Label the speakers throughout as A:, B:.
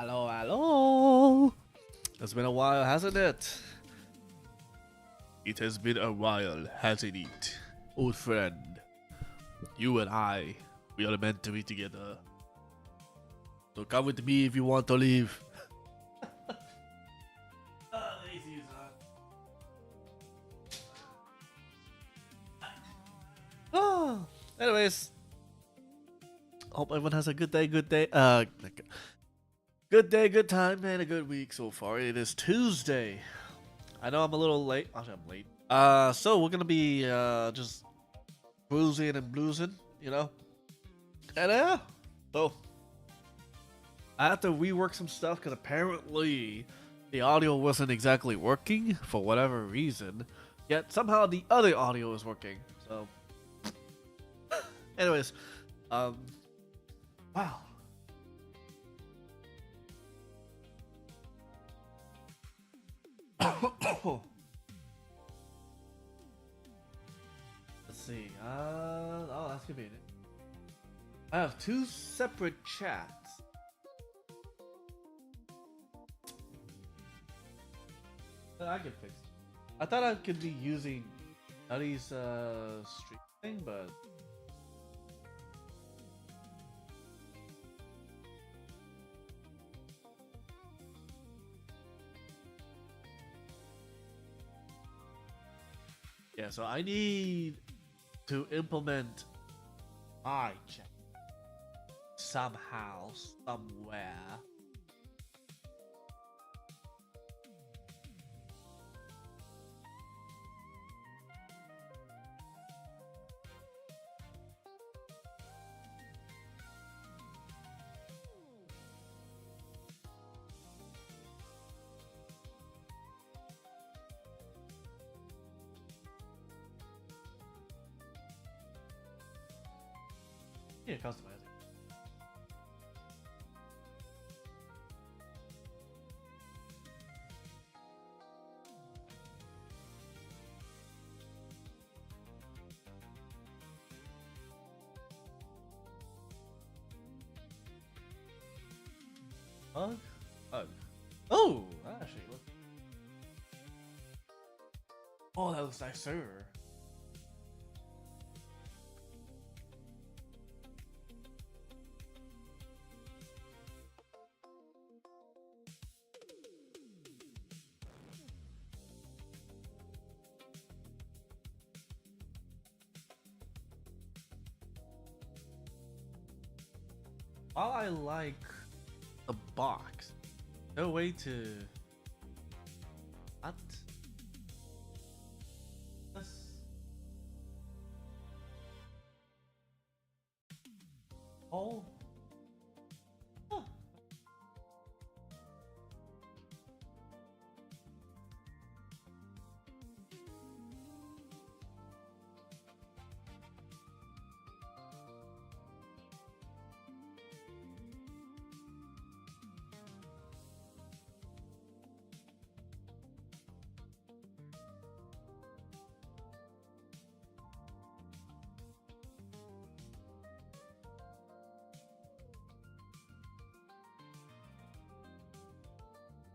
A: Hello, hello. It's been a while, hasn't it? It has been a while, hasn't it? Old friend, you and I, we are meant to be together. So come with me if you want to leave. Lazy, Oh, anyways, hope everyone has a good day, good day, good time, and a good week so far. It is Tuesday. I know I'm a little late. Actually, I'm late. So we're gonna be just cruising and bluesing, you know. And so I have to rework some stuff because apparently the audio wasn't exactly working for whatever reason. Yet somehow the other audio is working. So, anyways, um, wow. Let's see. Oh, that's convenient. I have two separate chats. That I can fix. I thought I could be using Nutty's stream thing, but yeah. So I need to implement my chat somehow, somewhere. Yeah, customize it. Hug? Hug. Oh, actually, look. Oh, that looks nicer. While I like the box, no way to. What? This. Oh. Huh.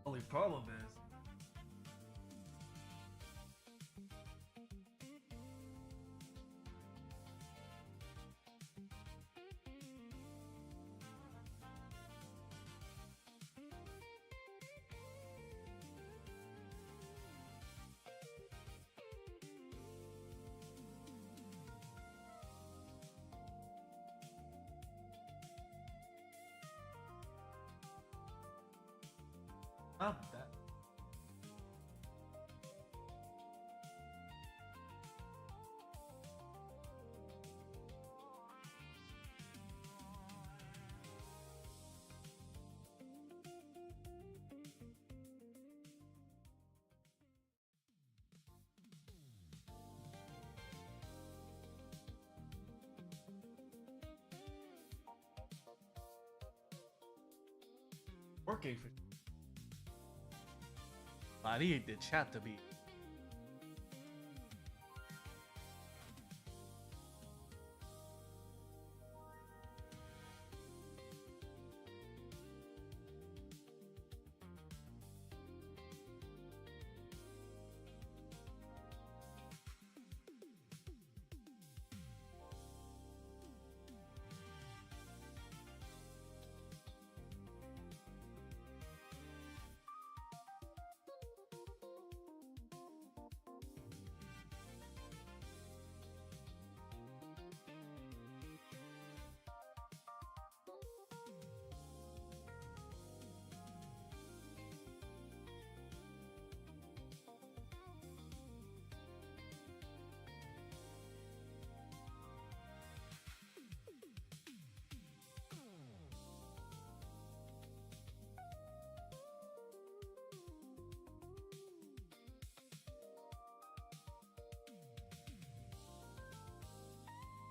A: Only problem is. Not that. Working for. I need the chat to be.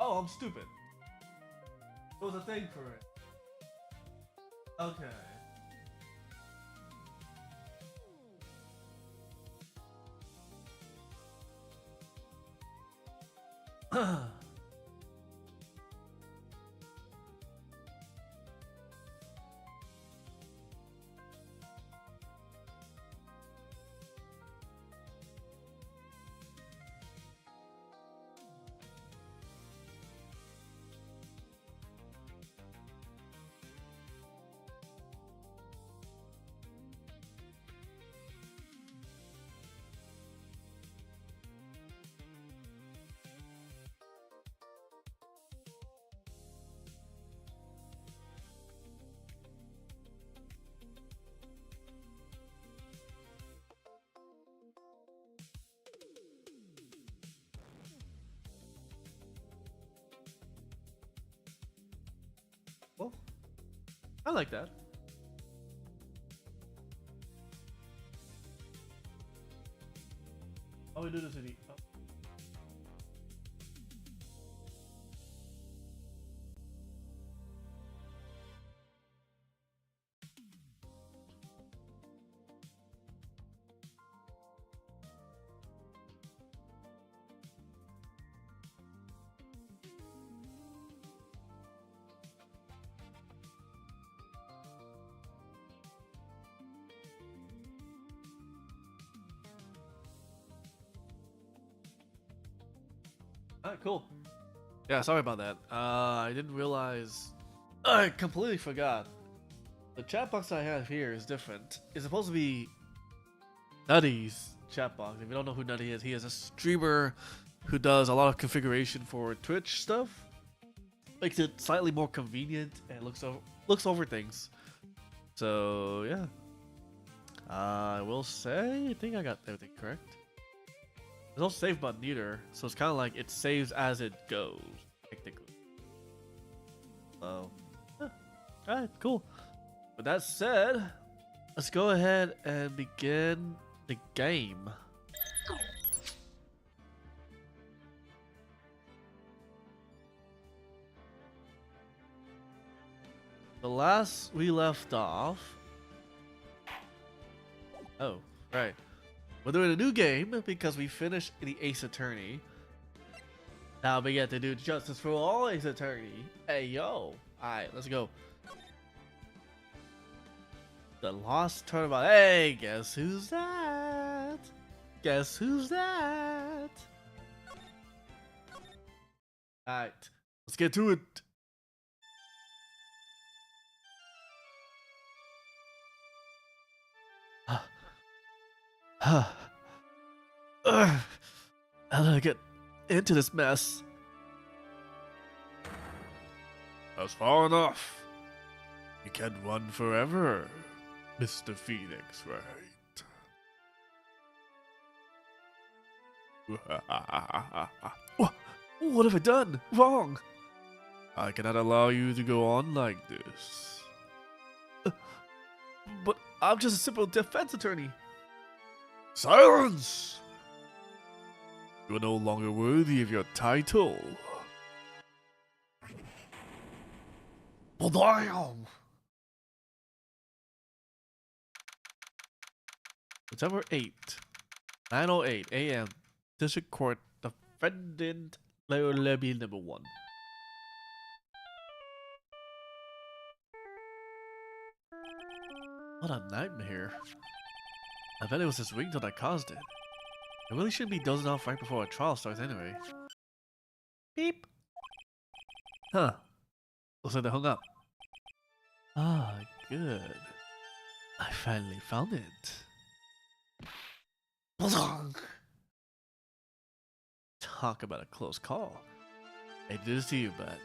A: Oh, I'm stupid. There was a thing for it. Okay. Well, I like that. All we do this in oh. Alright, cool. Yeah, sorry about that. I didn't realize. I completely forgot. The chat box I have here is different. It's supposed to be Nutty's chat box. If you don't know who Nutty is, he is a streamer who does a lot of configuration for Twitch stuff. Makes it slightly more convenient and looks over things. So yeah, I will say I think I got everything correct. There's no save button either, so it's kind of like it saves as it goes, technically. So, yeah. Alright, cool. With that said, let's go ahead and begin the game. The last we left off. Oh, right. We're doing a new game because we finished the Ace Attorney. Now we get to do Justice for All Ace Attorney. Hey, yo. Alright, let's go. The Lost Turnabout. Hey, guess who's that? Guess who's that? Alright, let's get to it. How did I get into this mess? That's far enough. You can't run forever, Mr. Phoenix, right? What have I done wrong? I cannot allow you to go on like this. But I'm just a simple defense attorney. Silence! You are no longer worthy of your title. Damn! September 8th, 9:08 a.m. District Court, Defendant Leo Levy number 1. What a nightmare. I bet it was this ringtone that caused it. I really shouldn't be dozing off right before a trial starts anyway. Beep. Huh. Looks like they hung up. Ah, good. I finally found it. Talk about a close call. I did this to you, but...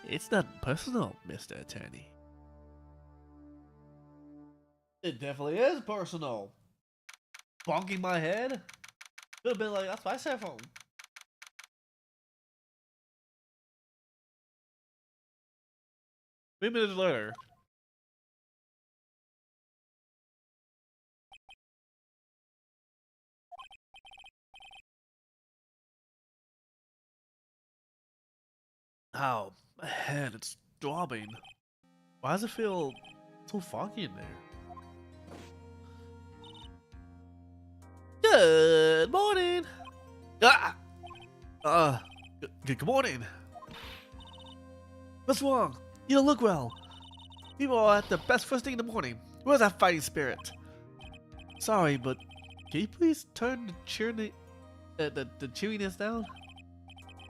A: It's not personal, Mr. Attorney. It definitely is personal. Bonking my head? Could have been like, that's my cell phone. 3 minutes later. Ow, my head, it's throbbing. Why does it feel so foggy in there? Good morning! Ah! Good morning. What's wrong? You don't look well. People are at their best first thing in the morning. Where's that fighting spirit? Sorry, but can you please turn the chewiness down?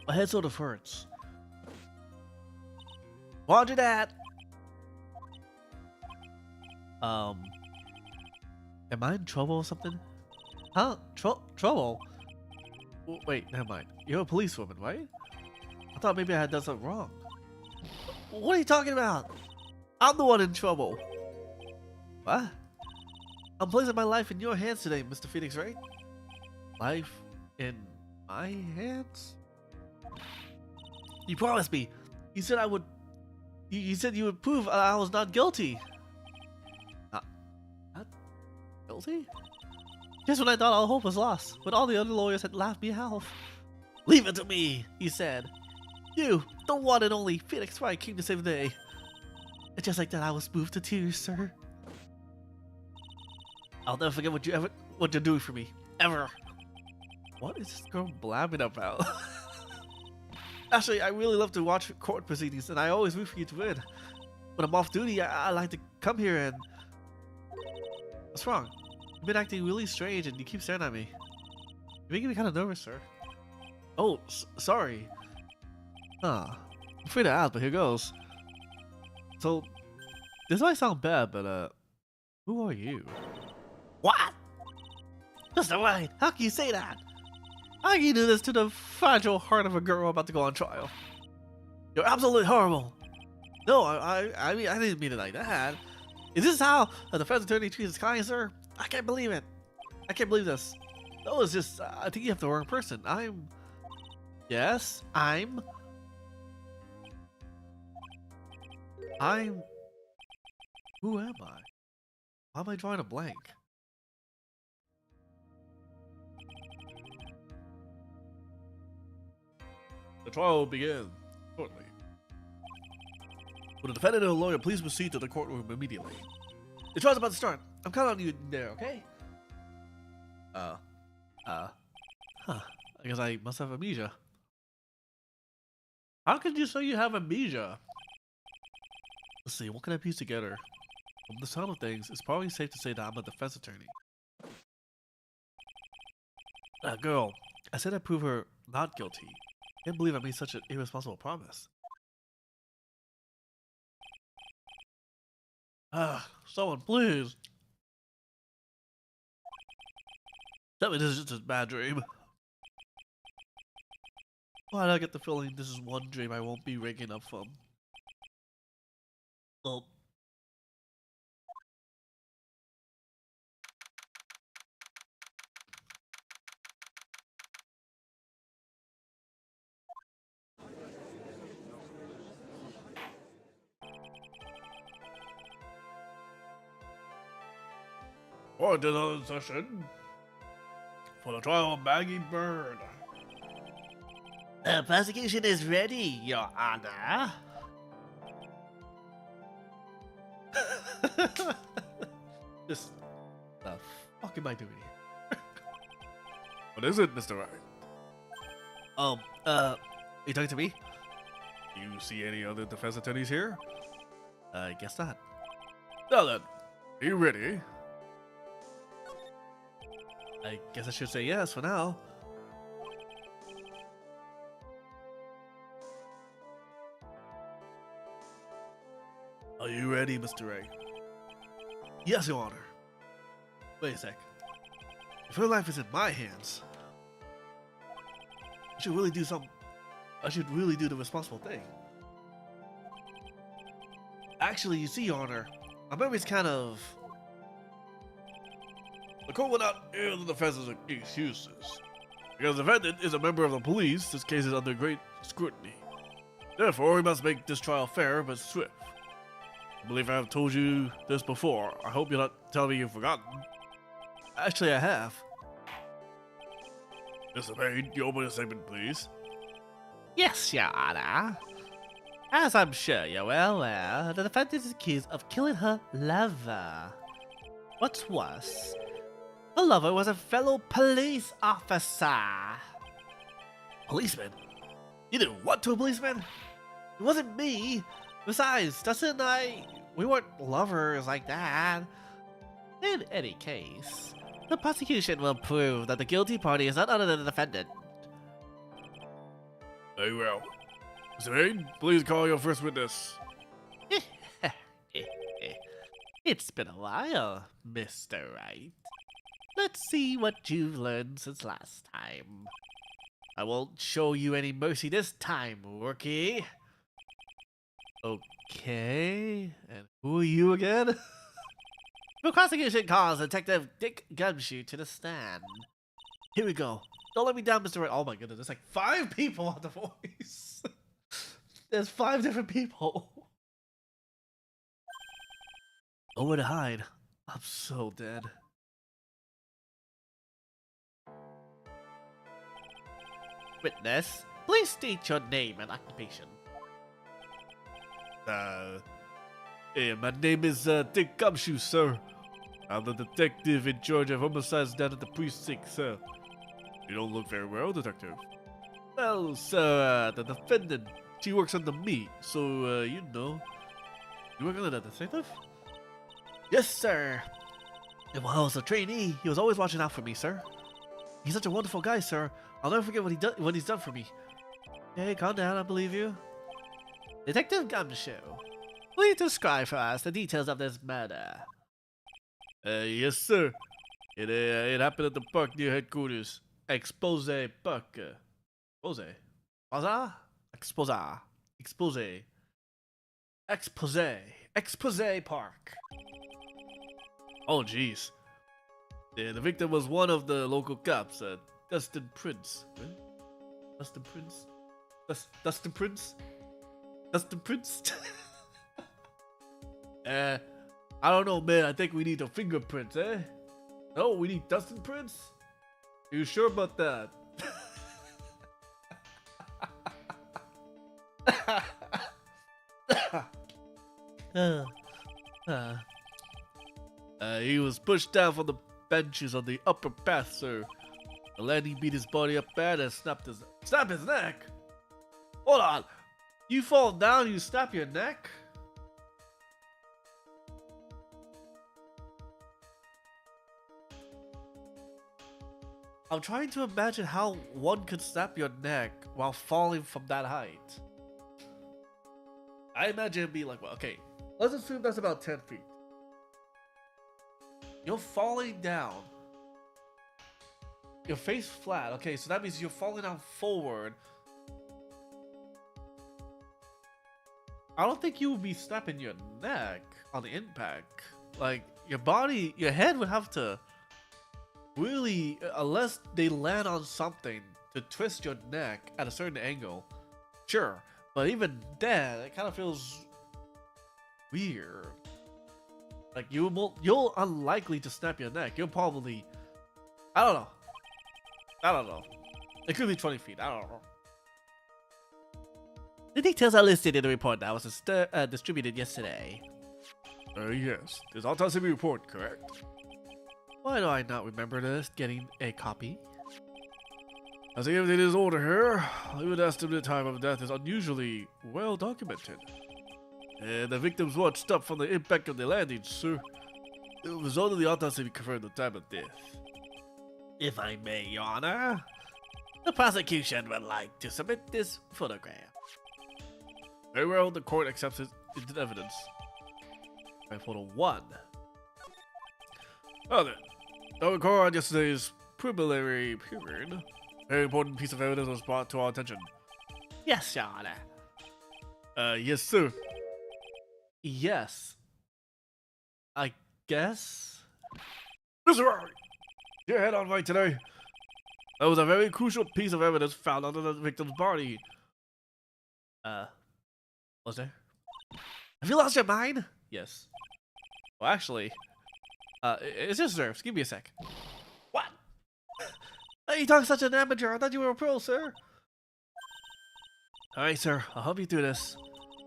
A: My head sort of hurts. Roger that. Am I in trouble or something? Huh? Trouble? Wait, never mind. You're a policewoman, right? I thought maybe I had done something wrong. What are you talking about? I'm the one in trouble. What? I'm placing my life in your hands today, Mr. Phoenix, right? Life in my hands? You promised me. You said I would. You said you would prove I was not guilty. Not guilty? Just when I thought all hope was lost, when all the other lawyers had laughed me out. Leave it to me, he said. You, the one and only Phoenix Wright, came to save the day. And just like that, I was moved to tears, sir. I'll never forget what you're doing for me, ever. What is this girl blabbing about? Actually, I really love to watch court proceedings, and I always root for you to win. When I'm off duty, I like to come here and... What's wrong? You've been acting really strange, and you keep staring at me. You're making me kind of nervous, sir. Oh, sorry. I'm afraid to ask, but here goes. So, this might sound bad, but who are you? What? Mr. White, how can you say that? How can you do this to the fragile heart of a girl about to go on trial? You're absolutely horrible. No, I mean, I didn't mean it like that. Is this how a defense attorney treats his client, sir? I can't believe it. I can't believe this. No, it's just, I think you have the wrong person. Yes, I'm... Who am I? Why am I drawing a blank? The trial will begin shortly. Will the defendant and a lawyer please proceed to the courtroom immediately? The trial's about to start. I'm counting on you there, okay? I guess I must have amnesia. How could you say you have amnesia? Let's see, what can I piece together? From the sound of things, it's probably safe to say that I'm a defense attorney. That girl, I said I'd prove her not guilty. I can't believe I made such an irresponsible promise. Someone please. Tell me this is just a bad dream. Why do I get the feeling this is one dream I won't be waking up from? Well... Court is in session for the trial of Maggie Bird. The prosecution is ready, Your Honor. Just the fuck am I doing here? What is it, Mr. Wright? You talking to me? Do you see any other defense attorneys here? I guess not. Now then, are you ready? I guess I should say yes for now. Are you ready, Mr. Ray? Yes, Your Honor. Wait a sec. If her life is in my hands, I should really do the responsible thing. Actually, you see, Your Honor, my memory's kind of... The court will not hear the defense's excuses. Because the defendant is a member of the police, this case is under great scrutiny. Therefore, we must make this trial fair but swift. I believe I have told you this before. I hope you're not telling me you've forgotten. Actually, I have. Mr. Payne, you open the statement, please. Yes, Your Honor.
B: As I'm sure you're well aware, the defendant is accused of killing her lover. What's worse, her lover was a fellow police officer.
A: Policeman? You did what to a policeman? It wasn't me. Besides, Dustin and I, we weren't lovers like that.
B: In any case, the prosecution will prove that the guilty party is none other than the defendant.
A: Very well. Mr. Vane, please call your first witness.
B: It's been a while, Mr. Wright. Let's see what you've learned since last time.
A: I won't show you any mercy this time, rookie.
B: Okay, and who are you again? The prosecution calls Detective Dick Gumshoe to the stand.
A: Here we go. Don't let me down, Mr. Wright. Oh my goodness, there's like 5 people on the voice. There's 5 different people. Nowhere to hide. I'm so dead.
B: Witness, please state your name and occupation.
A: My name is Dick Gumshoe, sir. I'm the detective in charge of homicides down at the precinct, sir. You don't look very well, detective. Well, sir, the defendant, she works under me, so, you know. You work under the detective? Yes, sir. And while I was a trainee, he was always watching out for me, sir. He's such a wonderful guy, sir. I'll never forget what he's done for me. Hey, calm down, I believe you.
B: Detective Gumshoe, please describe for us the details of this murder.
A: Yes, sir. It happened at the park near headquarters. Expose Park. Expose? Bazaar? Expose. Expose. Expose. Expose Park. Oh, jeez. Yeah, the victim was one of the local cops, Dustin Prince. Really? Dustin Prince? Dustin Prince? Dustin Prince? I don't know, man. I think we need the fingerprints, eh? No, we need Dustin Prince? You sure about that? He was pushed down from the benches on the upper path, sir. The landing beat his body up bad and snapped his neck? Hold on. You fall down, you snap your neck? I'm trying to imagine how one could snap your neck while falling from that height. I imagine it'd be like, well, okay, let's assume that's about 10 feet. You're falling down. Your face flat. Okay, so that means you're falling down forward. I don't think you would be snapping your neck on the impact. Like, your body, your head would have to really, unless they land on something to twist your neck at a certain angle. Sure, but even then, it kind of feels weird. Like, you're unlikely to snap your neck. You'll probably, I don't know. It could be 20 feet. I don't know.
B: The details are listed in the report that was distributed yesterday.
A: Yes. This autopsy report, correct?
B: Why do I not remember this? Getting a copy?
A: As everything is order here, the estimated time of death is unusually well documented. And the victim's watch stopped from the impact of the landing, sir. The result of the autopsy confirmed the time of death.
B: If I may, Your Honor, the prosecution would like to submit this photograph.
A: Very well, the court accepts it into evidence. Alright, photo 1. Now then, now record yesterday's preliminary hearing. A very important piece of evidence was brought to our attention.
B: Yes, Your Honor.
A: Yes, sir.
B: Yes. I guess?
A: Mr. Rory, your head on right today. That was a very crucial piece of evidence found under the victim's body.
B: Was there? Have you lost your mind?
A: Yes. Well, actually, it's just nerves. Give me a sec.
B: What?
A: Hey, you talk such an amateur. I thought you were a pro, sir. Alright, sir. I'll help you through this.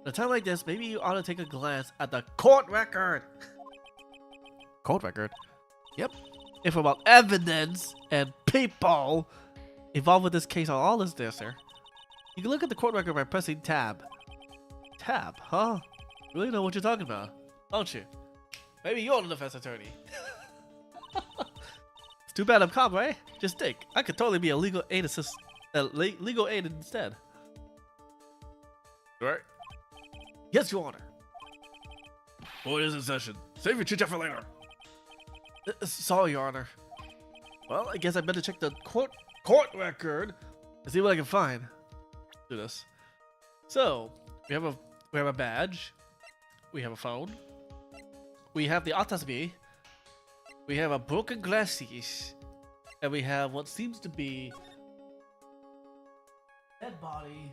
A: At a time like this, maybe you ought to take a glance at the court record. Court record? Yep. If about evidence and people involved with this case are all is there, sir. You can look at the court record by pressing tab. Tab, huh? You really know what you're talking about, don't you? Maybe you're the defense attorney. It's too bad I'm cop, right? Just think, I could totally be a legal aid legal aid instead. Right? Yes, Your Honor. Court is in session. Save your chit-chat for later. Sorry, Your Honor. Well, I guess I better check the court record and see what I can find. Do this. So we have a badge. We have a phone. We have the autopsy. We have a broken glasses, and we have what seems to be dead body.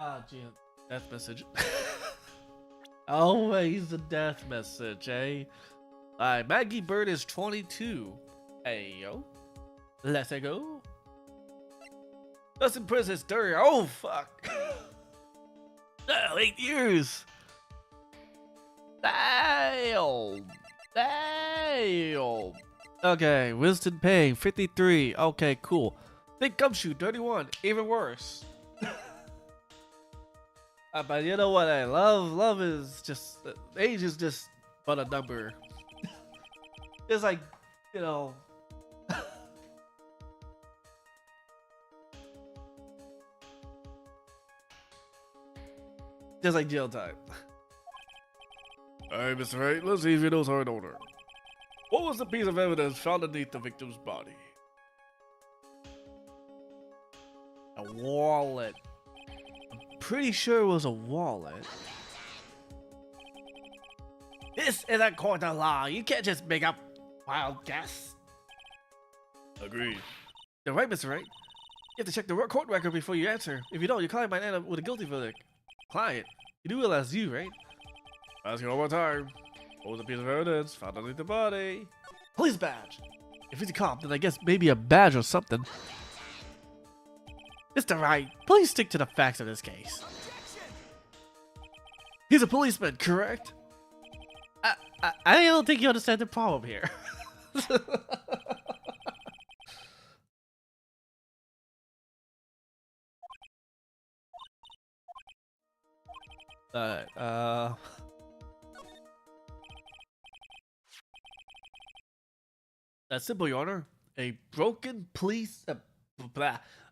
A: Ah, gee, death message. Always the death message, eh? Alright, Maggie Bird is 22. Hey, yo. Let's go. Dustin Princess 30. Oh, fuck. Oh, 8 years. Damn. Damn. Okay, Winston Payne, 53. Okay, cool. Big Gumshoe, 31. Even worse. But you know what? I love is just age is just but a number. It's like, you know. Just like jail time. Alright, Mr. Wright, let's see if you know her in order. What was the piece of evidence found underneath the victim's body? A wallet. I'm pretty sure it was a wallet. This is a court of law. You can't just make up wild guess. Agreed. You're right, Mr. Wright. You have to check the court record before you answer. If you don't, your client might end up with a guilty verdict. Client, you do realize you, right? Ask you one more time. What was the piece of evidence found underneath the body? Police badge. If he's a cop, then I guess maybe a badge or something. Mr. Wright, please stick to the facts of this case. He's a policeman, correct?
B: I don't think you understand the problem here.
A: Alright, that's simple, Your Honor. A broken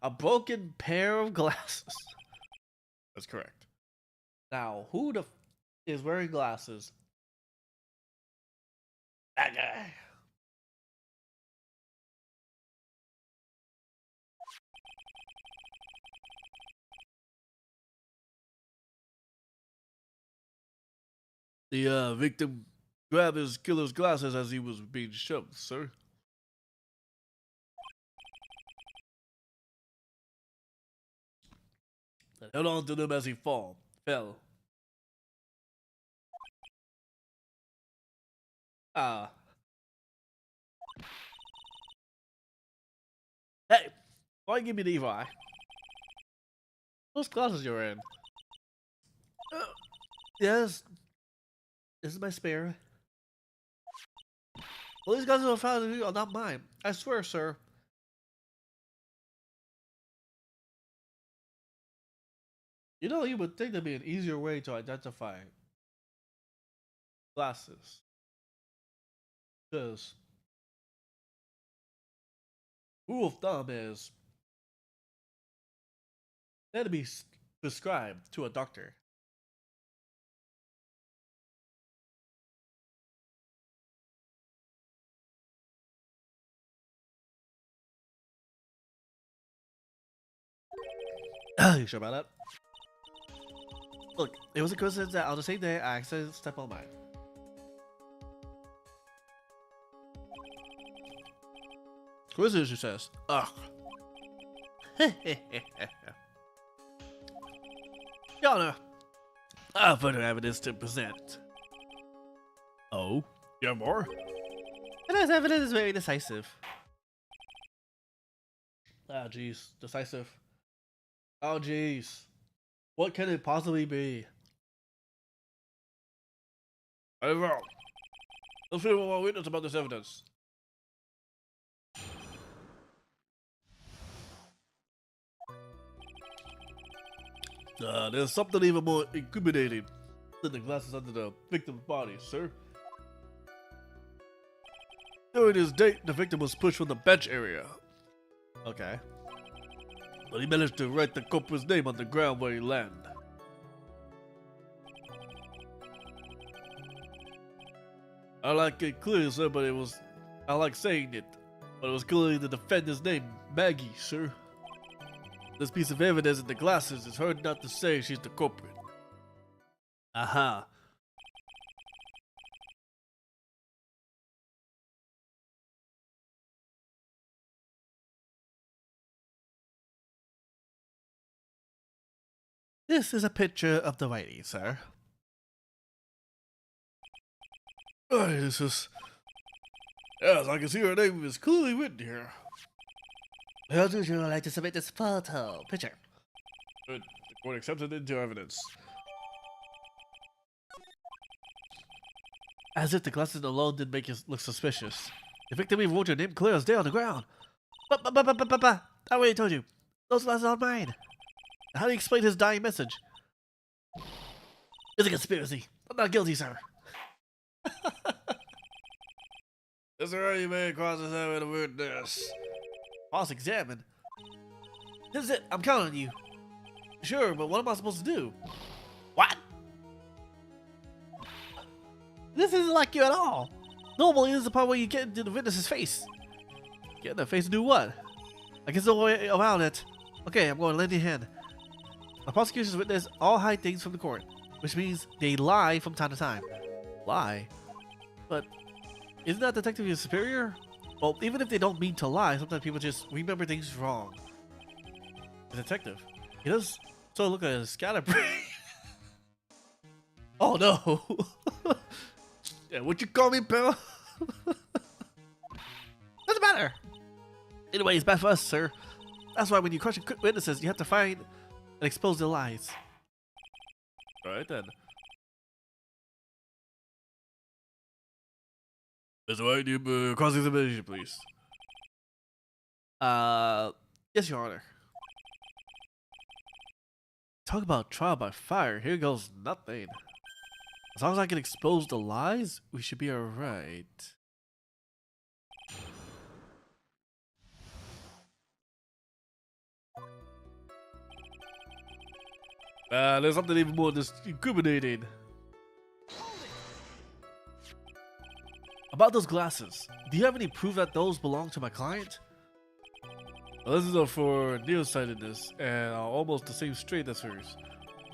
A: a broken pair of glasses. That's correct. Now, who the is wearing glasses? That guy. The victim grabbed his killer's glasses as he was being shoved, sir. And held on to them as he fell. Hey, why give me the evil eye? Those glasses you're in. Yes. This is my spare. Well, these glasses are found are not mine. I swear, sir. You know, you would think there'd be an easier way to identify glasses. Because rule of thumb is they had to be prescribed to a doctor. You sure about that? Look, it was a coincidence that on the same day I accidentally stepped on mine. Coincidence, she says. Ugh. Your Honor, I have further evidence to present. Oh? You have more?
B: Today's evidence is very decisive.
A: Ah, jeez. Decisive. Oh, jeez. What can it possibly be? I don't know. Let's hear one more witness about this evidence. There's something even more incriminating than the glasses under the victim's body, sir. During his date, the victim was pushed from the bench area. Okay. But he managed to write the culprit's name on the ground where he landed. I like it clear, sir, but I like saying it, but it was clearly the defendant's name, Maggie, sir. This piece of evidence in the glasses is hard not to say she's the culprit. Aha.
B: This is a picture of the lady, sir.
A: Alright, this is... Yes, I can see her name is clearly written here.
B: How would you like to submit this picture?
A: Good. The court accepts it into evidence.
B: As if the glasses alone didn't make you look suspicious. The victim even wrote your name clear as day on the ground. I already told you. Those glasses aren't mine. How do you explain his dying message? It's a conspiracy. I'm not guilty, sir.
A: Is there any man cross-examine a witness?
B: Cross-examine? This is it. I'm counting on you. Sure, but what am I supposed to do? What? This isn't like you at all. Normally, this is the part where you get into the witness's face. Get in their face to do what? I guess no way around it. Okay, I'm going to lend you a hand. The prosecution's witness all hide things from the court, which means they lie from time to time. Lie? But isn't that detective your superior? Well, even if they don't mean to lie, sometimes people just remember things wrong. The detective, he does sort of look like a scatterbrain. Oh no!
A: Yeah, what you call me, pal?
B: Doesn't matter. Anyway, it's bad for us, sir. That's why when you question witnesses, you have to find and expose their lies.
A: Alright then. Mr. White, you cross-examination, please.
B: Yes, Your Honor. Talk about trial by fire. Here goes nothing. As long as I can expose the lies, we should be alright.
A: There's something even more incriminating.
B: About those glasses, do you have any proof that those belong to my client?
A: Well, this is for nearsightedness and almost the same straight as hers.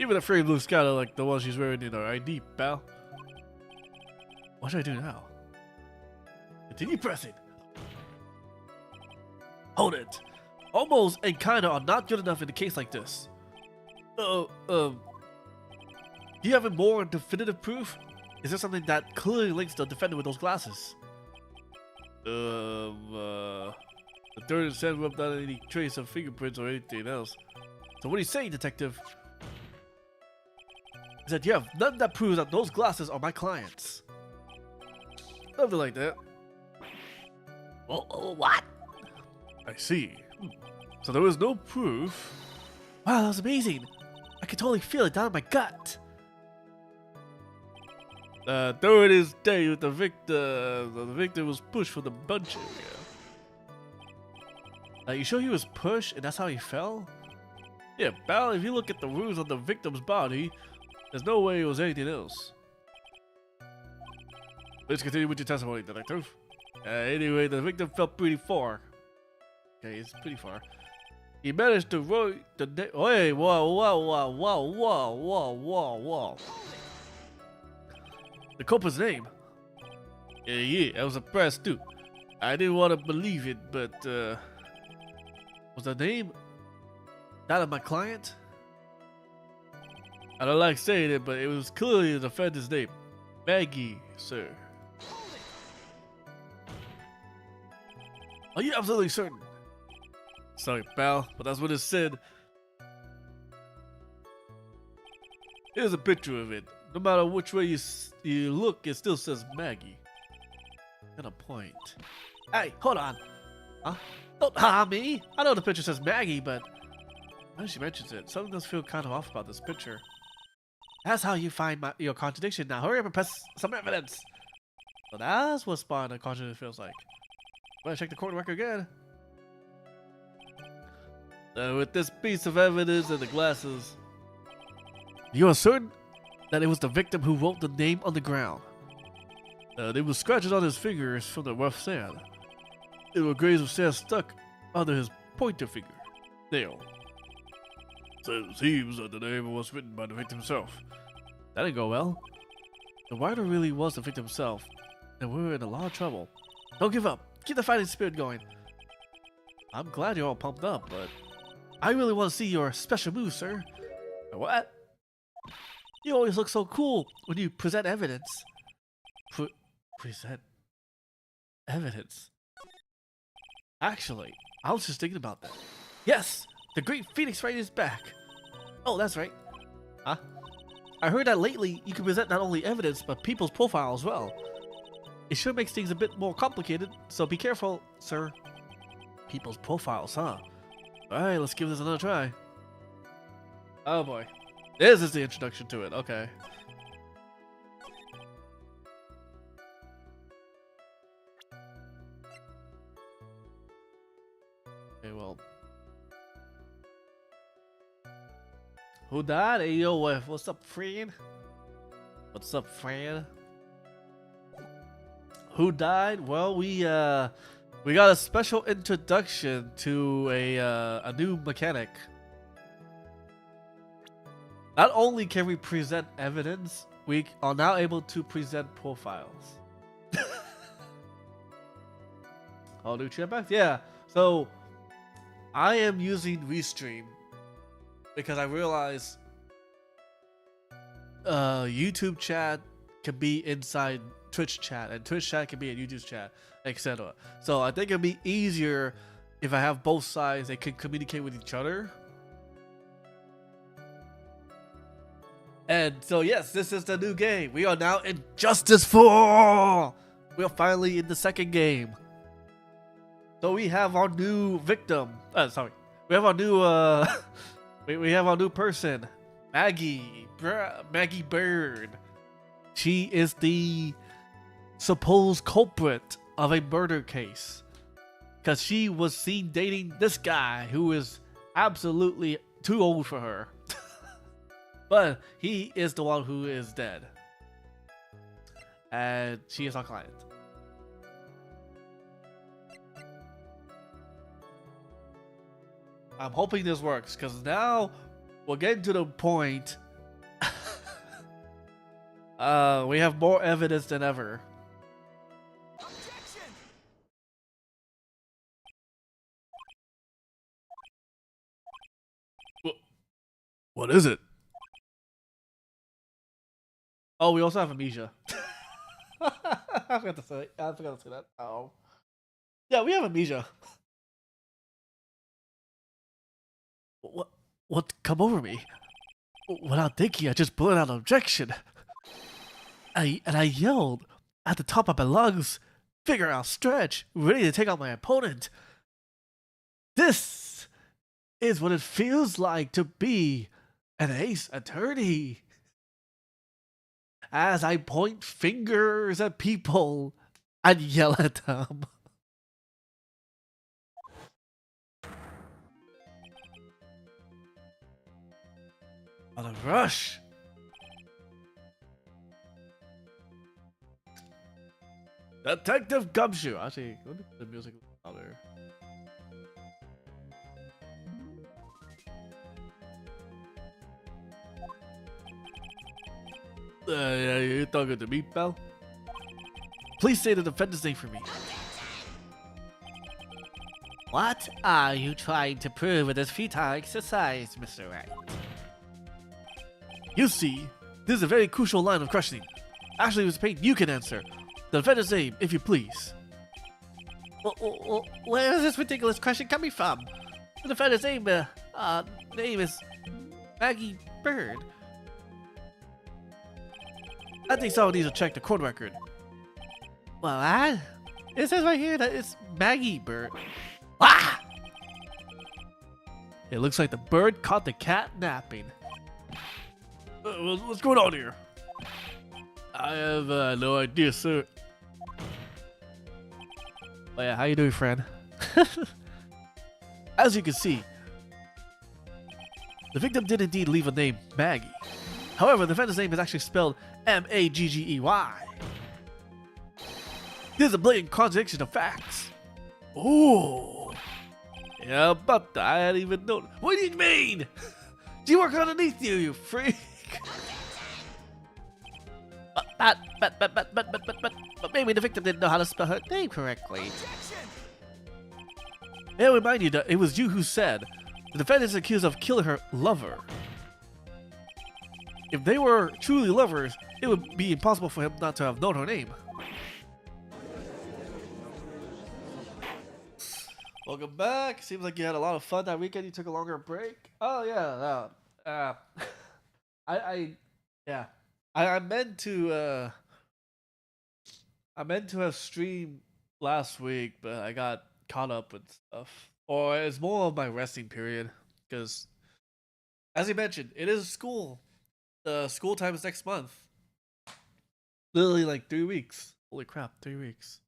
A: Even the frame looks kinda like the one she's wearing in her ID, pal.
B: What should I do now?
A: Continue pressing.
B: Hold it. Almost and kinda are not good enough in a case like this. Do you have a more definitive proof? Is there something that clearly links the defendant with those glasses?
A: The third and seventh without any trace of fingerprints or anything else.
B: So what are you saying, detective? Is that you have none that proves that those glasses are my client's?
A: Something like that.
B: What?
A: I see. So there was no proof.
B: Wow, that was amazing. I could totally feel it down in my gut.
A: During his day, the victim was pushed from the bench area.
B: Are you sure he was pushed and that's how he fell?
A: Yeah, pal, if you look at the wounds on the victim's body, there's no way it was anything else. Let's continue with your testimony, detective. Anyway, the victim fell pretty far. Okay, it's pretty far. He managed to write the name. Wait, whoa.
B: The culprit's name?
A: Yeah, I was surprised too. I didn't want to believe it, but
B: Was the name that of my client?
A: I don't like saying it, but it was clearly the defendant's name. Maggie, sir.
B: Are you absolutely certain?
A: Sorry, pal, but that's what it said. Here's a picture of it. No matter which way you look, it still says Maggie. Got a point.
B: Hey, hold on. Huh? Don't harm me. I know the picture says Maggie, but
A: now she mentions it, something does feel kind of off about this picture.
B: that's how you find your contradiction. Now hurry up and press some evidence.
A: So that's what spawning a contradiction feels like. Better check the court record again. With this piece of evidence and the glasses,
B: you are certain that it was the victim who wrote the name on the ground.
A: There were scratches on his fingers from the rough sand. There were grains of sand stuck under his pointer finger. Nail. So it seems that the name was written by the victim himself.
B: That didn't go well. The writer really was the victim himself, and we were in a lot of trouble. Don't give up. Keep the fighting spirit going.
A: I'm glad you're all pumped up, but
B: I really want to see your special move, sir.
A: What?
B: You always look so cool when you present evidence.
A: Present evidence?
B: Actually, I was just thinking about that. Yes, the great Phoenix Wright is back. Oh, that's right.
A: Huh?
B: I heard that lately you can present not only evidence, but people's profile as well. It sure makes things a bit more complicated, so be careful, sir.
A: People's profiles, huh? Alright, let's give this another try. Oh boy. This is the introduction to it, okay. Okay, well. Who died? Hey, yo, what's up, friend? What's up, friend? Who died? Well, we got a special introduction to a new mechanic. Not only can we present evidence, we are now able to present profiles. All new chat box? Yeah. So I am using Restream because I realized YouTube chat can be inside Twitch chat, and Twitch chat can be in YouTube chat, etc. So I think it'd be easier if I have both sides. They can communicate with each other. And so yes, this is the new game. We are now in Justice 4. We are finally in the second game. So we have our new victim. We have our new we have our new person, Maggie Bird. She is the supposed culprit of a murder case, because she was seen dating this guy who is absolutely too old for her. But he is the one who is dead, and she is our client. I'm hoping this works, because now we're getting to the point. We have more evidence than ever.
C: Objection!
A: What is it? Oh, we also have amnesia. I forgot to say that. Oh, yeah, we have amnesia. What come over me? Without thinking, I just blew out an objection. I yelled at the top of my lungs, figure out stretch, ready to take out my opponent. This is what it feels like to be an ace attorney. As I point fingers at people and yell at them. On a rush. Detective Gumshoe. Actually, let me put the music louder. You talking to me, pal? Please say the defendant's name for me.
B: What are you trying to prove with this futile exercise, Mr. Wright?
A: You see, this is a very crucial line of questioning. Actually, Mr. Payne, you can answer. The defendant's name, if you please.
B: Where is this ridiculous question coming from?
A: The defendant's name is Maggie Bird.
B: I think someone needs to check the court record. What? It says right here that it's Maggie Bird. Ah! It looks like the bird caught the cat napping. What's going on here? I have no idea, sir. Oh yeah, how you doing, friend? As you can see, the victim did indeed leave a name, Maggie. However, the defendant's name is actually spelled M-A-G-G-E-Y. This is a blatant contradiction of facts. Ooh. Yeah, about that. I hadn't even known. What do you mean? Do you work underneath you, you freak? But maybe the victim didn't know how to spell her name correctly. May I remind you that it was you who said the defendant is accused of killing her lover. If they were truly lovers, it would be impossible for him not to have known her name. Welcome back. Seems like you had a lot of fun that weekend. You took a longer break. Oh yeah, I meant to have streamed last week, but I got caught up with stuff. Or it's more of my resting period because, as you mentioned, it is school. The school time is next month. Literally like 3 weeks. Holy crap, 3 weeks.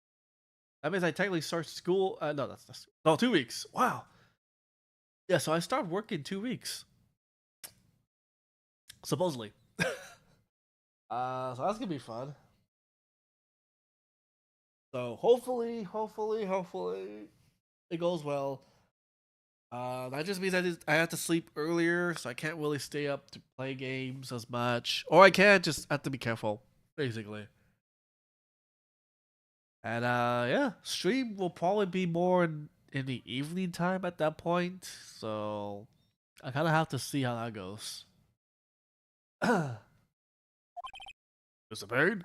B: That means I technically start school. No, 2 weeks. Wow. Yeah, so I start work in 2 weeks. Supposedly. So that's gonna be fun. So hopefully it goes well. That just means I have to sleep earlier, so I can't really stay up to play games as much. Or I can't, just have to be careful, basically. And yeah, stream will probably be more in the evening time at that point. So I kind of have to see how that goes. Mr. Payne?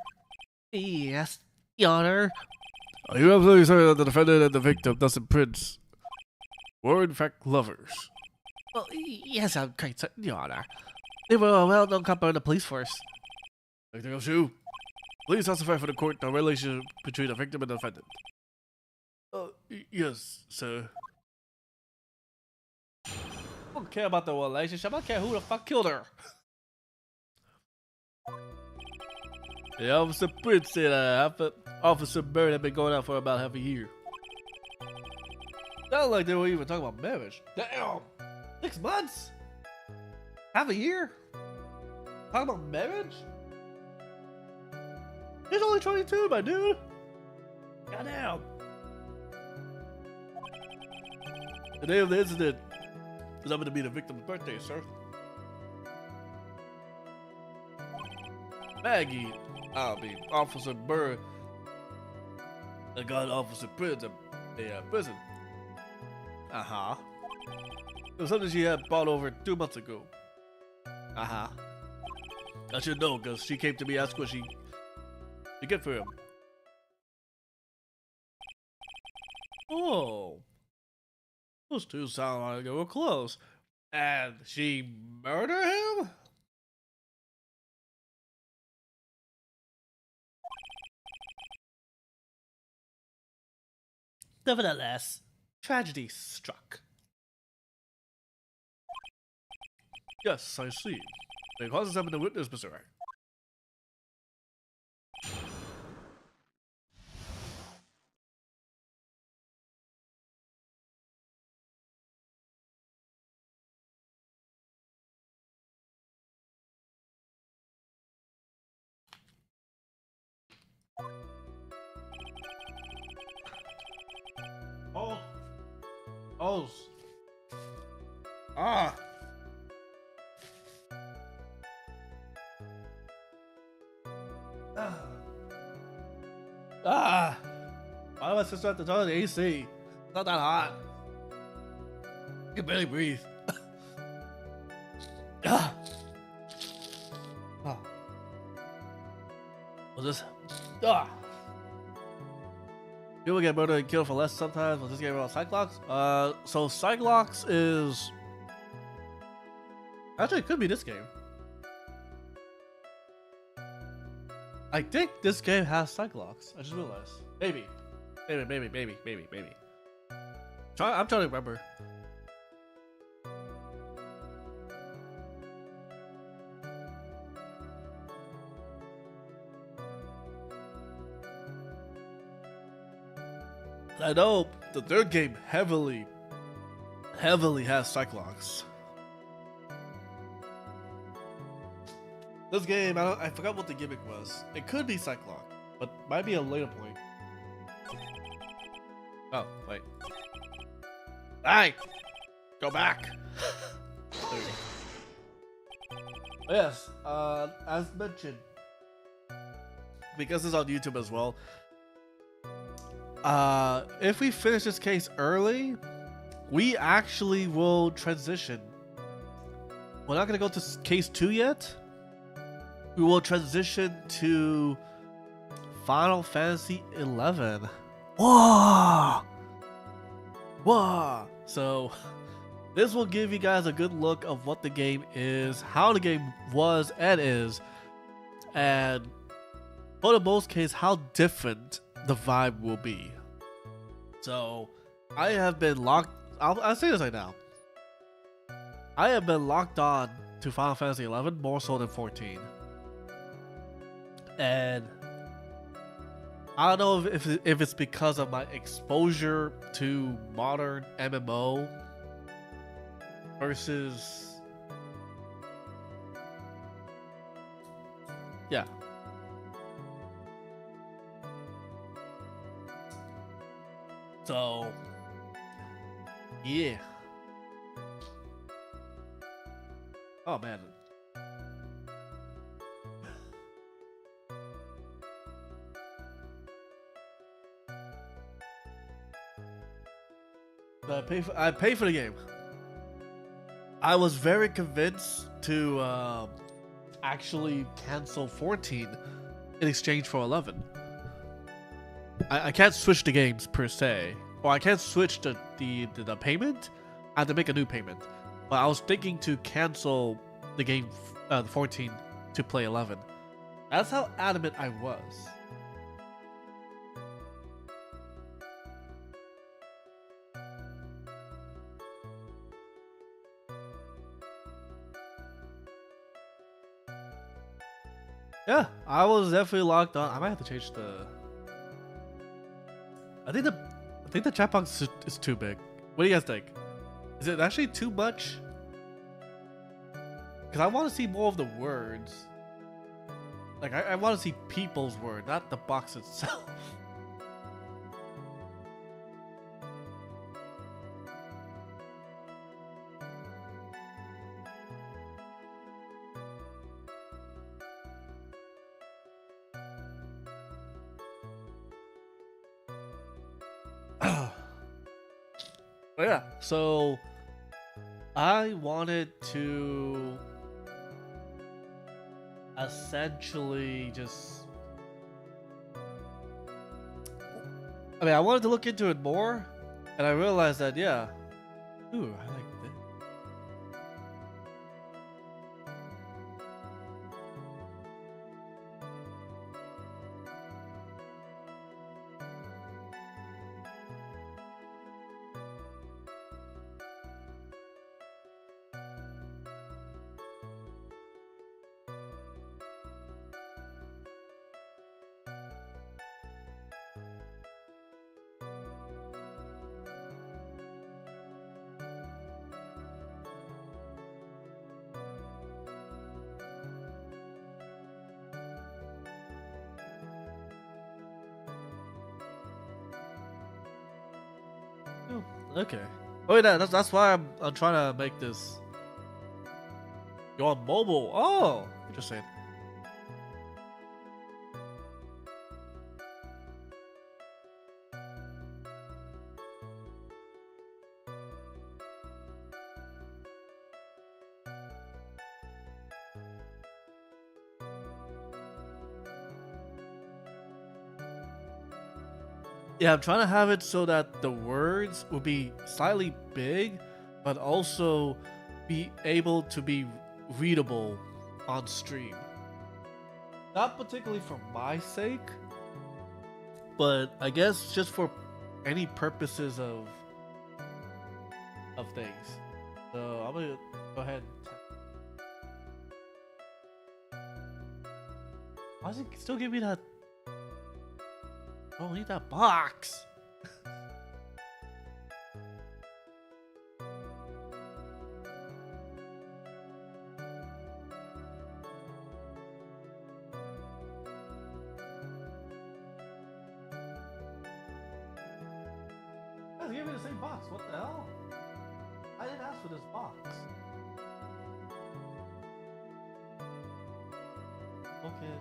B: Yes, Your Honor. Are you absolutely certain that the defendant and the victim, Dustin Prince, were in fact lovers? Well, yes, I'm quite certain, Your Honor. They were a well-known couple in the police force. Anything else, you? Please testify for the court the relationship between the victim and the defendant. Yes, sir. I don't care about the relationship. I don't care who the fuck killed her. The Officer Prince said Officer Bird had been going out for about half a year. Sounded like they were even talking about marriage. Damn! 6 months? Half a year? Talking about marriage? He's only 22, my dude! Goddamn! The day of the incident is happened to be the victim's birthday, sir. Maggie, Officer Bird, got Officer Prince a prison. Uh-huh. It was something she had brought over 2 months ago. Uh-huh. I should know, because she came to me asking what she get for him. Oh. Those two sound like they were close. And she murdered him? Nevertheless, tragedy struck. Yes, I see. The causes have been the witness, Mr. Wright. Oh. Ah. Ah. Why do my sister have to turn on the AC? It's not that hot. I can barely breathe. Ah. Ah. What's this? Ah. People get murdered and killed for less sometimes. Was this game about Cyclops? So Cyclops is... Actually, it could be this game.
A: I think this game has Cyclops. I just realized. Maybe. Maybe. I'm trying to remember. I know the third game heavily has Cyclops. This game, I forgot what the gimmick was. It could be Cyclops, but might be a later point. Oh, wait. Hey! Go back! There we go. Yes, as mentioned, because it's on YouTube as well, if we finish this case early, we actually will transition. We're not gonna go to case 2 yet. We will transition to Final Fantasy 11. Whoa! Whoa! So, this will give you guys a good look of what the game is, how the game was and is, and for the most case, how different the vibe will be. So, I have been locked. I'll say this right now. I have been locked on to Final Fantasy 11 more so than 14. And I don't know if it's because of my exposure to modern MMO versus, yeah. So, yeah. Oh man. I pay for the game. I was very convinced to actually cancel 14 in exchange for 11. I can't switch the games per se, or I can't switch the payment. I have to make a new payment. But I was thinking to cancel the game, the 14, to play 11. That's how adamant I was. Yeah, I was definitely locked on. I might have to change the. I think the chat box is too big. What do you guys think? Is it actually too much? Because I want to see more of the words. Like I want to see people's word, not the box itself. But yeah, so I wanted to essentially just, I wanted to look into it more, and I realized that, yeah, ooh, I like this. Okay. Oh yeah, that's why I'm trying to make this go on mobile. Oh, interesting. Yeah, I'm trying to have it so that the words will be slightly big, but also be able to be readable on stream. Not particularly for my sake, but I guess just for any purposes of things. So I'm gonna go ahead. Why does it still give me that? I don't need that box. Guys, give me the same box. What the hell? I didn't ask for this box. Okay.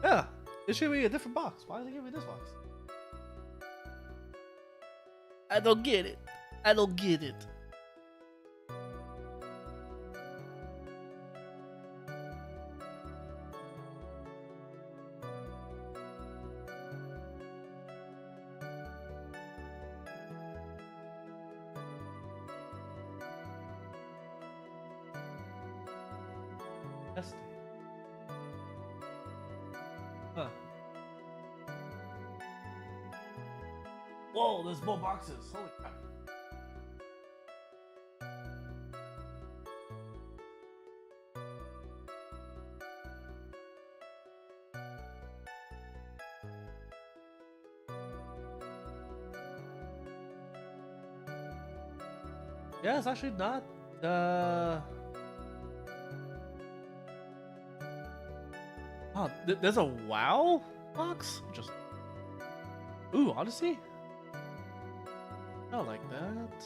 A: Yeah, it should be a different box. Why does it give me this box? I don't get it. I don't get it. Testing. Huh. Whoa, there's more boxes. Holy crap. Yeah, it's actually not oh, there's a WoW box? Just ooh, Odyssey? I like that.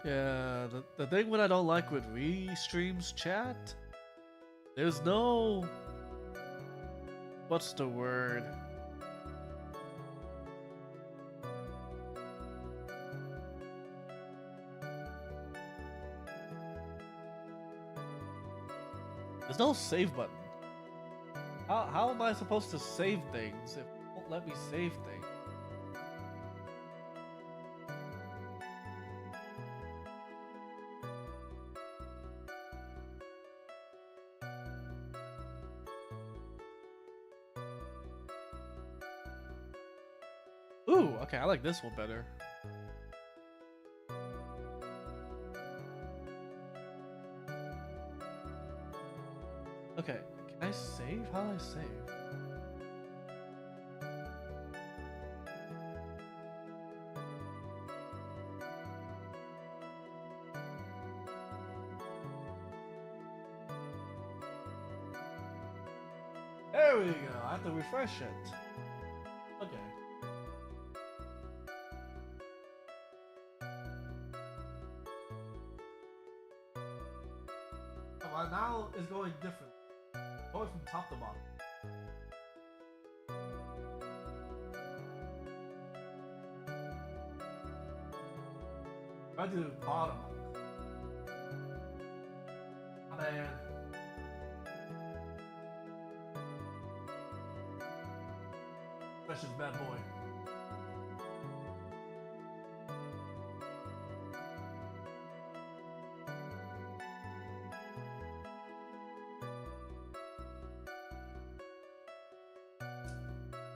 A: Yeah, the thing what I don't like with Restream's chat, there's no, what's the word? There's no save button. How am I supposed to save things if it won't let me save things? Ooh, okay, I like this one better. Okay, can I save? How do I save? There we go. I have to refresh it. Okay. Well, now it's going different. Going from top to bottom. If I do bottom. Oh, man. Precious bad boy.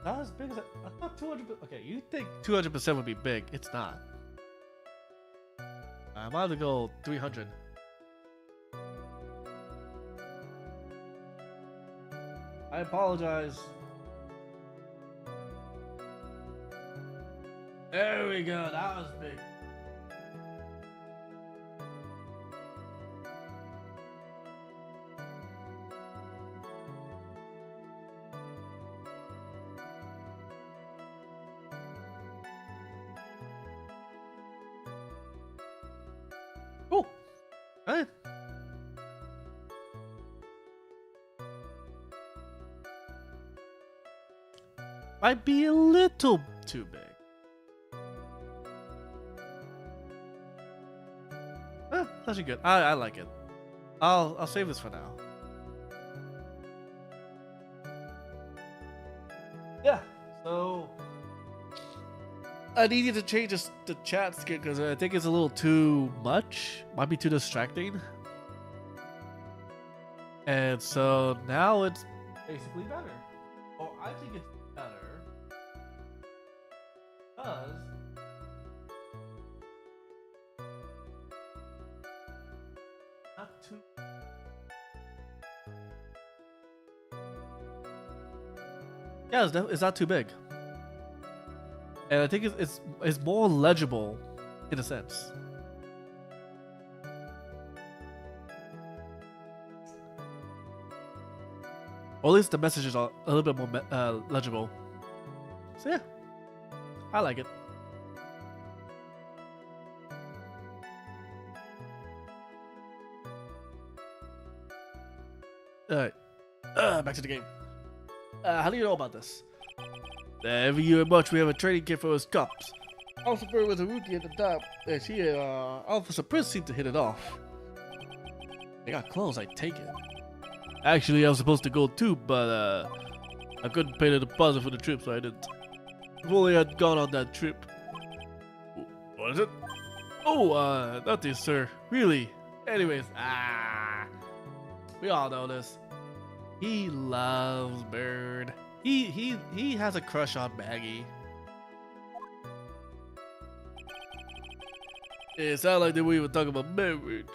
A: Not as big as I thought 200. Okay, you think 200% would be big? It's not. I'm about to go 300. I apologize. There we go. That was big. Cool. Hey. Might be a little too big.
B: That's actually good. I like it. I'll save this for now. Yeah. So I need you to change the chat skin because I think it's a little too much. Might be too distracting. And so now it's basically better. Or I think it's better because not too. Yeah, it's not too big, and I think it's more legible, in a sense. Or at least the messages are a little bit more legible. So yeah, I like it. Alright, back to the game. How do you know about this? Every year in March we have a training camp for his cops. Officer Bird was a rookie at the top, and she and Officer Prince seemed to hit it off. They got close, I take it. Actually, I was supposed to go too, but I couldn't pay the deposit for the trip, so I didn't. If only I'd gone on that trip. What is it? Oh, nothing, sir. Really? Anyways, we all know this. He loves Bird. He has a crush on Maggie. It sounds like they were even talking about marriage.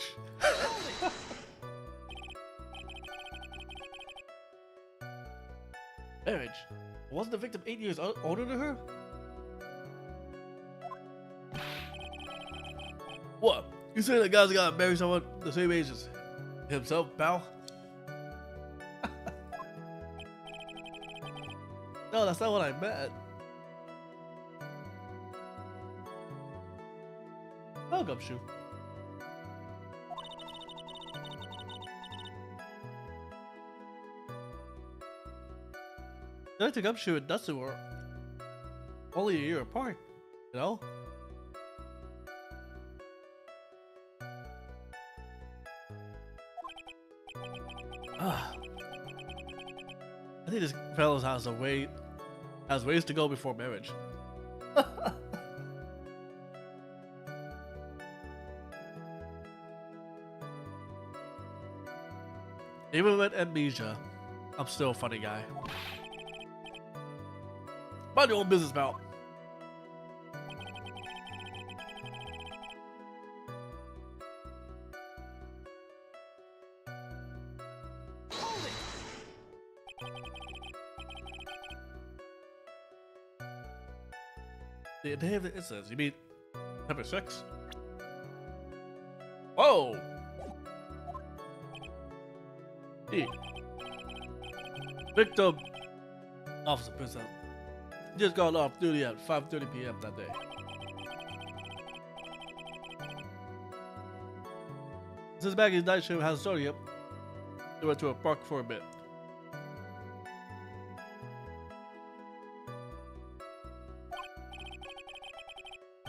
B: Marriage? Wasn't the victim 8 years older than her? What? You say that guy's gotta marry someone the same age as himself, pal? No, that's not what I meant. Oh, Gumshoe. I think Gumshoe and Dustin were only a year apart, you know? I think this fellow has ways to go before marriage. Even with amnesia, I'm still a funny guy. Mind your own business, pal. The day of the incident, you mean number 6? Whoa! Hey. Victim, Officer Princess, just got off duty at 5:30 p.m. that day. Since Maggie's night shift hasn't started yet, they went to a park for a bit.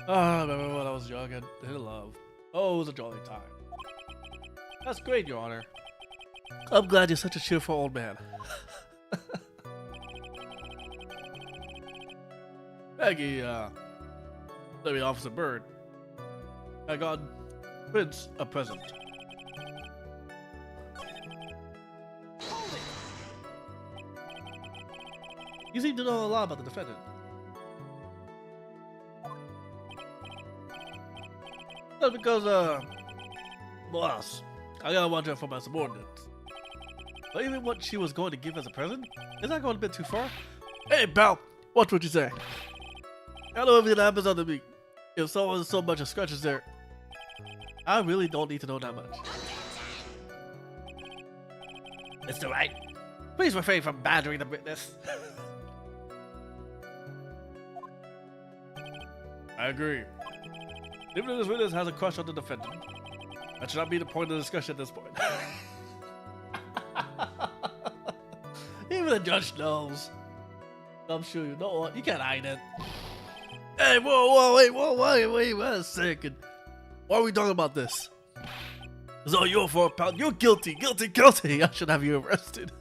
B: I remember when I was young and in love. Oh, it was a jolly time. That's great, Your Honor. I'm glad you're such a cheerful old man. Maggie, let me Officer Bird. I got Prince a present. You seem to know a lot about the defendant. That's because, boss, I gotta watch out for my subordinates. But even what she was going to give as a present, is that going a bit too far? Hey, pal, watch what you say. I know everything that happens on the beat. If someone so much as scratches there, I really don't need to know that much. Mr. Wright, please refrain from badgering the witness. I agree. Even if this witness has a crush on the defendant, that should not be the point of discussion at this point. Even the judge knows. I'm sure you know what. You can't hide it. Hey, wait a second. Why are we talking about this? It's all your fault, pal. You're guilty, guilty, guilty. I should have you arrested.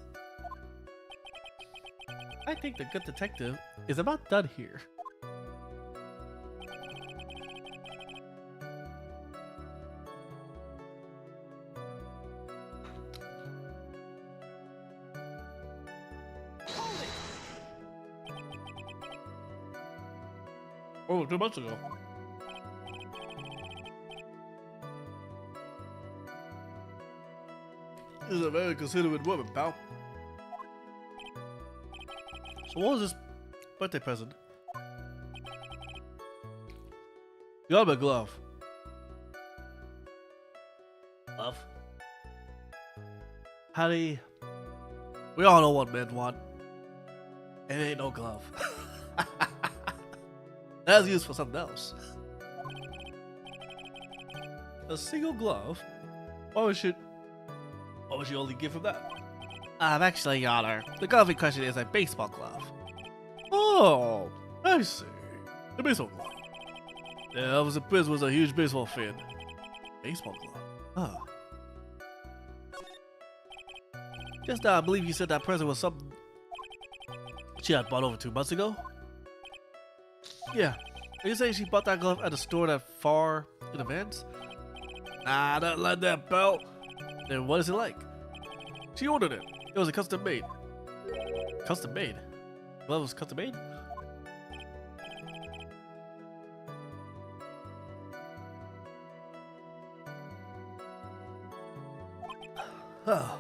B: I think the good detective is about done here. Oh, 2 months ago. This is a very considerate woman, pal. So what was this birthday present? You got me a glove. Glove? Hattie, we all know what men want. It ain't no glove. That's used for something else. A single glove? Why would she only give him that? Actually, Your Honor, the glove in question is a baseball glove. Oh, I see. The baseball glove. Yeah, Officer Prince was a huge baseball fan. Baseball glove? Huh. Just now, I believe you said that present was something she had bought over 2 months ago? Yeah. Are you saying she bought that glove at a store that far in advance? Nah, not like that, pal. Then what is it like? She ordered it. It was a custom made. Custom made? Glove was custom made? Oh.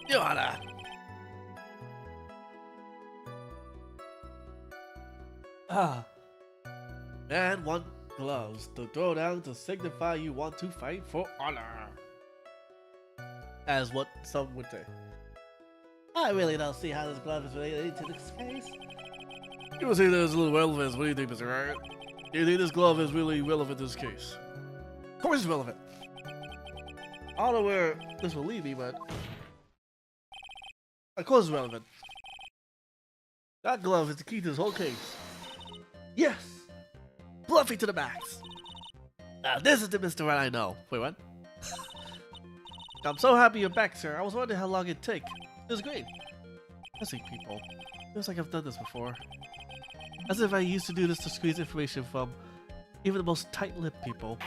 B: Your Honor. Man want gloves to throw down to signify you want to fight for honor. As what some would say. I really don't see how this glove is related to this case. You would say there's a little relevance. What do you think, Mr. Riot? Do you think this glove is really relevant to this case? Of course it's relevant. I don't know where this will lead me, but of course it's relevant. That glove is the key to this whole case. Yes! Bluffy to the max! Now this is the Mr. Right I know. Wait, what? I'm so happy you're back, sir. I was wondering how long it'd take. It was great. I see people. Feels like I've done this before. As if I used to do this to squeeze information from even the most tight-lipped people.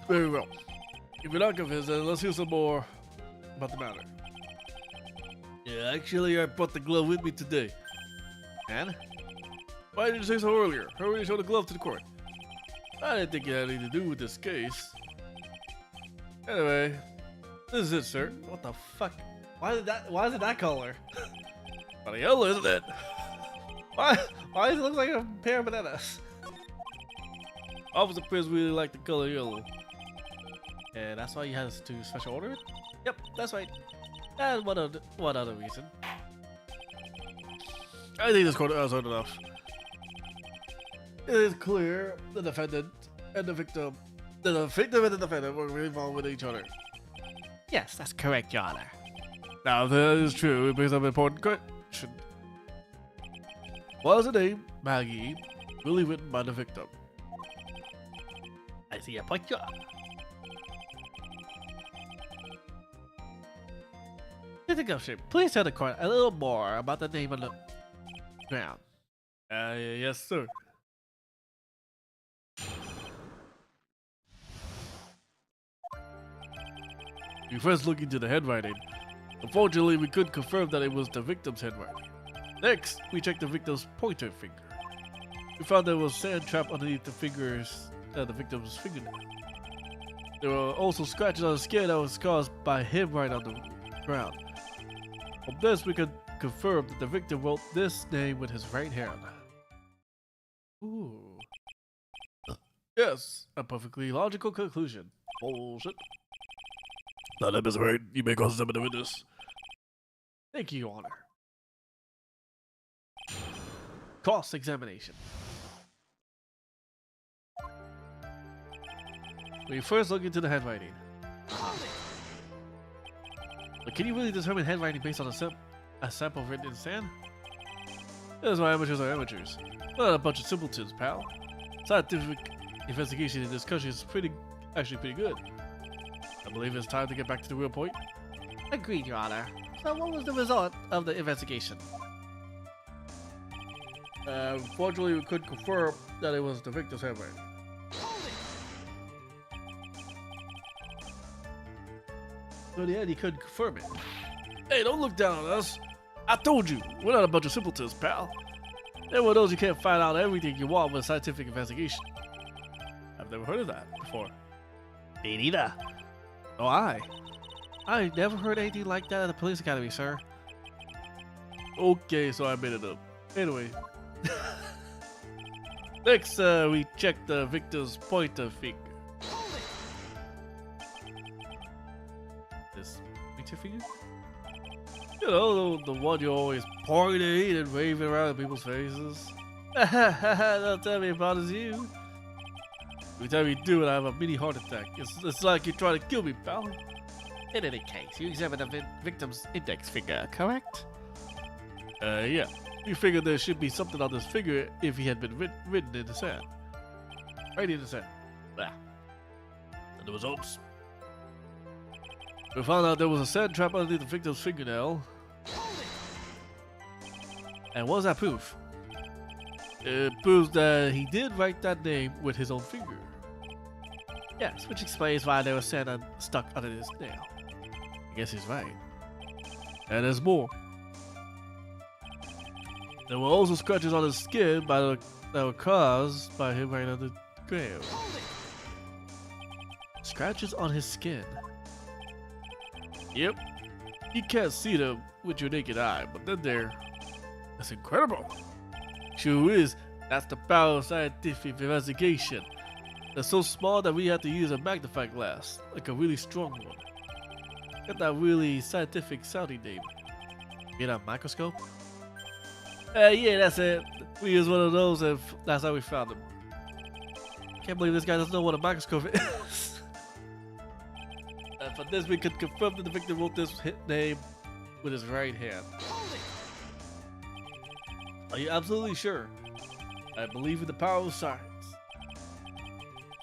B: Very well. If you're not convinced, then let's hear some more about the matter. Yeah, actually, I brought the glove with me today. And? Why didn't you say so earlier? Hurry and show the glove to the court. I didn't think it had anything to do with this case. Anyway, this is it, sir. What the fuck? Why is it that color? Funny yellow, isn't it? Why does it look like a pair of bananas? Officer Prince really liked the color yellow. And that's why you had to special order it? Yep, that's right. And what other reason? I think this court has heard enough. It is clear the defendant and the victim and the defendant were really involved with each other. Yes, that's correct, Your Honor. Now, if that is true, it brings up an important question. Was the name Maggie really written by the victim? I see your point, Your Honor. Please tell the court a little more about the name on the ground. Yes, sir. We first looked into the handwriting. Unfortunately, we couldn't confirm that it was the victim's handwriting. Next, we checked the victim's pointer finger. We found there was sand trapped underneath the victim's fingernail. There were also scratches on the skin that was caused by him right on the ground. From this, we could confirm that the victim wrote this name with his right hand. Ooh. Yes, a perfectly logical conclusion. Bullshit. Now that is right. You may cross examine the witness. Thank you, Your Honor. Cross-examination. We first look into the handwriting. But can you really determine handwriting based on a A sample written in sand? That's why amateurs are amateurs. Not a bunch of simpletons, pal. Scientific investigation in this country is actually pretty good. I believe it's time to get back to the real point. Agreed, Your Honor. So what was the result of the investigation? Fortunately, we could confirm that it was the victim's handwriting. So in the end, he couldn't confirm it. Hey, don't look down on us. I told you, we're not a bunch of simpletons, pal. Everyone knows you can't find out everything you want with a scientific investigation. I've never heard of that before. Me neither. Oh, I never heard anything like that at the police academy, sir. Okay, so I made it up. Anyway. Next, we check the victim's pointer finger. This pointer finger? You know, the one you always pointing and waving around in people's faces. Don't tell me it bothers you. Every time you do it, I have a mini heart attack. It's like you're trying to kill me, pal. In any case, you examined the victim's index finger, correct? Yeah. We figured there should be something on this finger if he had been written in the sand. Right in the sand. Blah. And the results? We found out there was a sand trap underneath the victim's fingernail. And what does that prove? It proves that he did write that name with his own finger. Yes, which explains why there was sand stuck under his nail. I guess he's right. And there's more. There were also scratches on his skin that were caused by him writing on the ground. Scratches on his skin. Yep. You can't see them with your naked eye, but then they're... That's incredible. Sure is. That's the power of scientific investigation. They're so small that we have to use a magnifying glass, like a really strong one. Got that really scientific sounding name. Get a microscope? Yeah, that's it. We used one of those and that's how we found him. Can't believe this guy doesn't know what a microscope is. And for this, we could confirm that the victim wrote this name with his right hand. Are you absolutely sure? I believe in the power of science.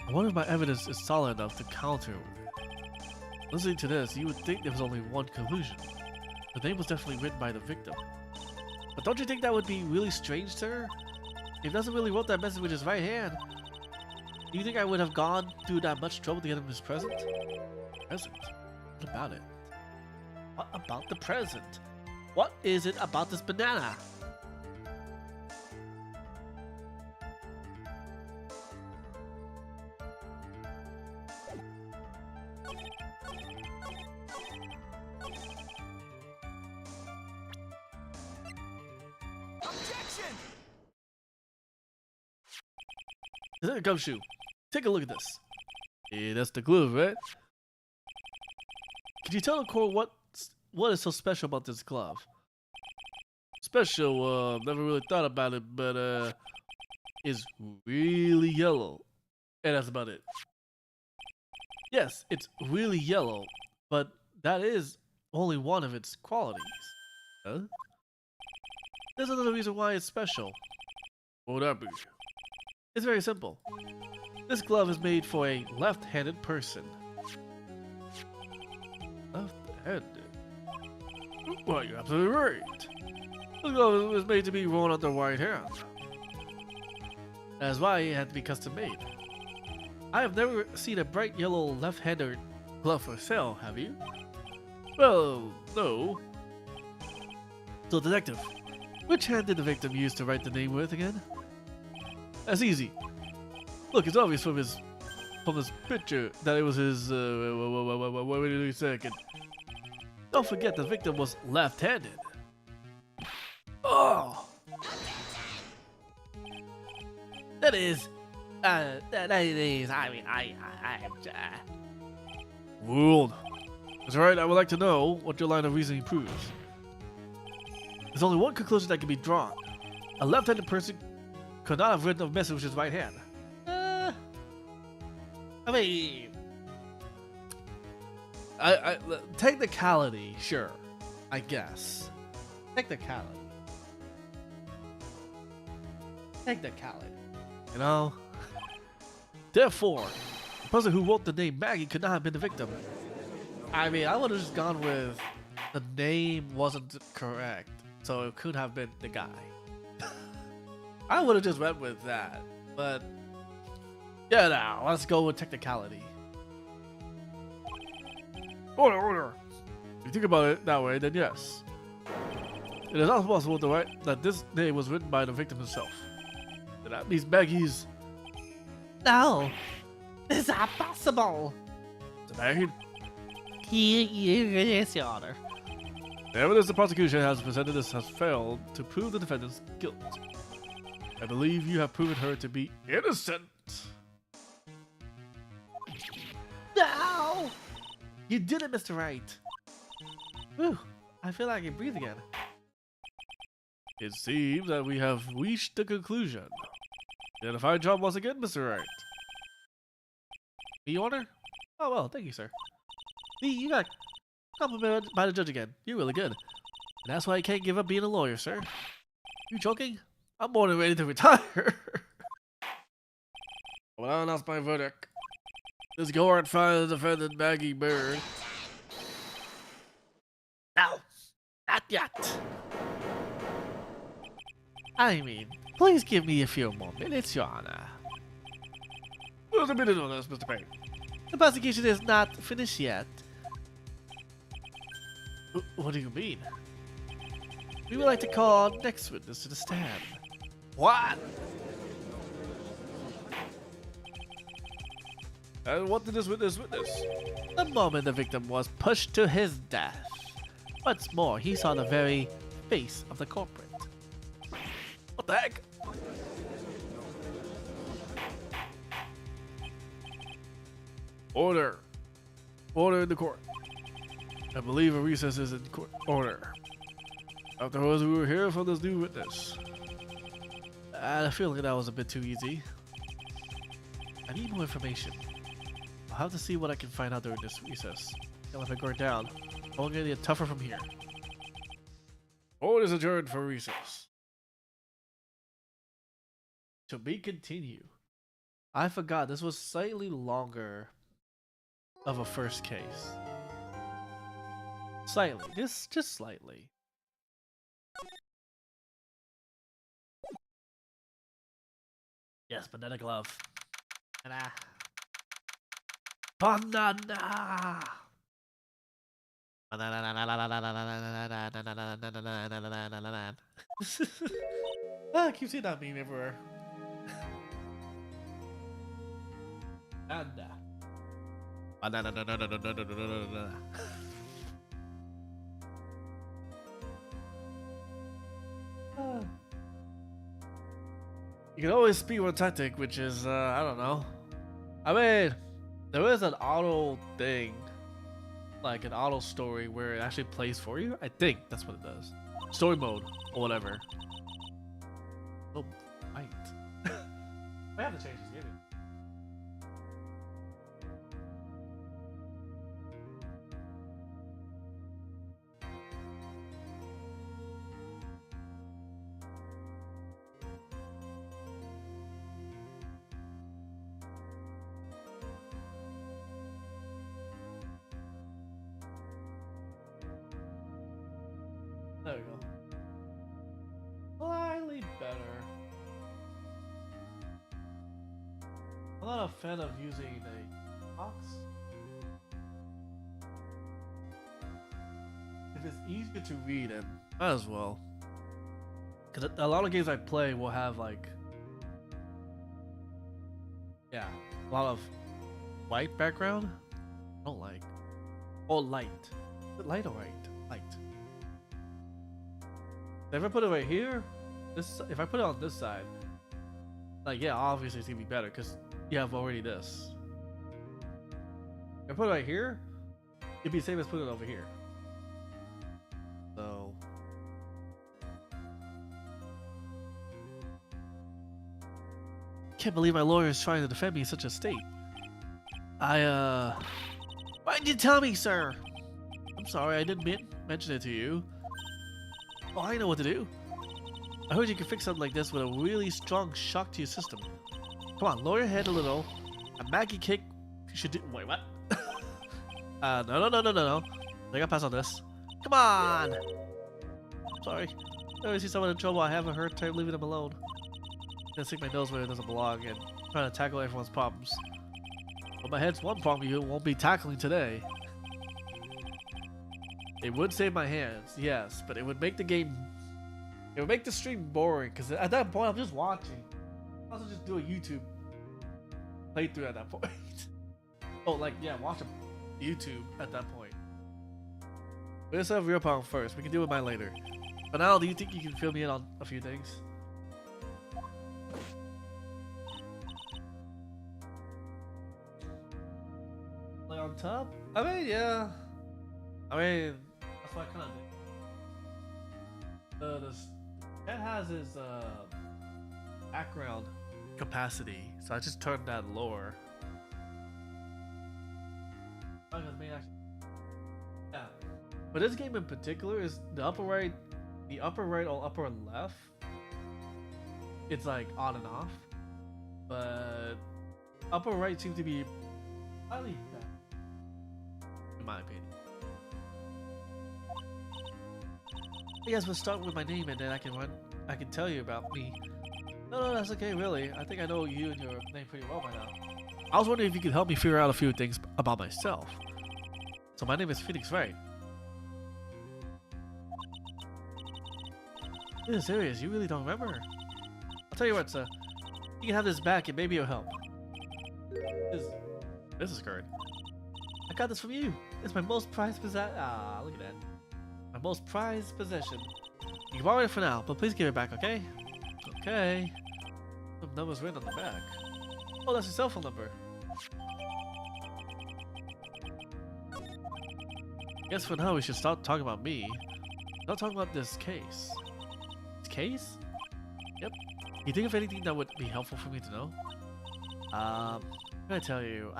B: I wonder if my evidence is solid enough to counter it. Listening to this, you would think there was only one conclusion. The name was definitely written by the victim. But don't you think that would be really strange, sir? If Nelson really wrote that message with his right hand, do you think I would have gone through that much trouble to get him his present? Present? What about it? What about the present? What is it about this banana? Is that a gumshoe? Take a look at this. Yeah, that's the glove, right? Can you tell the court what is so special about this glove? Special, never really thought about it, but it's really yellow. And that's about it. Yes, it's really yellow, but that is only one of its qualities. Huh? There's another reason why it's special. What would that be? It's very simple. This glove is made for a left-handed person. Left-handed? Well, you're absolutely right. The glove was made to be worn on the right hand. That's why it had to be custom made. I have never seen a bright yellow left-handed glove for sale, have you? Well, no. So, detective, which hand did the victim use to write the name with again? That's easy. Look, it's obvious from this picture that it was his. Wait a second. Don't forget the victim was left-handed. Oh, that is. That is. I mean, Ruled. That's right. I would like to know what your line of reasoning proves. There's only one conclusion that can be drawn. A left-handed person could not have written a message with his right hand. I mean, technicality, sure, I guess. Technicality. Technicality. You know? Therefore, the person who wrote the name Maggie could not have been the victim. I mean, I would have just gone with the name wasn't correct, so it could have been the guy. I would have just went with that, but yeah, now let's go with technicality. Order. If you think about it that way, then yes. It is not possible to write that this name was written by the victim himself. And that means Maggie's. No, this is impossible. Is it Maggie? Yes, Your Honor. The evidence the prosecution has presented has failed to prove the defendant's guilt. I believe you have proven her to be innocent. No! You did it, Mr. Wright. Whew, I feel like I can breathe again. It seems that we have reached the conclusion. You did a fine job once again, Mr. Wright. Your Honor? Oh, well, thank you, sir. You got complimented by the judge again. You're really good. And that's why I can't give up being a lawyer, sir. You joking? I'm more than ready to retire. Well, that's my verdict. This court finds the defendant Maggie Bird. No, not yet. I mean, please give me a few more minutes, Your Honor. What's a minute on this, Mr. Payne? The prosecution is not finished yet. What do you mean? We would like to call our next witness to the stand. What? And what did this witness witness? The moment the victim was pushed to his death. What's more, he saw the very face of the culprit. What the heck? Order. Order in the court. I believe a recess is in court order. Afterwards, we will hear from this new witness. I had a feeling that was a bit too easy. I need more information. I'll have to see what I can find out during this recess. And if I go down, I'll get tougher from here. Court is adjourned for recess. To be continued. I forgot this was slightly longer of a first case. Slightly, just slightly. Yes, banana glove. Banana. Banana. I keep seeing that meme everywhere. Banana. You can always speed one tactic, which is, I don't know. I mean, there is an auto thing, like an auto story where it actually plays for you. I think that's what it does. Story mode, or whatever. Oh, right. I have to change this game. There we go. Slightly better. I'm not a fan of using a box. If it's easier to read, then might as well. Because a lot of games I play will have like, yeah, a lot of white background. I don't like. Oh, light. Is it light or white? Light. If I put it right here, if I put it on this side, like, yeah, obviously it's gonna be better because you have already this. If I put it right here, it'd be the same as putting it over here. So can't believe my lawyer is trying to defend me in such a state. Why didn't you tell me, sir? I'm sorry, I didn't mention it to you. Oh, I know what to do. I heard you can fix something like this with a really strong shock to your system. Come on, lower your head a little. A Maggie kick should do. Wait, what? No. I gotta pass on this. Come on! Sorry. I always see someone in trouble. I have a hard time leaving them alone. Gonna stick my nose where it doesn't belong and trying to tackle everyone's problems. But my head's one problem you won't be tackling today. It would save my hands, yes, but it would make the game. It would make the stream boring because at that point I'm just watching. I'll also just do a YouTube playthrough at that point. Oh, like yeah, watch a YouTube at that point. We just have real problem first. We can deal with mine later. But now, do you think you can fill me in on a few things? Like on top? I mean, yeah. I mean, that's what I kind of did. The Ted has his background capacity, so I just turned that lower. Yeah. But this game in particular is the upper right or upper left. It's like on and off, but upper right seems to be highly better, in my opinion. I guess we'll start with my name and then I can tell you about me. No, that's okay, really. I think I know you and your name pretty well by now. I was wondering if you could help me figure out a few things about myself. So my name is Phoenix Wright. This is serious, you really don't remember? I'll tell you what, sir. You can have this back and maybe it'll help. This is great. I got this from you. It's my most prized possession. Ah, look at that. My most prized possession. You can borrow it for now, but please give it back, okay? Okay. Some numbers written on the back. Oh, that's your cell phone number. Guess for now we should start talking about me. Not talking about this case. This case? Yep. You think of anything that would be helpful for me to know? What can I tell you?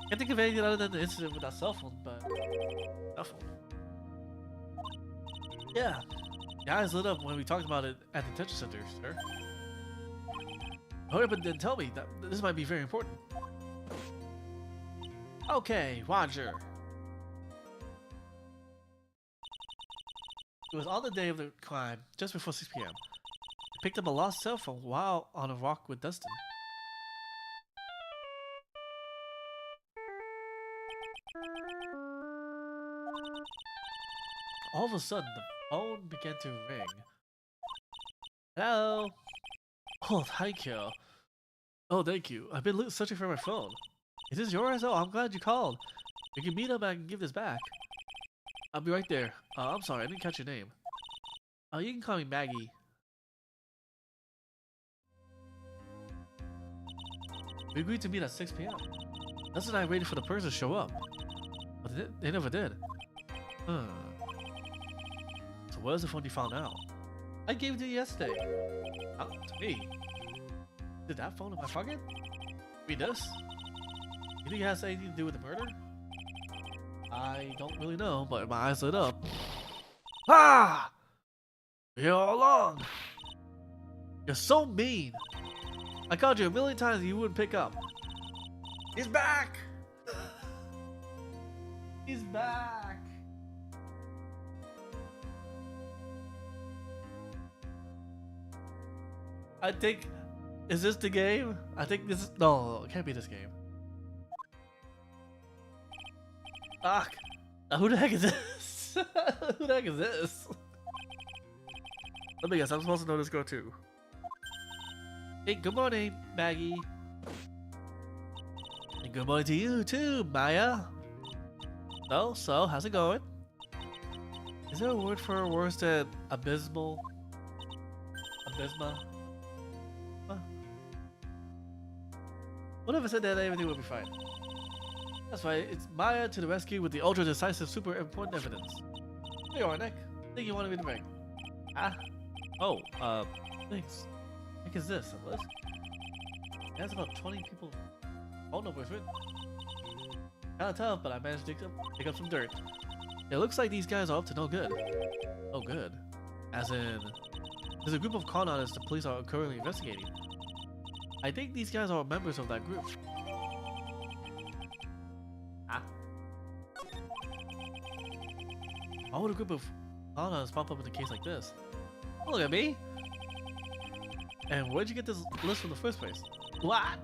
B: Can't think of anything other than the incident with that cell phone, but cell phone. Yeah. Your eyes lit up when we talked about it at the detention center, sir. Hurry up and then tell me that this might be very important. Okay, Roger. It was on the day of the crime, just before 6 p.m. I picked up a lost cell phone while on a walk with Dustin. All of a sudden, the phone began to ring. Hello? Oh, thank you. Oh, thank you. I've been searching for my phone. Is this yours? Oh, I'm glad you called. We can meet up and give this back. I'll be right there. I'm sorry, I didn't catch your name. You can call me Maggie. We agreed to meet at 6 p.m. Dustin and I waited for the person to show up. But they never did. So what is the phone you found out? I gave it to you yesterday. To me? Did that phone in my pocket? Read this? You think it has anything to do with the murder? I don't really know, but my eyes lit up. Ah! You're all along. You're so mean. I called you a million times and you wouldn't pick up. He's back! He's back! I think... Is this the game? I think this is... No, it can't be this game. Fuck! Who the heck is this? Who the heck is this? Let me guess, I'm supposed to know this girl too. Hey, good morning, Maggie. And good morning to you too, Maya. So, how's it going? Is there a word for worse than abysmal? Abysma? Huh? What if I said that everything would be fine? That's right, it's Maya to the rescue with the ultra decisive, super important evidence. Here you are, Nick. I think you wanted me to ring. Ah? Oh, thanks. What is this? A list? It has about 20 people. Oh no, boyfriend. Kinda tough, but I managed to dig up some dirt. It looks like these guys are up to no good. Oh, good. As in, there's a group of con artists the police are currently investigating. I think these guys are members of that group. Ah. Why would a group of con artists pop up in a case like this? Look at me! And where'd you get this list from the first place? What?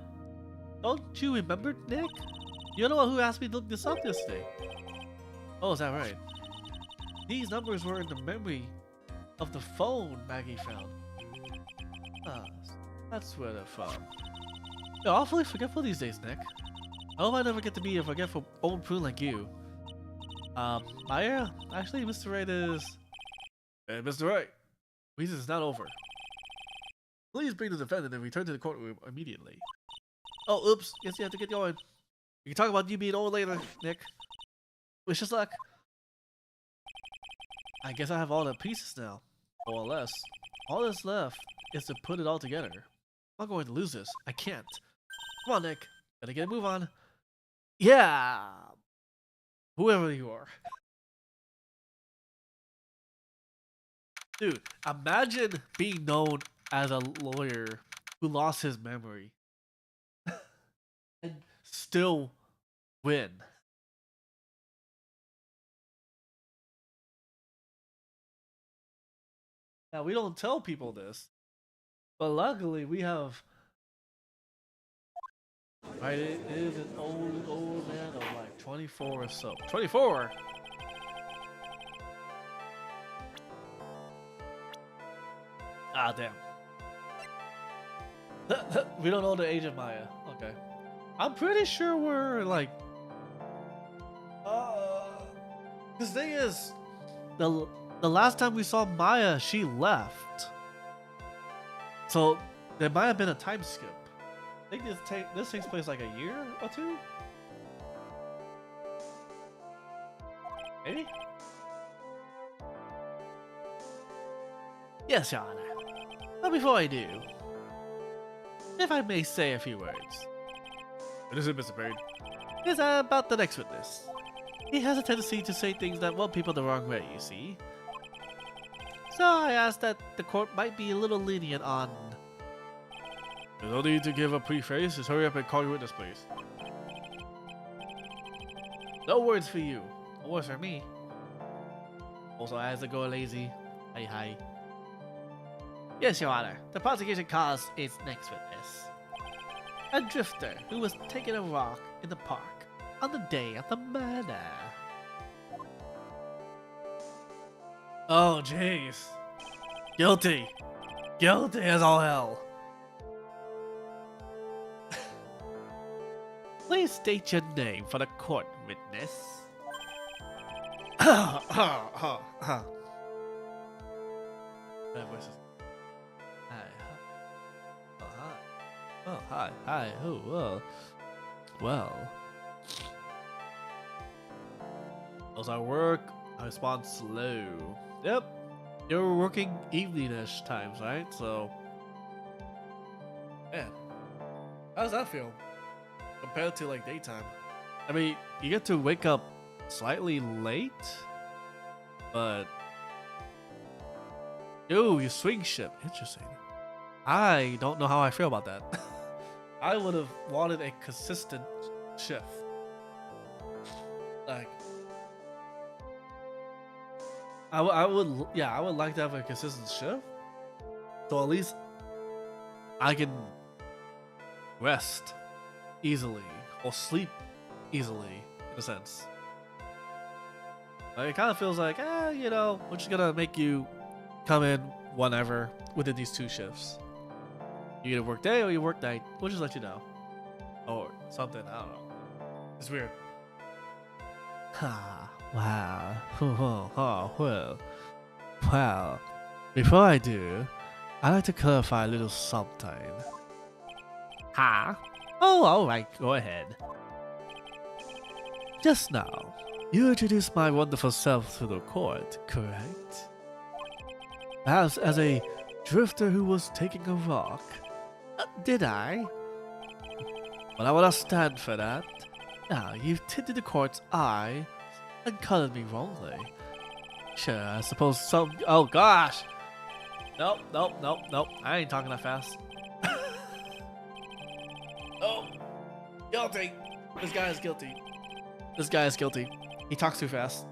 B: Don't you remember, Nick? You're the one who asked me to look this up yesterday. Oh, is that right? These numbers were in the memory of the phone Maggie found. Ah, that's where they're from. You're awfully forgetful these days, Nick. I hope I never get to be a forgetful old prune like you. Maya? Actually, Mr. Wright is... Hey, Mr. Wright. Reason is not over. Please bring the defendant and return to the courtroom immediately. Oh, oops. Guess you have to get going. We can talk about you being old later, Nick. Wish us luck. I guess I have all the pieces now. More or less. All that's left is to put it all together. I'm not going to lose this. I can't. Come on, Nick. Gotta get a move on. Yeah! Whoever you are. Dude, imagine being known as a lawyer who lost his memory and still win. Now, we don't tell people this, but luckily we have... Right, it is an old man of like 24 or so. 24? Ah, damn. We don't know the age of Maya. Okay. I'm pretty sure we're like... This thing is... The last time we saw Maya, she left. So, there might have been a time skip. I think this takes place like a year or two? Maybe? Yes, Your Honor. But before I do, if I may say a few words. What is it, Mr. Bird? It's about the next witness. He has a tendency to say things that rub people the wrong way, you see. So I asked that the court might be a little lenient on... There's no need to give a preface. Just hurry up and call your witness, please. No words for you. No words for me. Also, as I go lazy. Hi. Yes, Your Honor. The prosecution calls its next witness. A drifter who was taking a walk in the park on the day of the murder. Oh, jeez. Guilty. Guilty as all hell. Please state your name for the court, witness. That voice is... Hi. Oh, hi. Oh, hi. Oh, well. As I work, I respond slow. Yep. You're working evening-ish times, right? So... Man. How does that feel? Compared to, like, daytime. I mean, you get to wake up slightly late, but... Ooh, you swing shift. Interesting. I don't know how I feel about that. I would have wanted a consistent shift. Like... I would like to have a consistent shift. So at least I can rest easily or sleep easily in a sense. Like, it kind of feels like, you know, we're just gonna make you come in whenever within these two shifts. You either work day or you work night. We'll just let you know. Or something, I don't know. It's weird. Wow. Well, before I do, I'd like to clarify a little something. Oh, alright, go ahead. Just now, you introduced my wonderful self to the court, correct? Perhaps as a drifter who was taking a walk. Did I? Well, I will not stand for that. Now, you've tinted the court's eye and colored me wrongly. Sure, I suppose some. Oh gosh! Nope, nope, nope, nope. I ain't talking that fast. Oh, guilty. This guy is guilty. This guy is guilty. He talks too fast.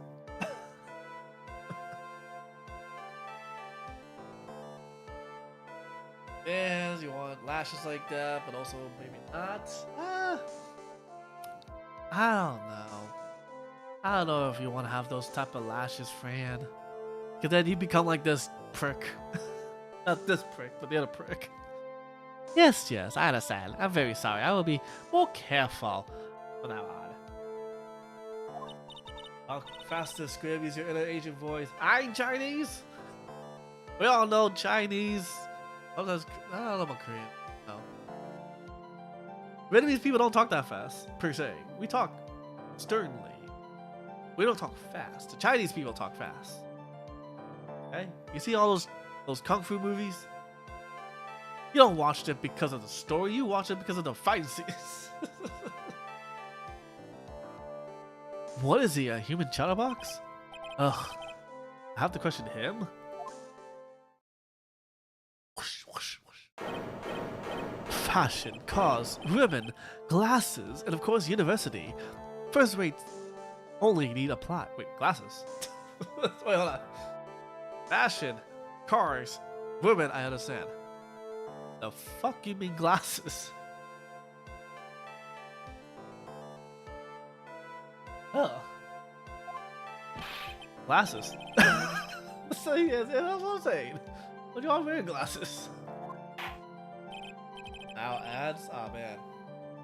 B: Yes, you want lashes like that, but also maybe not. I don't know. I don't know if you want to have those type of lashes, Fran. Cause then you become like this prick. Not this prick, but the other prick. Yes, yes, I understand. I'm very sorry. I will be more careful from now on. How fast to Squib use your inner Asian voice? I'm Chinese. We all know Chinese. Sometimes I don't know about Korean. No. Vietnamese people don't talk that fast, per se. We talk sternly. We don't talk fast. The Chinese people talk fast. Okay? You see all those kung fu movies? You don't watch them because of the story. You watch it because of the fight scenes. What is he, a human chatterbox? Ugh. I have to question him? Whoosh, whoosh, whoosh. Fashion, cars, women, glasses, and of course university. First rate only need apply. Wait, glasses? Wait, hold on. Fashion, cars, women, I understand. The fuck you mean glasses? Oh. Glasses. So yes, that's what I'm saying. What do you want wearing glasses? Now ads? Oh man.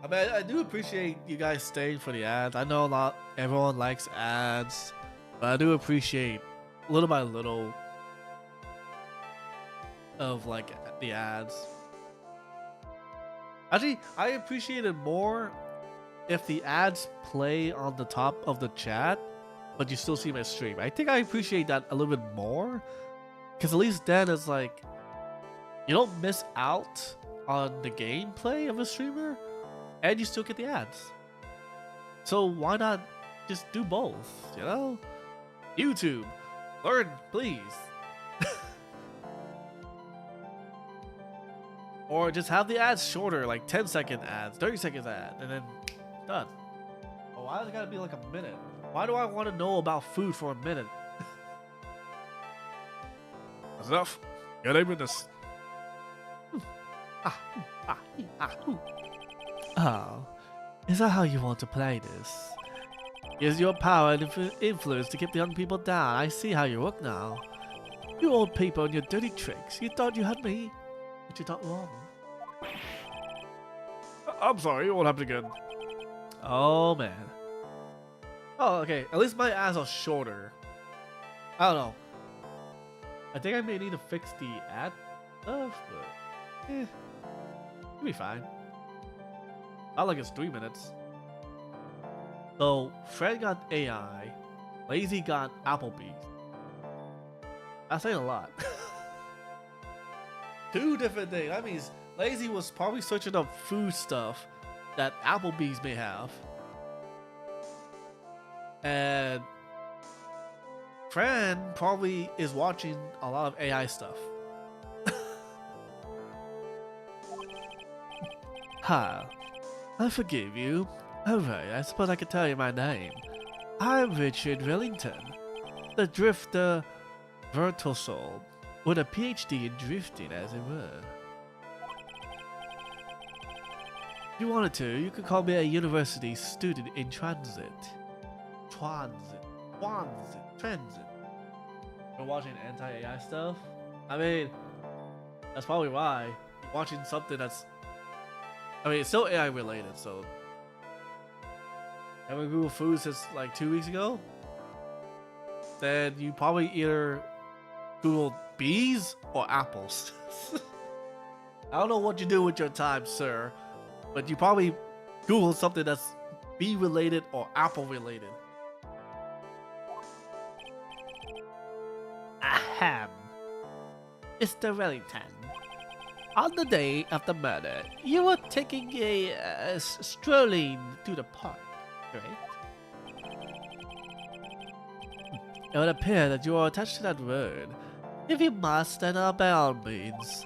B: I mean, I do appreciate you guys staying for the ads. I know not everyone likes ads, but I do appreciate little by little of like the ads. Actually, I appreciate it more if the ads play on the top of the chat, but you still see my stream. I think I appreciate that a little bit more, because at least then it's like you don't miss out on the gameplay of a streamer, and you still get the ads. So why not just do both, you know? YouTube, learn, please. Or just have the ads shorter, like 10-second ads, 30 seconds ad, and then done. Oh, why does it gotta be like a minute? Why do I want to know about food for a minute? That's enough. Get a witness. Oh, is that how you want to play this? Use your power and influence to keep the young people down. I see how you work now. You old people and your dirty tricks. You thought you had me, but you thought wrong. I'm sorry, it won't happen again. Oh man. Oh, okay. At least my ads are shorter. I don't know. I think I may need to fix the ad stuff, but it'll be fine. Not like it's 3 minutes. So Fred got AI, Lazy got Applebee's. That's saying a lot. 2 different things. That means Lazy was probably searching up food stuff that Applebee's may have. And Fran probably is watching a lot of AI stuff. Hi, I forgive you. Alright, I suppose I could tell you my name. I'm Richard Wellington, the Drifter Vertosoul, with a PhD in drifting, as it were. If you wanted to, you could call me a university student in transit. Transit. We're watching anti-AI stuff? I mean, that's probably why. You're watching something that's... I mean, it's still AI related, so... Haven't Googled food since like 2 weeks ago? Then you probably either Googled bees or apples. I don't know what you do with your time, sir, but you probably Googled something that's bee related or apple related. Ahem. Mr. Wellington, on the day of the murder, you were taking a strolling through the park, right? It would appear that you are attached to that road. If you must, then by all means.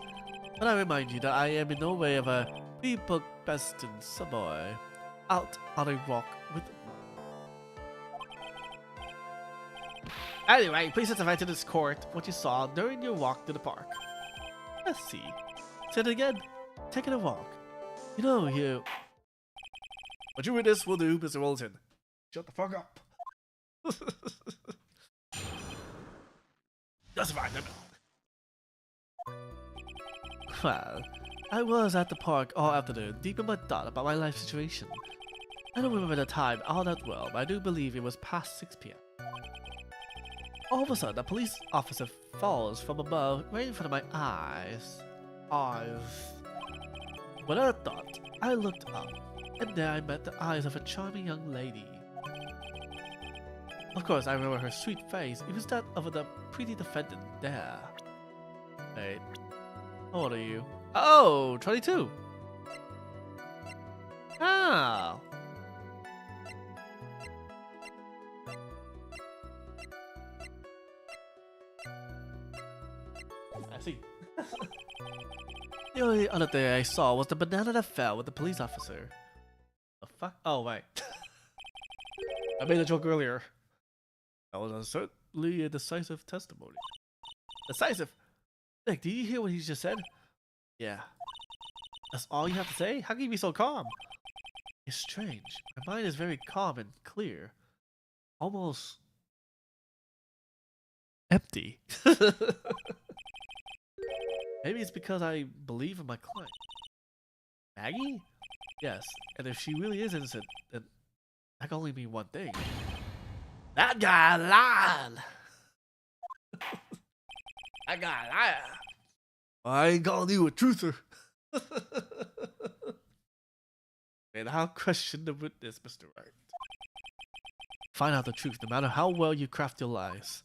B: But I remind you that I am in no way of a prepubescent subboy out on a walk with. Anyway, please testify to this court what you saw during your walk to the park. Let's see. Say it again. Taking a walk. You know, you.
A: What you witness will do, Mr. Wilton. Shut the fuck up. Justify them.
B: Well, I was at the park all afternoon, deep in my thought about my life situation. I don't remember the time all that well, but I do believe it was past 6 p.m. All of a sudden, a police officer falls from above right in front of my eyes. When I thought, I looked up, and there I met the eyes of a charming young lady. Of course, I remember her sweet face. It was that of the pretty defendant there. Wait, how old are you? Oh, 22. Ah. I see. The only other thing I saw was the banana that fell with the police officer. The fuck? Oh, wait. I made a joke earlier. That was certainly a decisive testimony. Decisive? Nick, did you hear what he just said? Yeah. That's all you have to say? How can you be so calm? It's strange. My mind is very calm and clear. Almost empty. Maybe it's because I believe in my client. Maggie? Yes, and if she really is innocent, then that can only mean one thing. That guy lied! That guy lied!
A: I ain't calling you a truther.
B: And I'll question the witness, Mr. Wright. Find out the truth, no matter how well you craft your lies.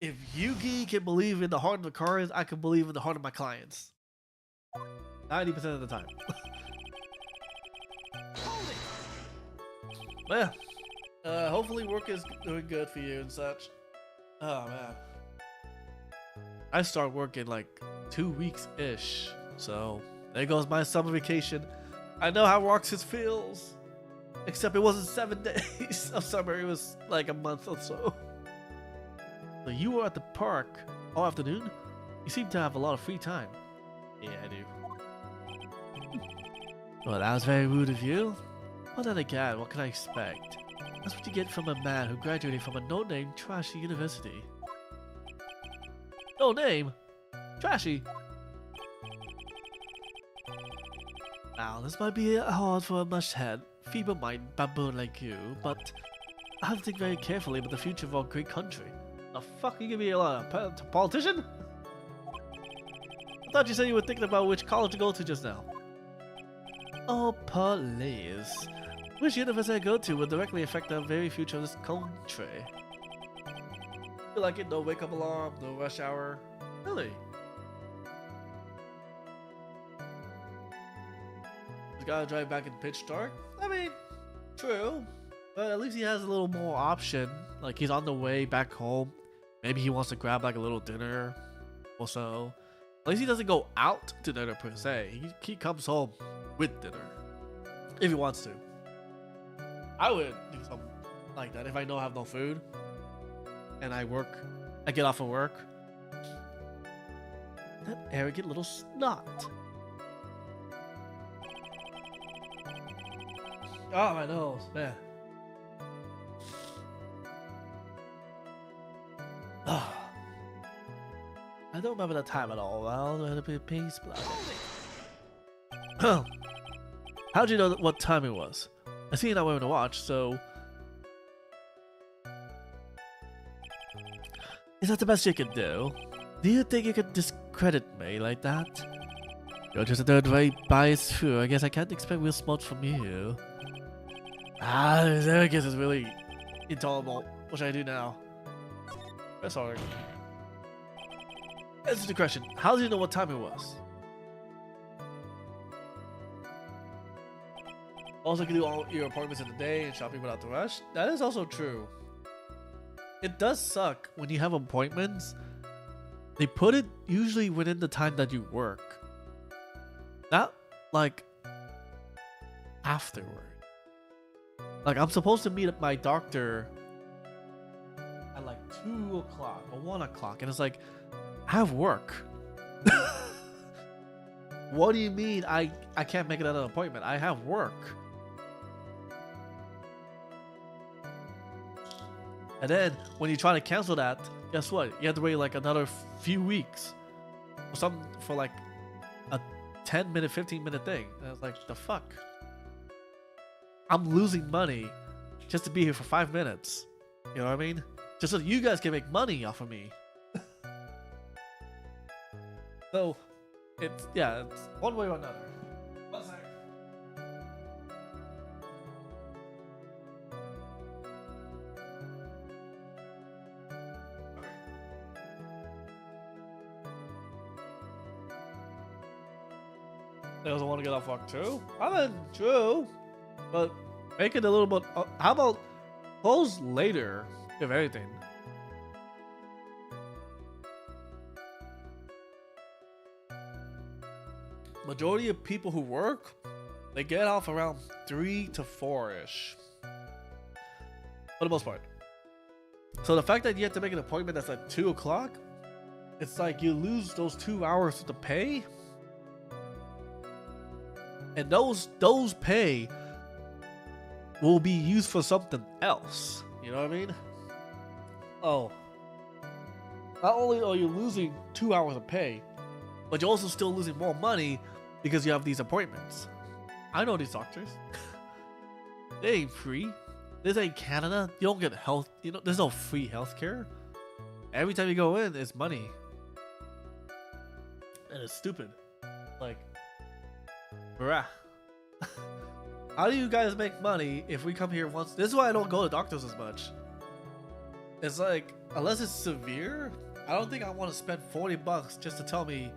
B: If Yugi can believe in the heart of the cards, I can believe in the heart of my clients. 90% of the time.
A: Well, hopefully work is doing good for you and such. Oh, man.
B: I start work in like 2 weeks-ish, so there goes my summer vacation. I know how Roxas feels. Except it wasn't 7 days of summer, it was like a month or so. So you were at the park all afternoon? You seem to have a lot of free time.
A: Yeah, I do.
B: Well, that was very rude of you. But then again, what can I expect? That's what you get from a man who graduated from a no-name trashy university. No name? Trashy? Now, this might be hard for a mush-head, feeble-minded baboon like you, but I have to think very carefully about the future of our great country. The fuck are you gonna be a politician? I thought you said you were thinking about which college to go to just now. Oh, please. Which university I go to will directly affect the very future of this country.
A: You like it? No wake-up alarm, no rush hour.
B: Really?
A: He's gotta drive back in pitch dark?
B: I mean, true. But at least he has a little more option. Like, he's on the way back home. Maybe he wants to grab like a little dinner or so. At least he doesn't go out to dinner per se. He comes home with dinner. If he wants to. I would do something like that if I know I have no food. And I get off of work. That arrogant little snot. Oh, my nose, man. I don't remember the time at all. Well, it'll be a peace, blah. How'd you know what time it was? I see you're not wearing a watch, so... Is that the best you can do? Do you think you could discredit me like that? You're just a third-rate biased fool. I guess I can't expect real smart from you. Ah, this arrogance is really intolerable. What should I do now? Sorry. Answer the question. How do you know what time it was?
A: Also, you can do all your appointments in the day and shopping without the rush. That is also true. It does suck when you have appointments. They put it usually within the time that you work. Not like afterward. Like I'm supposed to meet my doctor at like 2 o'clock or 1 o'clock, and it's like I have work. What do you mean I can't make another appointment? I have work. And then when you try to cancel that, guess what? You have to wait like another few weeks or something for like a 10-minute, 15-minute thing. And it's like, the fuck? I'm losing money just to be here for 5 minutes. You know what I mean? Just so that you guys can make money off of me. So, it's one way or another. One second. They also want to get off work too? I mean, true. But make it a little bit. How about close later, if anything? Majority of people who work, they get off around 3 to 4-ish. For the most part. So the fact that you have to make an appointment that's at 2 o'clock, it's like you lose those 2 hours to pay. And those pay will be used for something else. You know what I mean? Oh. Not only are you losing 2 hours of pay, but you're also still losing more money because you have these appointments. I know these doctors. They ain't free. This ain't Canada. You don't get health. You know, there's no free healthcare. Every time you go in, it's money. And it's stupid. Like, bruh. How do you guys make money if we come here once? This is why I don't go to doctors as much. It's like, unless it's severe, I don't think I want to spend $40 just to tell me,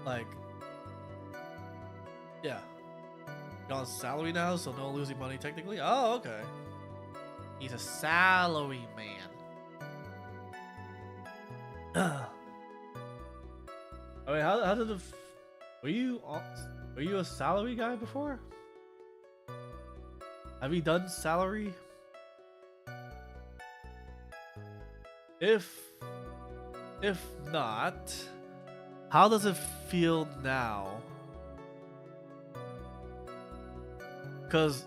A: like, yeah, you're on salary now, so no losing money technically. Oh, okay. He's a salary man. I mean, how did the were you a salary guy before? Have you done salary? If not, how does it feel now? Because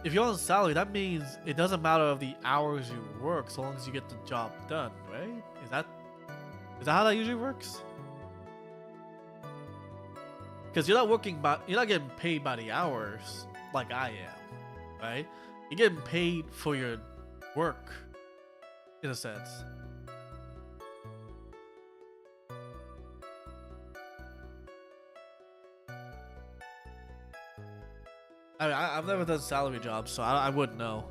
A: if you're on salary, that means it doesn't matter of the hours you work, so long as you get the job done, right? Is that how that usually works? Because you're not getting paid by the hours like I am, right? You're getting paid for your work, in a sense. I mean, I've never done salary jobs, so I wouldn't know.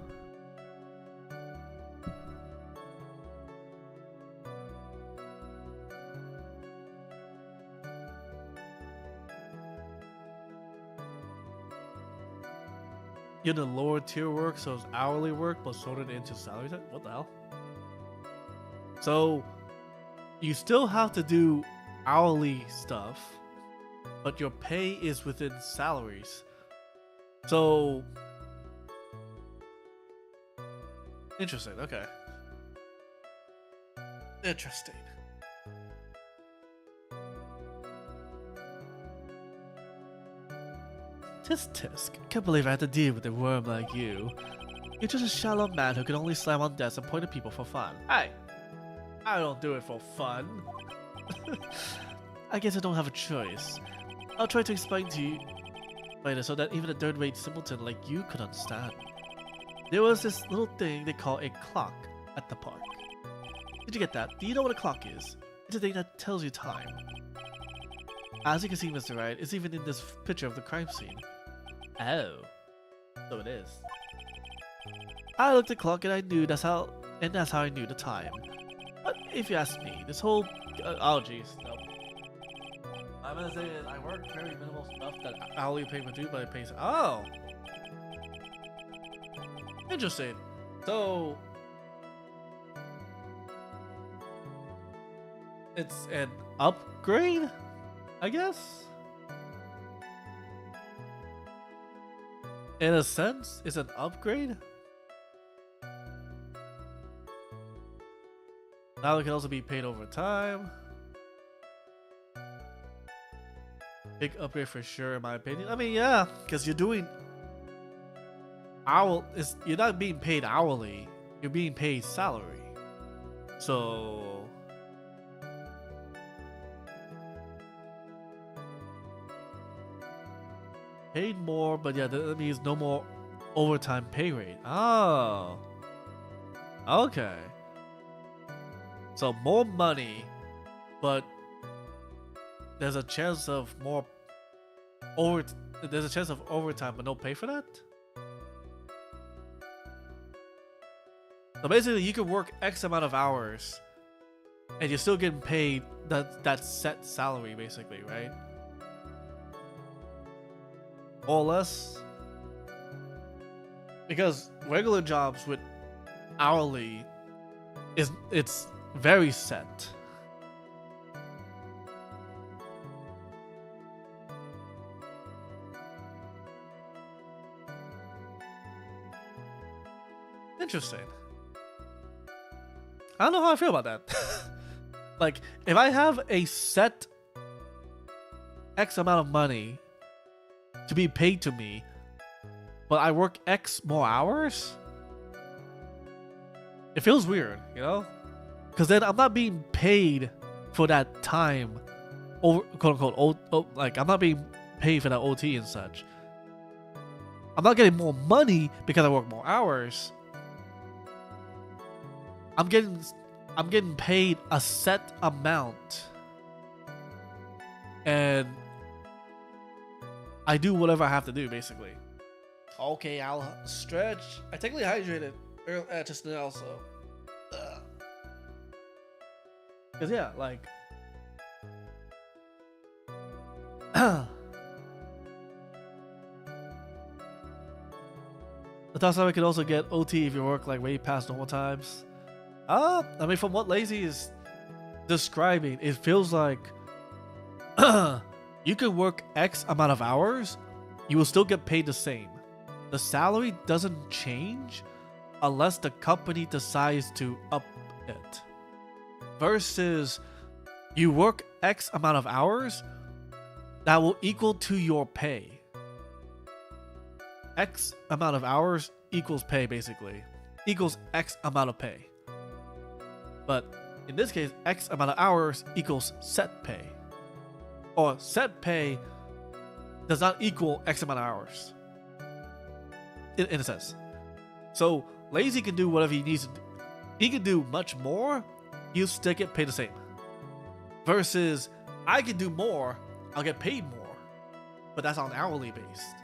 A: You're the lower tier work, so it's hourly work, but sorted into salary. What the hell? So, you still have to do hourly stuff, but your pay is within salaries. So, interesting. Okay. Interesting. Tisk. Can't believe I had to deal with a worm like you. You're just a shallow man who can only slam on desks and point at people for fun. Hey, I don't do it for fun. I guess I don't have a choice. I'll try to explain to you later so that even a third-rate simpleton like you could understand. There was this little thing they call a clock at the park. Did you get that? Do you know what a clock is? It's a thing that tells you time. As you can see, Mr. Wright, it's even in this picture of the crime scene. Oh, so it is. I looked at the clock and I knew that's how I knew the time. But if you ask me, this whole oh jeez, no.
B: I'm gonna say is I work very minimal stuff that hourly payment do, but it pays. Oh, interesting. So it's an upgrade, I guess. In a sense, it's an upgrade. Now it can also be paid over time. Big upgrade for sure, in my opinion. I mean, yeah, because you're doing you're not being paid hourly. You're being paid salary. So paid more, but yeah, that means no more overtime pay rate. Oh, okay. So more money, but there's a chance of there's a chance of overtime, but no pay for that. So basically, you can work X amount of hours, and you're still getting paid that set salary, basically, right? More or less. Because regular jobs with hourly it's very set. Interesting. I don't know how I feel about that. Like, if I have a set X amount of money to be paid to me, but I work X more hours, it feels weird, you know? Because then I'm not being paid for that time, over quote unquote, like I'm not being paid for that OT and such. I'm not getting more money because I work more hours. I'm getting paid a set amount, and I do whatever I have to do, basically. Okay, I'll stretch. I technically hydrated just now, so. Cause yeah, like. The thought I could also get OT if you work like way past normal times. I mean, from what Lazy is describing, it feels like you can work X amount of hours, you will still get paid the same. The salary doesn't change unless the company decides to up it. Versus you work X amount of hours, that will equal to your pay. X amount of hours equals pay, basically. Equals X amount of pay. But in this case, X amount of hours equals set pay. Or set pay does not equal X amount of hours. In a sense. So Lazy can do whatever he needs to do. He can do much more, you still get paid the same. Versus I can do more, I'll get paid more. But that's on hourly based.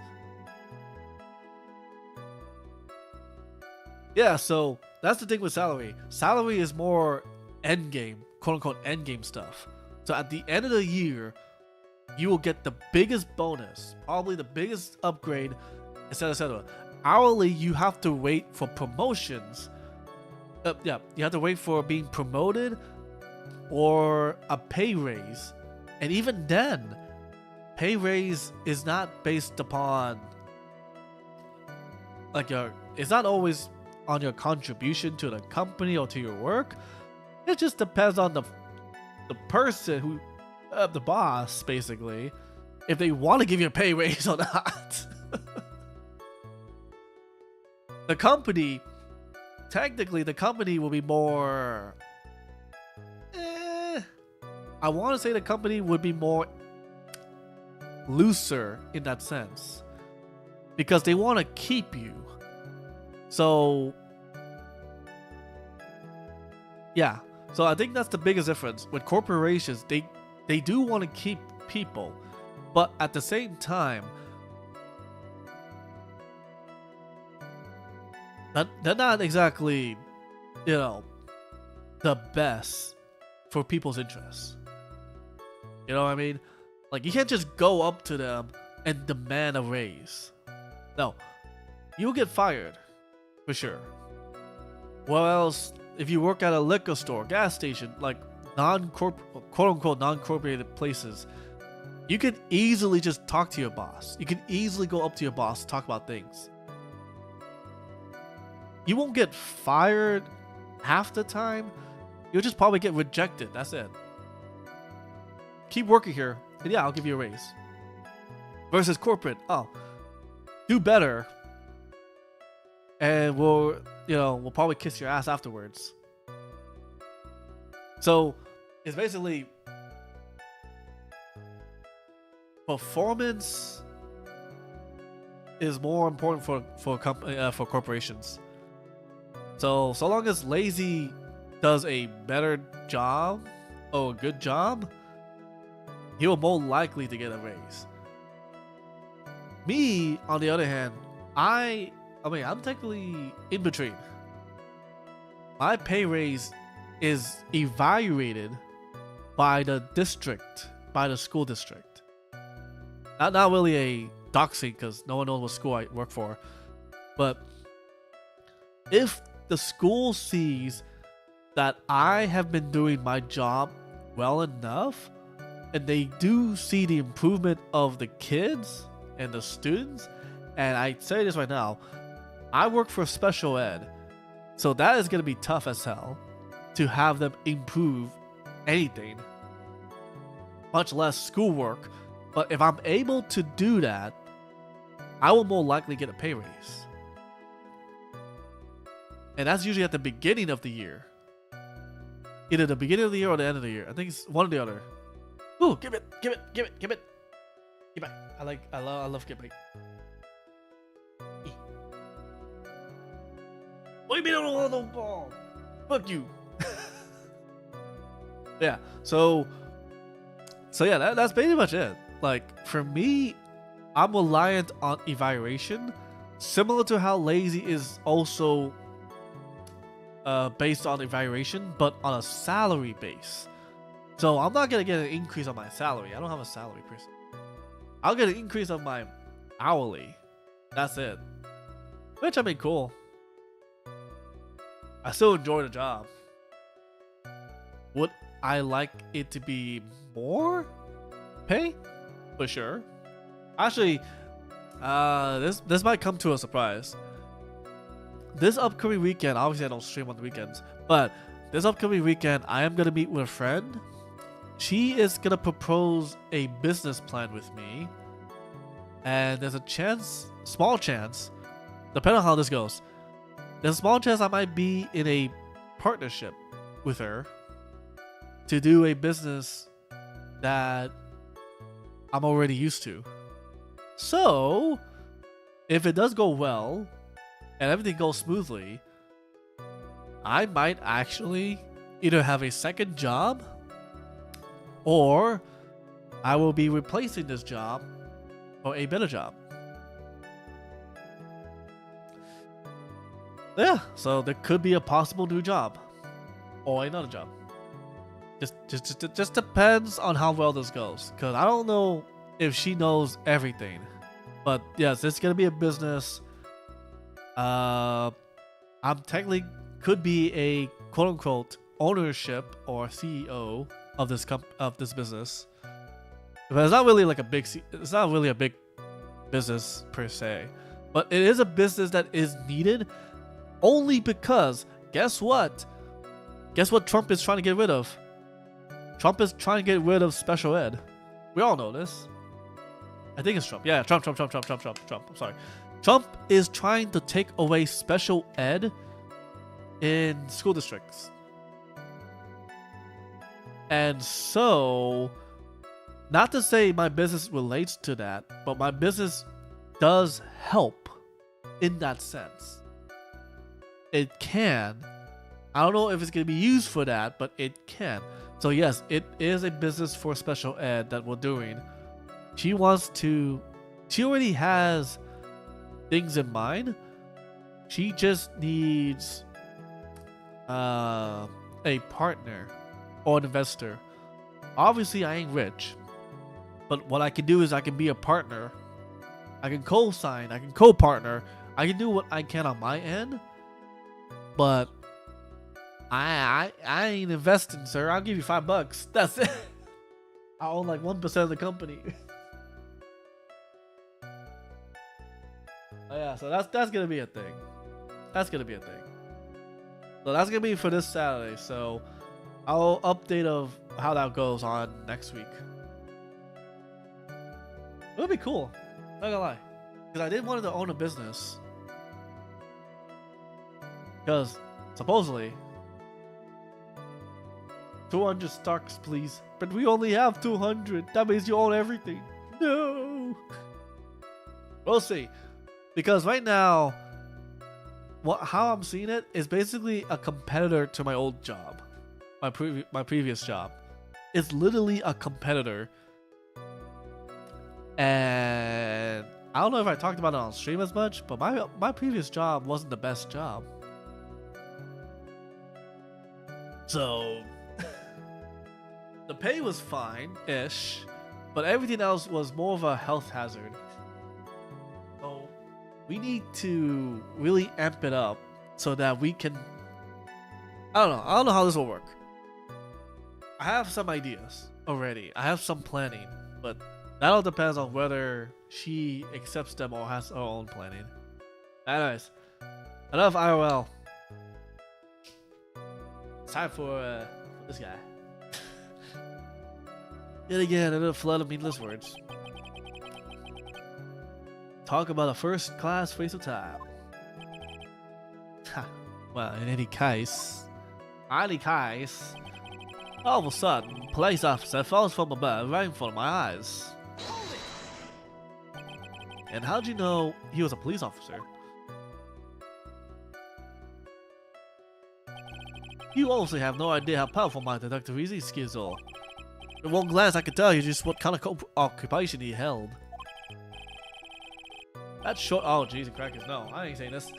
B: Yeah, so that's the thing with salary. Salary is more endgame, quote unquote endgame stuff. So at the end of the year, you will get the biggest bonus, probably the biggest upgrade, etc. etc. Hourly, you have to wait for promotions. You have to wait for being promoted or a pay raise. And even then, pay raise is not based upon it's not always on your contribution to the company or to your work. It just depends on the person who the boss, basically, if they want to give you a pay raise or not. The company, technically the company will be more I want to say the company would be more looser in that sense, because they want to keep you. So yeah, so I think that's the biggest difference with corporations. They do want to keep people, but at the same time, they're not exactly, the best for people's interests. You know what I mean? Like, you can't just go up to them and demand a raise. No, you'll get fired for sure. Well, else, if you work at a liquor store, gas station, like quote unquote non-corporated places, you can easily just talk to your boss. You can easily go up to your boss, talk about things. You won't get fired half the time. You'll just probably get rejected. That's it. Keep working here, and yeah, I'll give you a raise. Versus corporate, oh, do better, and we'll probably kiss your ass afterwards. So it's basically performance is more important for corporations. So long as Lazy does a better job or a good job, he will more likely to get a raise. Me, on the other hand, I'm technically in between. My pay raise is evaluated by the district, by the school district. Not really a doxing, because no one knows what school I work for. But if the school sees that I have been doing my job well enough, and they do see the improvement of the kids and the students, and I say this right now, I work for special ed, so that is going to be tough as hell to have them improve anything, much less schoolwork. But if I'm able to do that, I will more likely get a pay raise. And that's usually at the beginning of the year. Either the beginning of the year or the end of the year. I think it's one or the other. Ooh, give it. Give back. I love give back. What do you mean I don't want no ball? Fuck you. Yeah. So yeah, that's pretty much it. Like, for me, I'm reliant on evaluation, similar to how Lazy is also based on evaluation, but on a salary base. So I'm not gonna get an increase on my salary. I don't have a salary person. I'll get an increase on my hourly. That's it. Which, I mean, cool. I still enjoy the job. Would I like it to be more pay? For sure. Actually, this might come to a surprise. This upcoming weekend, obviously I don't stream on the weekends, but this upcoming weekend I am gonna meet with a friend. She is gonna propose a business plan with me, and there's a chance, small chance, depending on how this goes, there's a small chance I might be in a partnership with her to do a business that I'm already used to. So, if it does go well and everything goes smoothly, I might actually either have a second job, or I will be replacing this job for a better job. Yeah, so there could be a possible new job or another job. Just depends on how well this goes, because I don't know if she knows everything. But yes, it's gonna be a business. I'm technically could be a quote unquote ownership or CEO of this business. But it's not really like it's not really a big business per se. But it is a business that is needed only because guess what? Guess what Trump is trying to get rid of? Trump is trying to get rid of special ed. We all know this. I think it's Trump. Yeah, Trump. I'm sorry. Trump is trying to take away special ed in school districts. And so, not to say my business relates to that, but my business does help in that sense. It can. I don't know if it's going to be used for that, but it can. So yes, it is a business for special ed that we're doing. She already has things in mind. She just needs a partner or an investor. Obviously, I ain't rich, But what I can do is I can be a partner. I can co-sign. I can co-partner. I can do what I can on my end. But I ain't investing, sir. I'll give you $5. That's it. I own like 1% of the company. Oh, yeah, so that's gonna be a thing. That's gonna be a thing. So that's gonna be for this Saturday. So I'll update of how that goes on next week. It would be cool. Not gonna lie, because I did want to own a business. Because supposedly 200 stocks, please. But we only have 200. That means you own everything. No. We'll see. Because right now, how I'm seeing it is basically a competitor to my old job, my previous job. It's literally a competitor, and I don't know if I talked about it on stream as much, but my previous job wasn't the best job. So the pay was fine-ish, but everything else was more of a health hazard. So we need to really amp it up so that we can... I don't know how this will work. I have some ideas already. I have some planning, but that all depends on whether she accepts them or has her own planning. Anyways, enough IRL. It's time for this guy. Yet again, another flood of meaningless words. Talk about a first-class waste of time. Well, in any case, all of a sudden, police officer falls from above right in front of my eyes. And how'd you know he was a police officer? You obviously have no idea how powerful my detective easy skills are. In one glance, I could tell you just what kind of occupation he held. That's short. Oh, jeez, and crackers. No, I ain't saying this.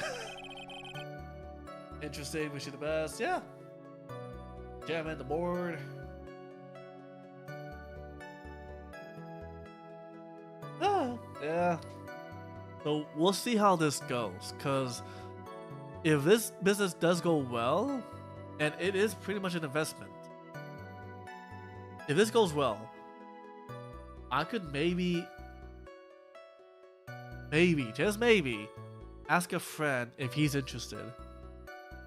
B: Interesting. Wish you the best. Yeah. Jam at the board. Oh, yeah. So we'll see how this goes. Because if this business does go well, and it is pretty much an investment. If this goes well, I could maybe, just maybe, ask a friend if he's interested.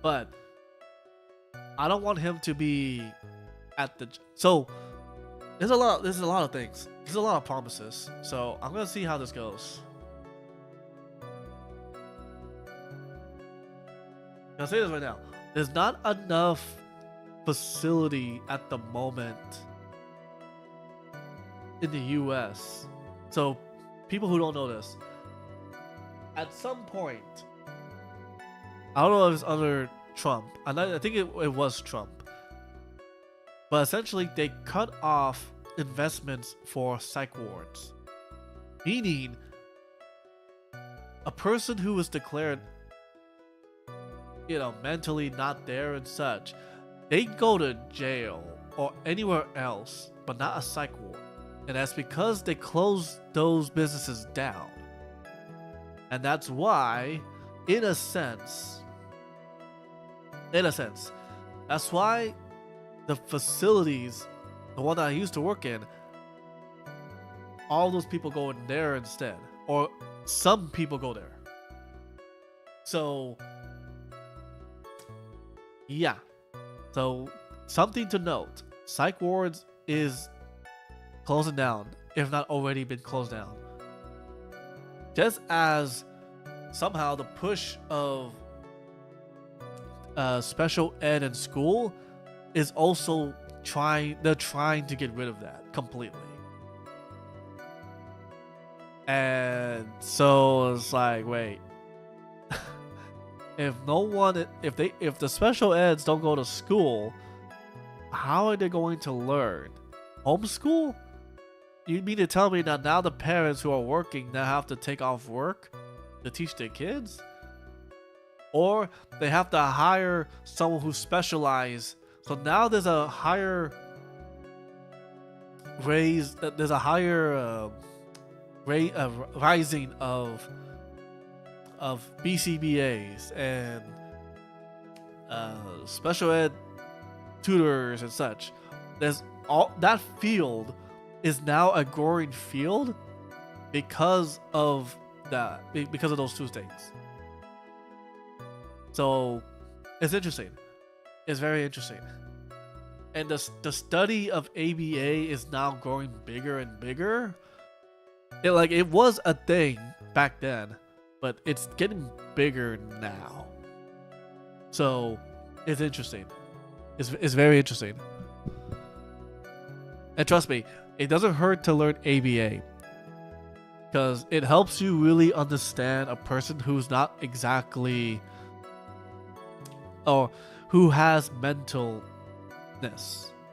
B: But I don't want him to be at the... So, there's a lot of things. There's a lot of promises. So, I'm going to see how this goes. I'll say this right now. There's not enough facility at the moment in the US. So, people who don't know this, at some point, I don't know if it's under Trump, and I think it was Trump, but essentially they cut off investments for psych wards, meaning a person who was declared, mentally not there and such, they go to jail or anywhere else, but not a psych ward. And that's because they closed those businesses down. And that's why, in a sense, that's why the facilities, the one that I used to work in, all those people go in there instead. Or some people go there. So, yeah. So, something to note. Psych wards is closing down, if not already been closed down. Just as somehow the push of special ed in school is also trying to get rid of that completely. And so it's like, wait. If the special eds don't go to school, how are they going to learn? Homeschool? You mean to tell me that now the parents who are working now have to take off work to teach their kids? Or they have to hire someone who specializes. So now there's a higher there's a higher rising of BCBAs and special ed tutors and such. There's all that field is now a growing field because of those two things. So it's interesting. It's very interesting. And the study of ABA is now growing bigger and bigger. It was a thing back then, but it's getting bigger now. So it's interesting. It's very interesting. And trust me, it doesn't hurt to learn ABA, because it helps you really understand a person who's not exactly, or who has mentalness.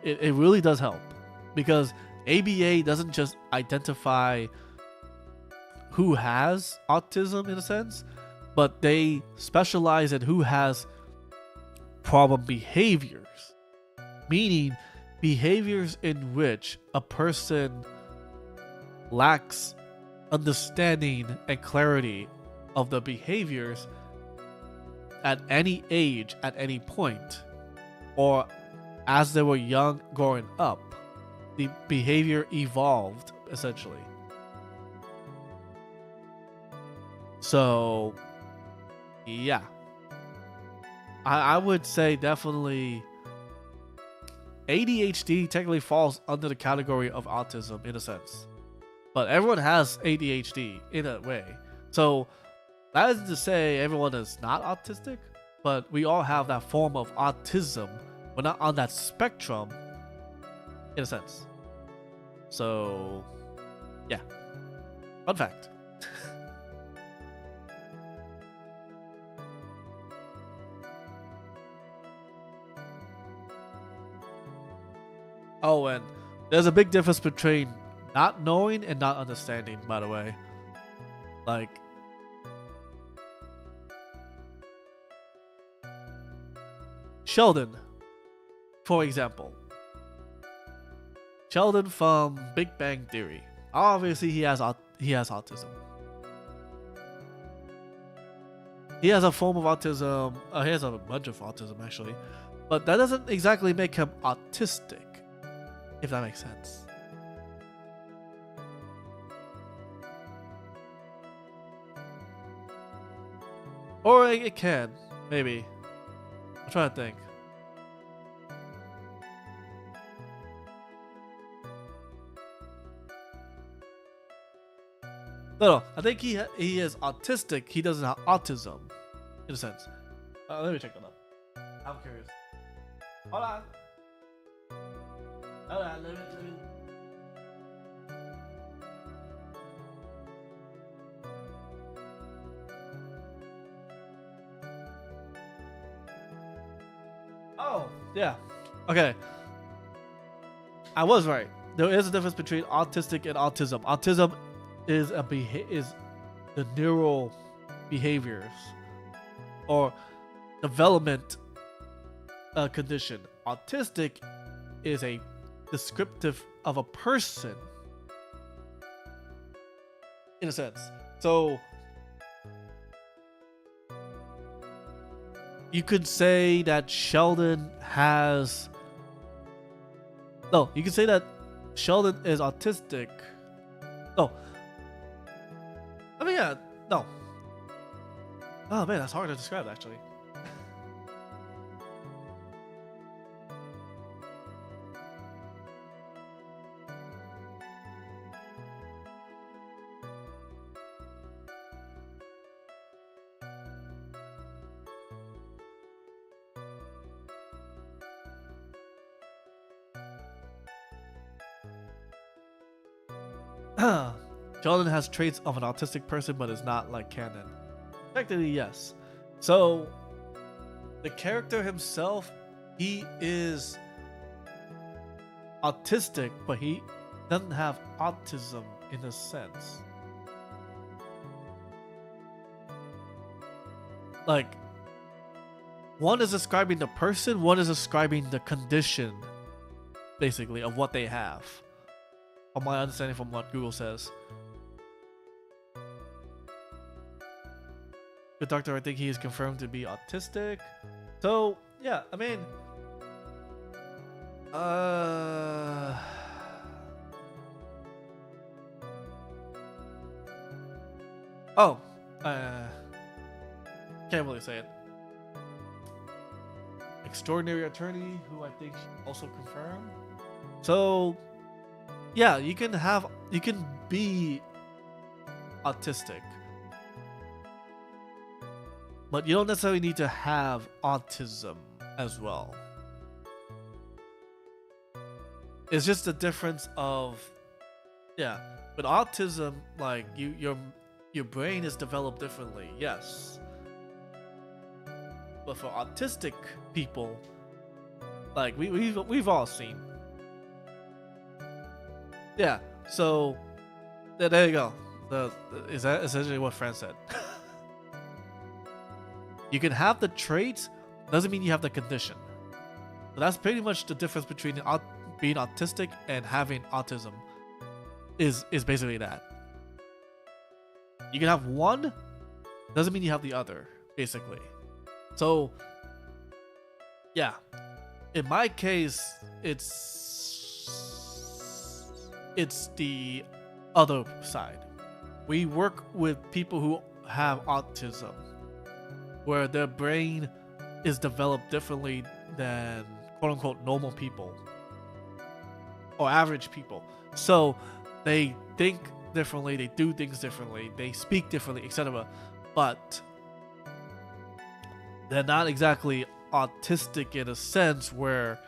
B: It really does help, because ABA doesn't just identify who has autism in a sense, but they specialize in who has problem behaviors, meaning behaviors in which a person lacks understanding and clarity of the behaviors at any age, at any point, or as they were young growing up, the behavior evolved essentially. So yeah, I would say definitely ADHD technically falls under the category of autism in a sense, but everyone has ADHD in a way. So that isn't to say everyone is not autistic, but we all have that form of autism. We're not on that spectrum in a sense. So yeah, fun fact. Oh, and there's a big difference between not knowing and not understanding, by the way. Like, Sheldon, for example. Sheldon from Big Bang Theory. Obviously, he has autism. He has a form of autism. He has a bunch of autism, actually. But that doesn't exactly make him autistic, if that makes sense. Or it can, maybe. I'm trying to think. No, I think he is autistic. He doesn't have autism, in a sense. Let me check that up. I'm curious. Hold on. Hold on, let me. Oh, yeah. Okay. I was right. There is a difference between autistic and autism. Autism is the neural behaviors or development condition. Autistic is a descriptive of a person in a sense. So you could say that Sheldon has you could say that Sheldon is autistic. No. I mean, yeah, no. Oh man, that's hard to describe actually. Sheldon has traits of an autistic person, but is not like canon. Technically, yes. So, the character himself, he is autistic, but he doesn't have autism in a sense. Like, one is describing the person, one is describing the condition, basically, of what they have. from my understanding from what Google says. Good doctor, I think he is confirmed to be autistic. So yeah, I mean, oh, can't really say it. Extraordinary attorney, who I think also confirmed. So yeah, you can be autistic, but you don't necessarily need to have autism as well. It's just a difference of, yeah, with autism, like your brain is developed differently, yes. But for autistic people, like we've all seen. Yeah, so there you go. Is that essentially what Fran said? You can have the traits, doesn't mean you have the condition. So that's pretty much the difference between being autistic and having autism. Is basically that. You can have one, doesn't mean you have the other, basically. So yeah, in my case, it's the other side. We work with people who have autism, where their brain is developed differently than quote-unquote normal people or average people. So they think differently, they do things differently, they speak differently, etc. But they're not exactly autistic in a sense where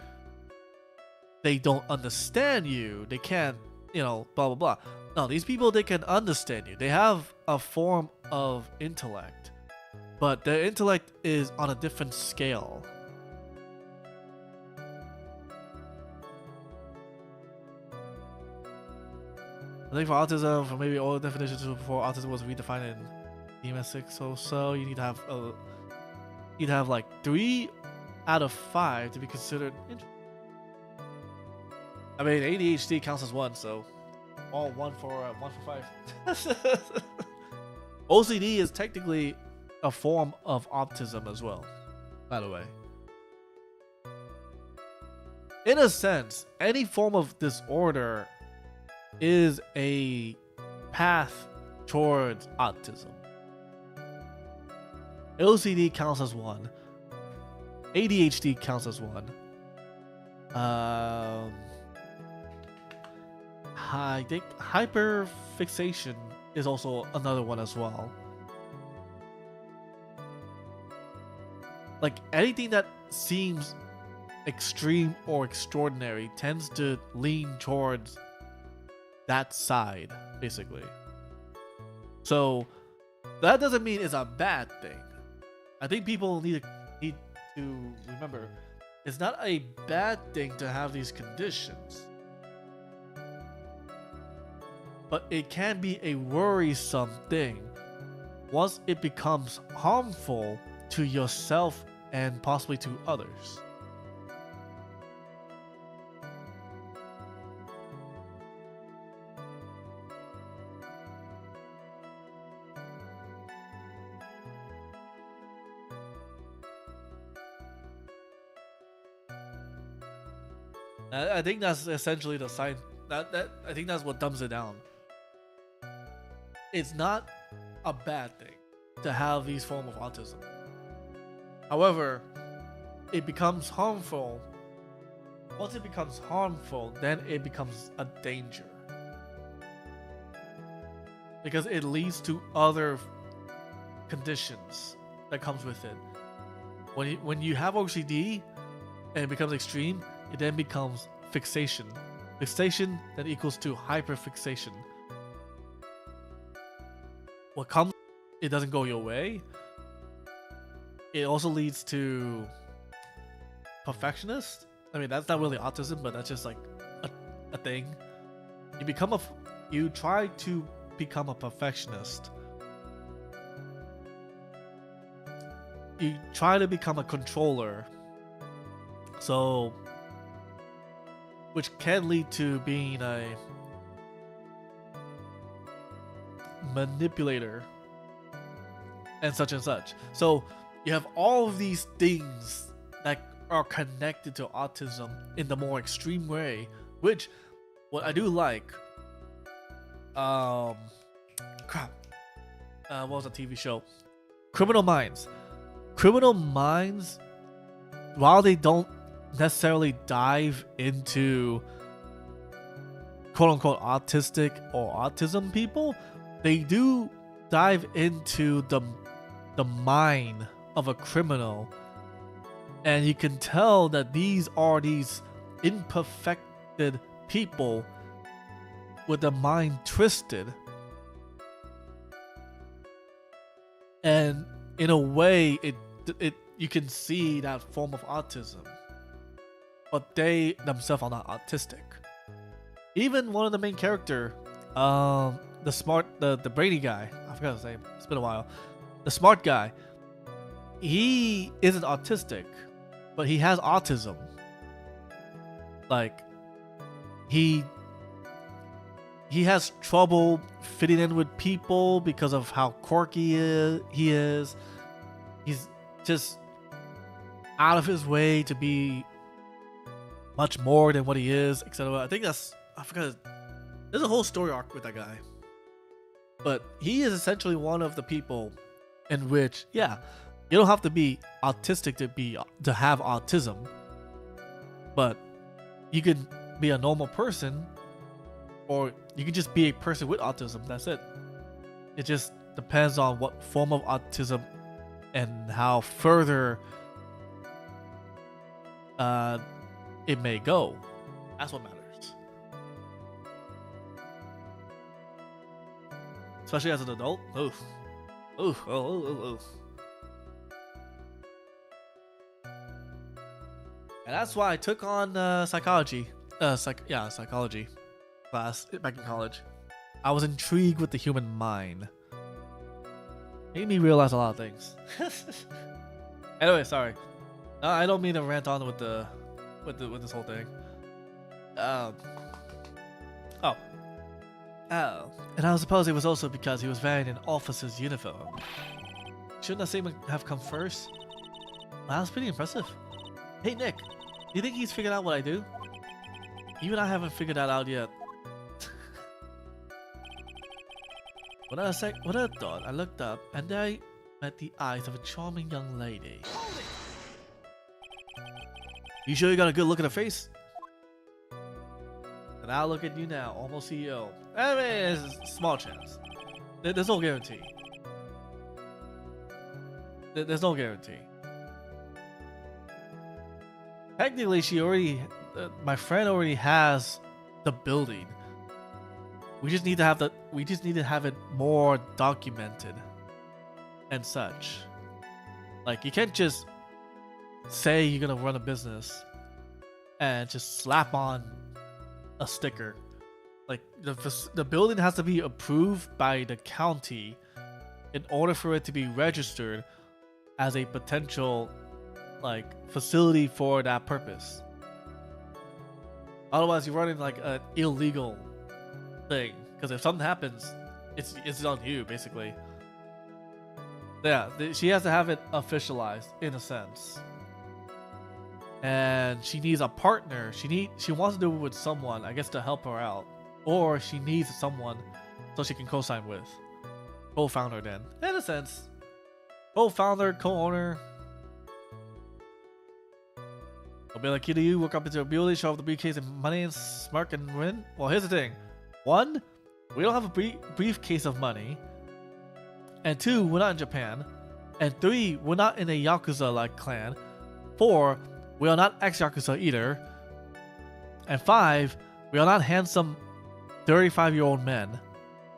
B: they don't understand you. They can't, blah, blah, blah. No, these people, they can understand you. They have a form of intellect, but their intellect is on a different scale. I think for autism, for maybe all definitions before autism was redefined in DMS6 or so, you need to have like 3 out of 5 to be considered interesting. I mean, ADHD counts as 1, so all 1 for 5. OCD is technically a form of autism as well, by the way. In a sense, any form of disorder is a path towards autism. OCD counts as 1. ADHD counts as 1. I think hyperfixation is also another one as well. Like anything that seems extreme or extraordinary tends to lean towards that side, basically. So that doesn't mean it's a bad thing. I think people need to remember it's not a bad thing to have these conditions, but it can be a worrisome thing once it becomes harmful to yourself and possibly to others. I think that's essentially the sign. That I think that's what dumbs it down. It's not a bad thing to have these forms of autism. However, it becomes harmful. Once it becomes harmful, then it becomes a danger. Because it leads to other conditions that comes with it. When you have OCD and it becomes extreme, it then becomes fixation. Fixation then equals to hyperfixation. What comes, it doesn't go your way. It also leads to perfectionist. I mean, that's not really autism, but that's just like a thing. You try to become a perfectionist. You try to become a controller. So, which can lead to being manipulator, and such. So you have all of these things that are connected to autism in the more extreme way, which what I do like. Crap. What was a TV show? Criminal Minds. Criminal Minds, while they don't necessarily dive into quote unquote autistic or autism people, they do dive into the mind of a criminal, and you can tell that these are these imperfected people with the mind twisted, and in a way it you can see that form of autism, but they themselves are not autistic. Even one of the main character, the brainy guy, I forgot his name, it's been a while, the smart guy, he isn't autistic, but he has autism. Like, he has trouble fitting in with people because of how quirky he is. He's just out of his way to be much more than what he is, etc. I forgot. There's a whole story arc with that guy. But he is essentially one of the people in which, yeah, you don't have to be autistic to have autism, but you can be a normal person, or you can just be a person with autism. That's it. It just depends on what form of autism and how further it may go. That's what matters. Especially as an adult. Oof. And that's why I took on psychology. Psychology class back in college. I was intrigued with the human mind. Made me realize a lot of things. Anyway, sorry. I don't mean to rant on with this whole thing. And I suppose it was also because he was wearing an officer's uniform. Shouldn't that statement have come first? Well, that was pretty impressive. Hey Nick, do you think he's figured out what I do? Even I haven't figured that out yet. What a thought. I looked up and I met the eyes of a charming young lady. You sure you got a good look at her face? And I'll look at you now, almost CEO. I mean, there's a small chance. There's no guarantee. There's no guarantee. Technically, my friend already has the building. We just need to have it more documented and such. Like, you can't just say you're gonna run a business and just slap on a sticker. Like, the building has to be approved by the county in order for it to be registered as a potential facility for that purpose. Otherwise, you're running like an illegal thing, because if something happens, it's on you basically. Yeah, she has to have it officialized in a sense, and she needs a partner. She wants to do it with someone, I guess, to help her out, or she needs someone so she can co-sign with. Co-founder, then, in a sense, co-founder, co-owner. I'll be like, either you walk up into a building, show off the briefcase and money, and smirk and win. Well, here's the thing: 1, we don't have a briefcase of money, and 2, we're not in Japan, and 3, we're not in a Yakuza-like clan, 4, we are not ex-Yakuza either, and 5, we are not handsome 35-year-old men,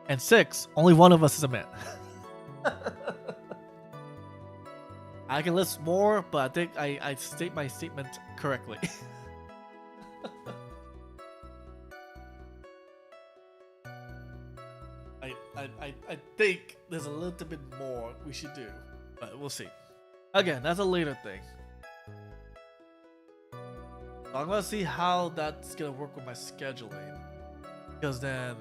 B: and 6, only one of us is a man. I can list more, but I think I state my statement correctly. I think there's a little bit more we should do, but we'll see. Again, that's a later thing. So I'm gonna see how that's gonna work with my scheduling, because then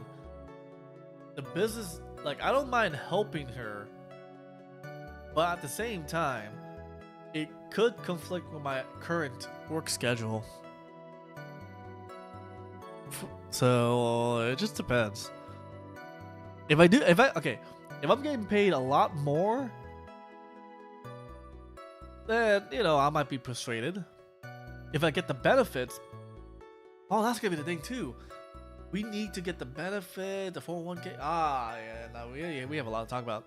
B: the business,
A: like, I don't mind helping her, but at the same time, it could conflict with my current work schedule. So it just depends. If I'm getting paid a lot more, then, you know, I might be persuaded. If I get the benefits, oh, that's gonna be the thing too. We need to get the benefit, the 401k. Ah, yeah, no, we have a lot to talk about.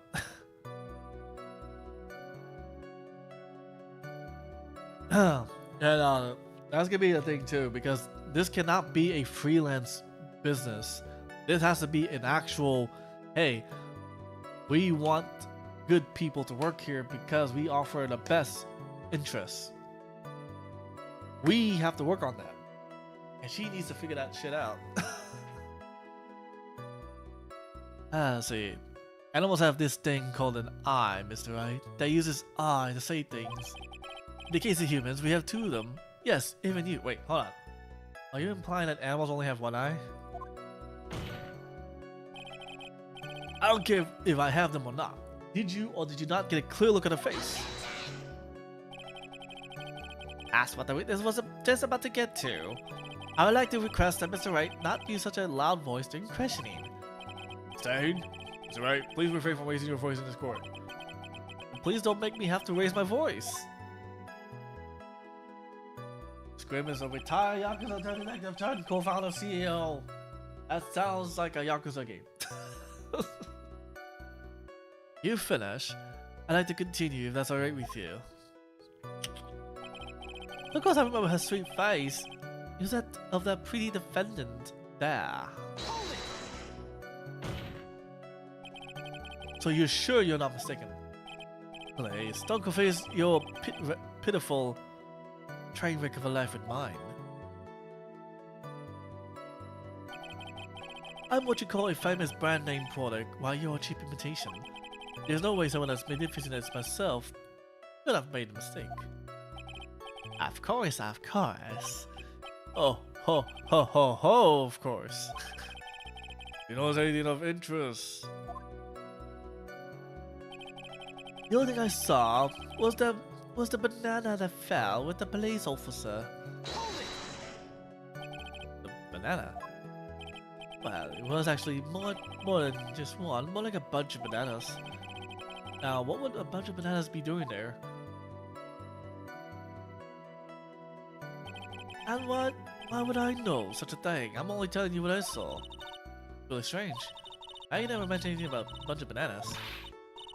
A: And that's gonna be the thing too, because this cannot be a freelance business. This has to be an actual, hey, we want good people to work here because we offer the best interests. We have to work on that. And she needs to figure that shit out. Let's see. Animals have this thing called an eye, Mr. Right, that uses eye to say things. In the case of humans, we have two of them. Yes, even you. Wait, hold on. Are you implying that animals only have one eye? I don't care if I have them or not. Did you or did you not get a clear look at her face? That's what the witness was just about to get to. I would like to request that Mr. Wright not use such a loud voice during questioning. Stain? Mr. Wright, please refrain from raising your voice in this court. And please don't make me have to raise my voice. Scrim is a retired Yakuza detective turned co-founder CEO. That sounds like a Yakuza game. You finish. I'd like to continue if that's alright with you. Of course I remember her sweet face. Is that of that pretty defendant there? So you're sure you're not mistaken? Please, don't confuse your pitiful train wreck of a life with mine. I'm what you call a famous brand name product, while you're a cheap imitation. There's no way someone as magnificent as myself could have made a mistake. Of course, of course. Oh, ho, ho, ho, ho, of course. You know, there's anything of interest. The only thing I saw was the banana that fell with the police officer. The banana? Well, it was actually more than just one, more like a bunch of bananas. Now, what would a bunch of bananas be doing there? And why would I know such a thing? I'm only telling you what I saw. Really strange. I ain't never mentioned anything about a bunch of bananas.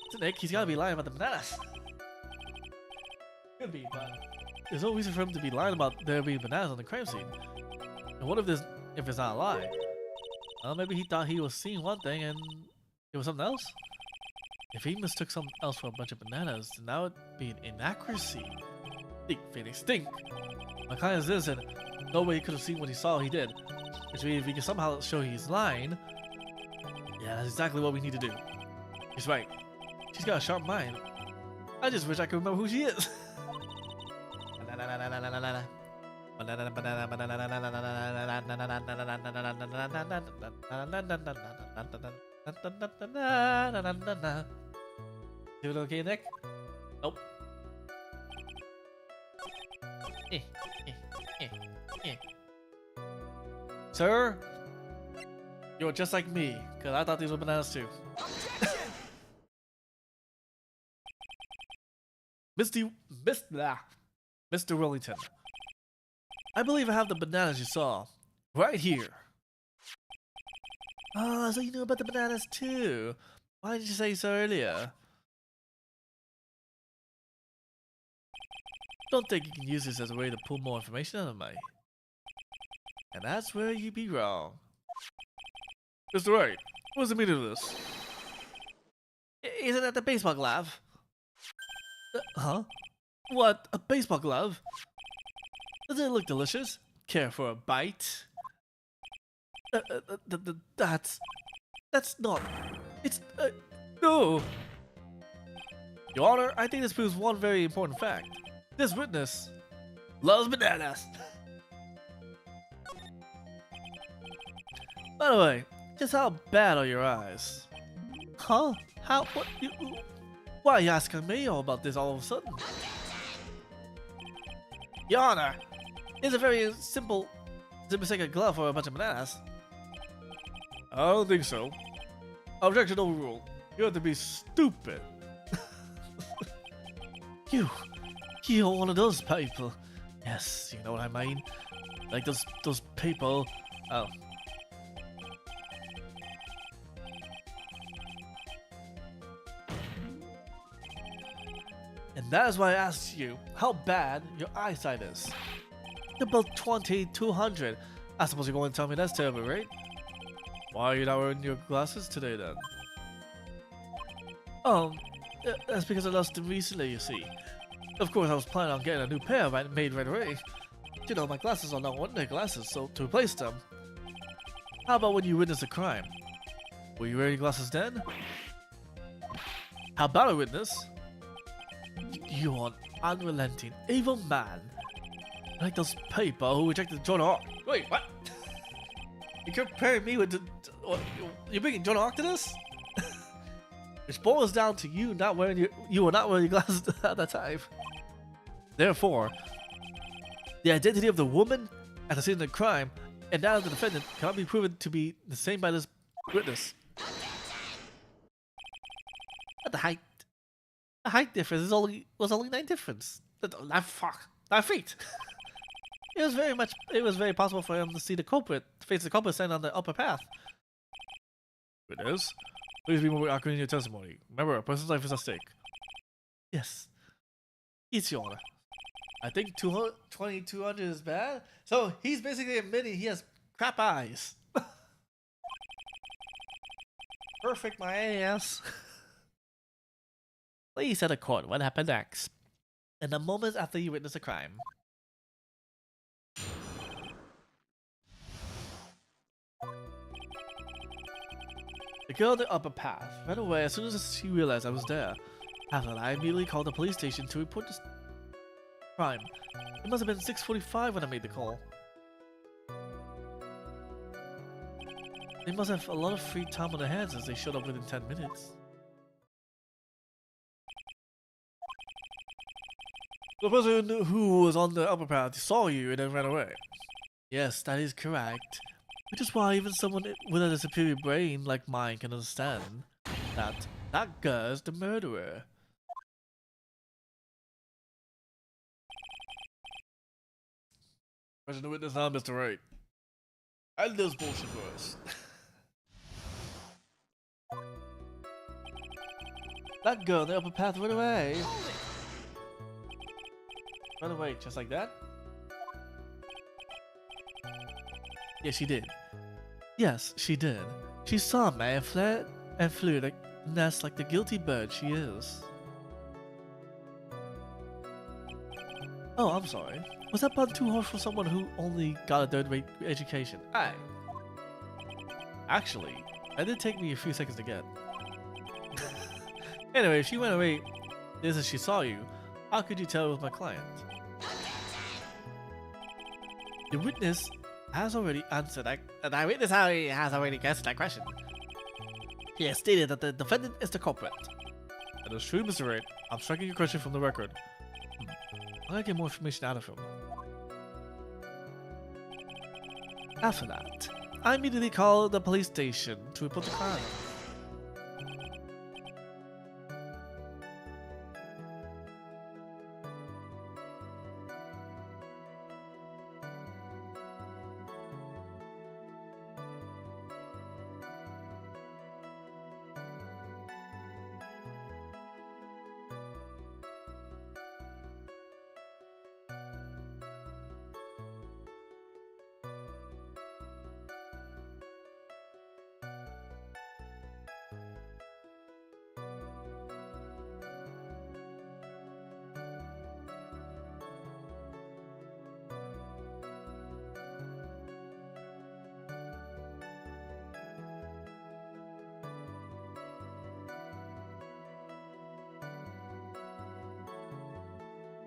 A: It's Nick, he's gotta be lying about the bananas. Could be, but there's no reason for him to be lying about there being bananas on the crime scene. And what if it's not a lie? Well, maybe he thought he was seeing one thing and it was something else? If he mistook something else for a bunch of bananas, then that would be an inaccuracy. Think, Phoenix, think! My client is innocent. No way he could have seen what he saw he did. Which means if we can somehow show he's lying, yeah, that's exactly what we need to do. He's right. She's got a sharp mind. I just wish I could remember who she is. You doing okay, Nick? Nope. Sir, you're just like me, because I thought these were bananas too. Mr. Wellington, I believe I have the bananas you saw right here. Oh, so you knew about the bananas too. Why did you say so earlier? Don't think you can use this as a way to pull more information out of me. And that's where you'd be wrong. Mr. Wright, what's the meaning of this? Isn't that the baseball glove? Huh? What? A baseball glove? Does it look delicious? Care for a bite? That's not... It's... no! Your Honor, I think this proves one very important fact. This witness loves bananas. By the way, just how bad are your eyes?
B: Huh? How? What? Why are you asking me all about this all of a sudden? Your Honor, it's a very simple to mistake a glove for a bunch of bananas.
A: I don't think so. Objection overruled. You have to be stupid.
B: You're one of those people. Yes, you know what I mean. Like those people. Oh. And that is why I asked you how bad your eyesight is. You're about 20/200. I suppose you're going to tell me that's terrible, right?
A: Why are you not wearing your glasses today then?
B: That's because I lost them recently, you see. Of course, I was planning on getting a new pair made right away. You know, my glasses are not ordinary glasses, so to replace them. How about when you witnessed a crime? Were you wearing glasses then? How about a witness? You are an unrelenting, evil man. Like those people who rejected Joan of Arc.
A: Wait, what?
B: You're comparing me with you're bringing Joan of Arc to this? Which boils down to you not wearing you were not wearing your glasses at that time. Therefore, the identity of the woman at the scene of the crime and that of the defendant cannot be proven to be the same by this witness. But the height difference was only 9 difference. 9 feet. It was very possible for him to see the culprit, face the culprit standing on the upper path.
A: Witness, please be more accurate in your testimony. Remember, a person's life is at stake.
B: Yes. Yes, Your Honor. I think 2,200 is bad. So he's basically admitting he has crap eyes. Perfect, my ass. Please tell the court what happened next. In the moments after you witnessed a crime. The girl on the upper path ran away as soon as she realized I was there. After that, I immediately called the police station to report this crime. It must have been 6:45 when I made the call. They must have a lot of free time on their hands as they showed up within 10 minutes.
A: The person who was on the upper path saw you and then ran away.
B: Yes, that is correct. Which is why even someone with a superior brain like mine can understand that that girl's the murderer.
A: Question the witness now, Mr. Wright. And this bullshit for us.
B: That girl on the upper path ran away. Run away, just like that? Yes, she did. Yes, she did. She saw me and fled and flew the nest like the guilty bird she is. Oh, I'm sorry. Was that pun too harsh for someone who only got a third-rate education? Actually, that did take me a few seconds to get. Anyway, if she went away just as she saw you, how could you tell it was my client? The witness has already answered that. The witness has already answered that question. He has stated that the defendant is the culprit.
A: That is true, Mr. Wright. I'm striking your question from the record.
B: I gotta get more information out of him. After that, I immediately called the police station to report the crime.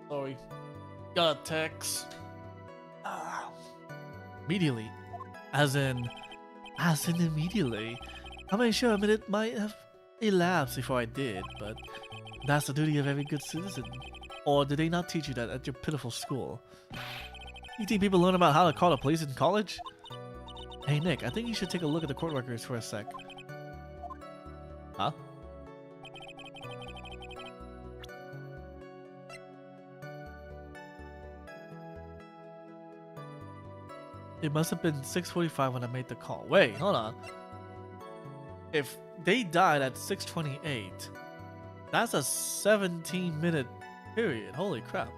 A: Sorry. Got a text.
B: Immediately. As in immediately. How many sure a minute might have elapsed before I did, but that's the duty of every good citizen. Or did they not teach you that at your pitiful school? You think people learn about how to call the police in college? Hey Nick, I think you should take a look at the court records for a sec. Huh? It must have been 6:45 when I made the call. Wait, hold on. If they died at 6:28, that's a 17-minute period. Holy crap.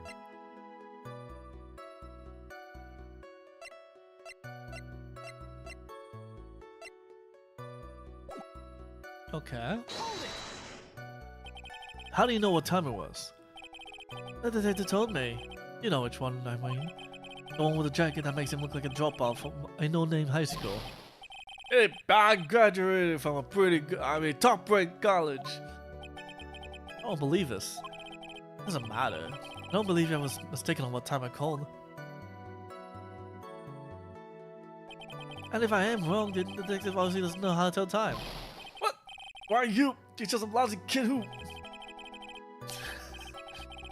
B: Okay. How do you know what time it was? The detective told me. You know which one I mean. The one with the jacket that makes him look like a dropout from a no-name high school. Hey, I graduated from a top-ranked college. I don't believe this. Doesn't matter. I don't believe I was mistaken on what time I called. And if I am wrong, then the detective obviously doesn't know how to tell time. What? Why are you? You're just some lousy kid who...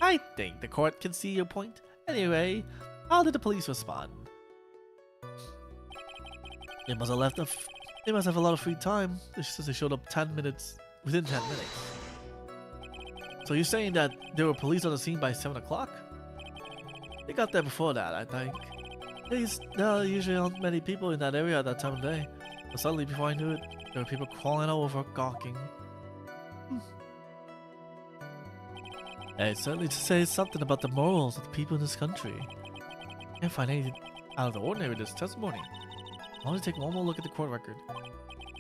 B: I think the court can see your point. Anyway, how did the police respond? They must have a lot of free time since they showed up within 10 minutes. So you're saying that there were police on the scene by 7 o'clock? They got there before that, I think. There usually aren't many people in that area at that time of day. But suddenly, before I knew it, there were people crawling all over, gawking. Hey, it certainly says something about the morals of the people in this country. Can't find anything out of the ordinary in this testimony. I want to take one more look at the court record.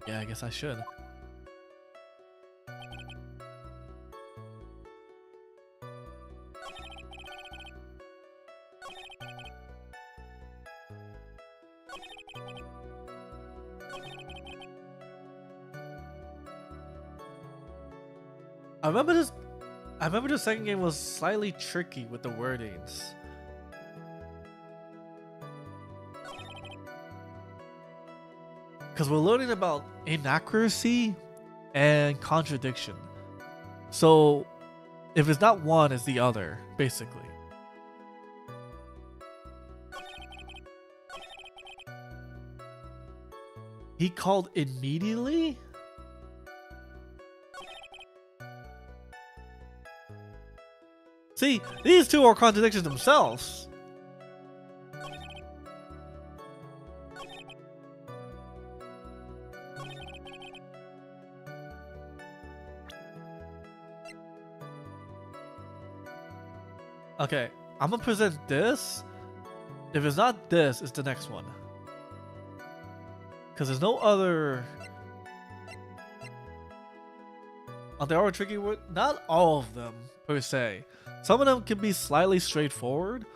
B: Yeah, I guess I should. I remember the second game was slightly tricky with the wordings. Because we're learning about inaccuracy and contradiction. So, if it's not one, it's the other, basically. He called immediately? See, these two are contradictions themselves. Okay, I'm gonna present this. If it's not this, it's the next one. Because there's no other... Oh, there are tricky words? Not all of them, per se. Some of them can be slightly straightforward.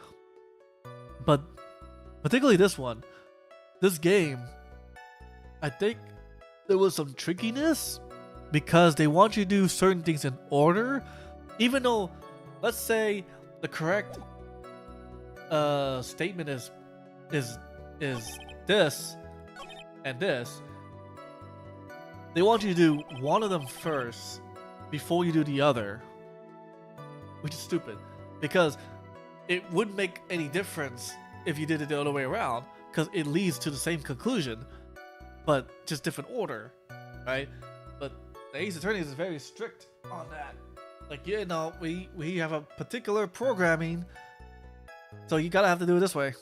B: But particularly this one. This game, I think there was some trickiness. Because they want you to do certain things in order. Even though, let's say, the correct statement is this and this. They want you to do one of them first before you do the other, which is stupid because it wouldn't make any difference if you did it the other way around because it leads to the same conclusion but just different order, right? But the Ace Attorney is very strict on that. Like, you know, we have a particular programming, so you gotta have to do it this way.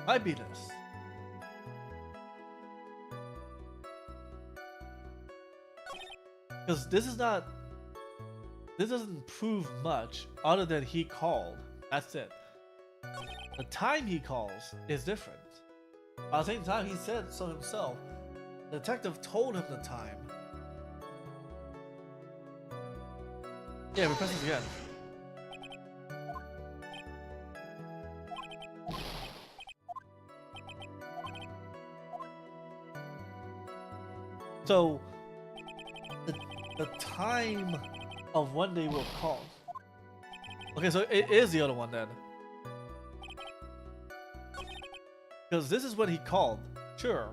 B: Might be this. Because this doesn't prove much other than he called. That's it. The time he calls is different. At the same time, he said so himself. The detective told him the time. Yeah, we press it again.
A: So the time of when they were called. Okay, so it is the other one then. Because this is when he called. Sure.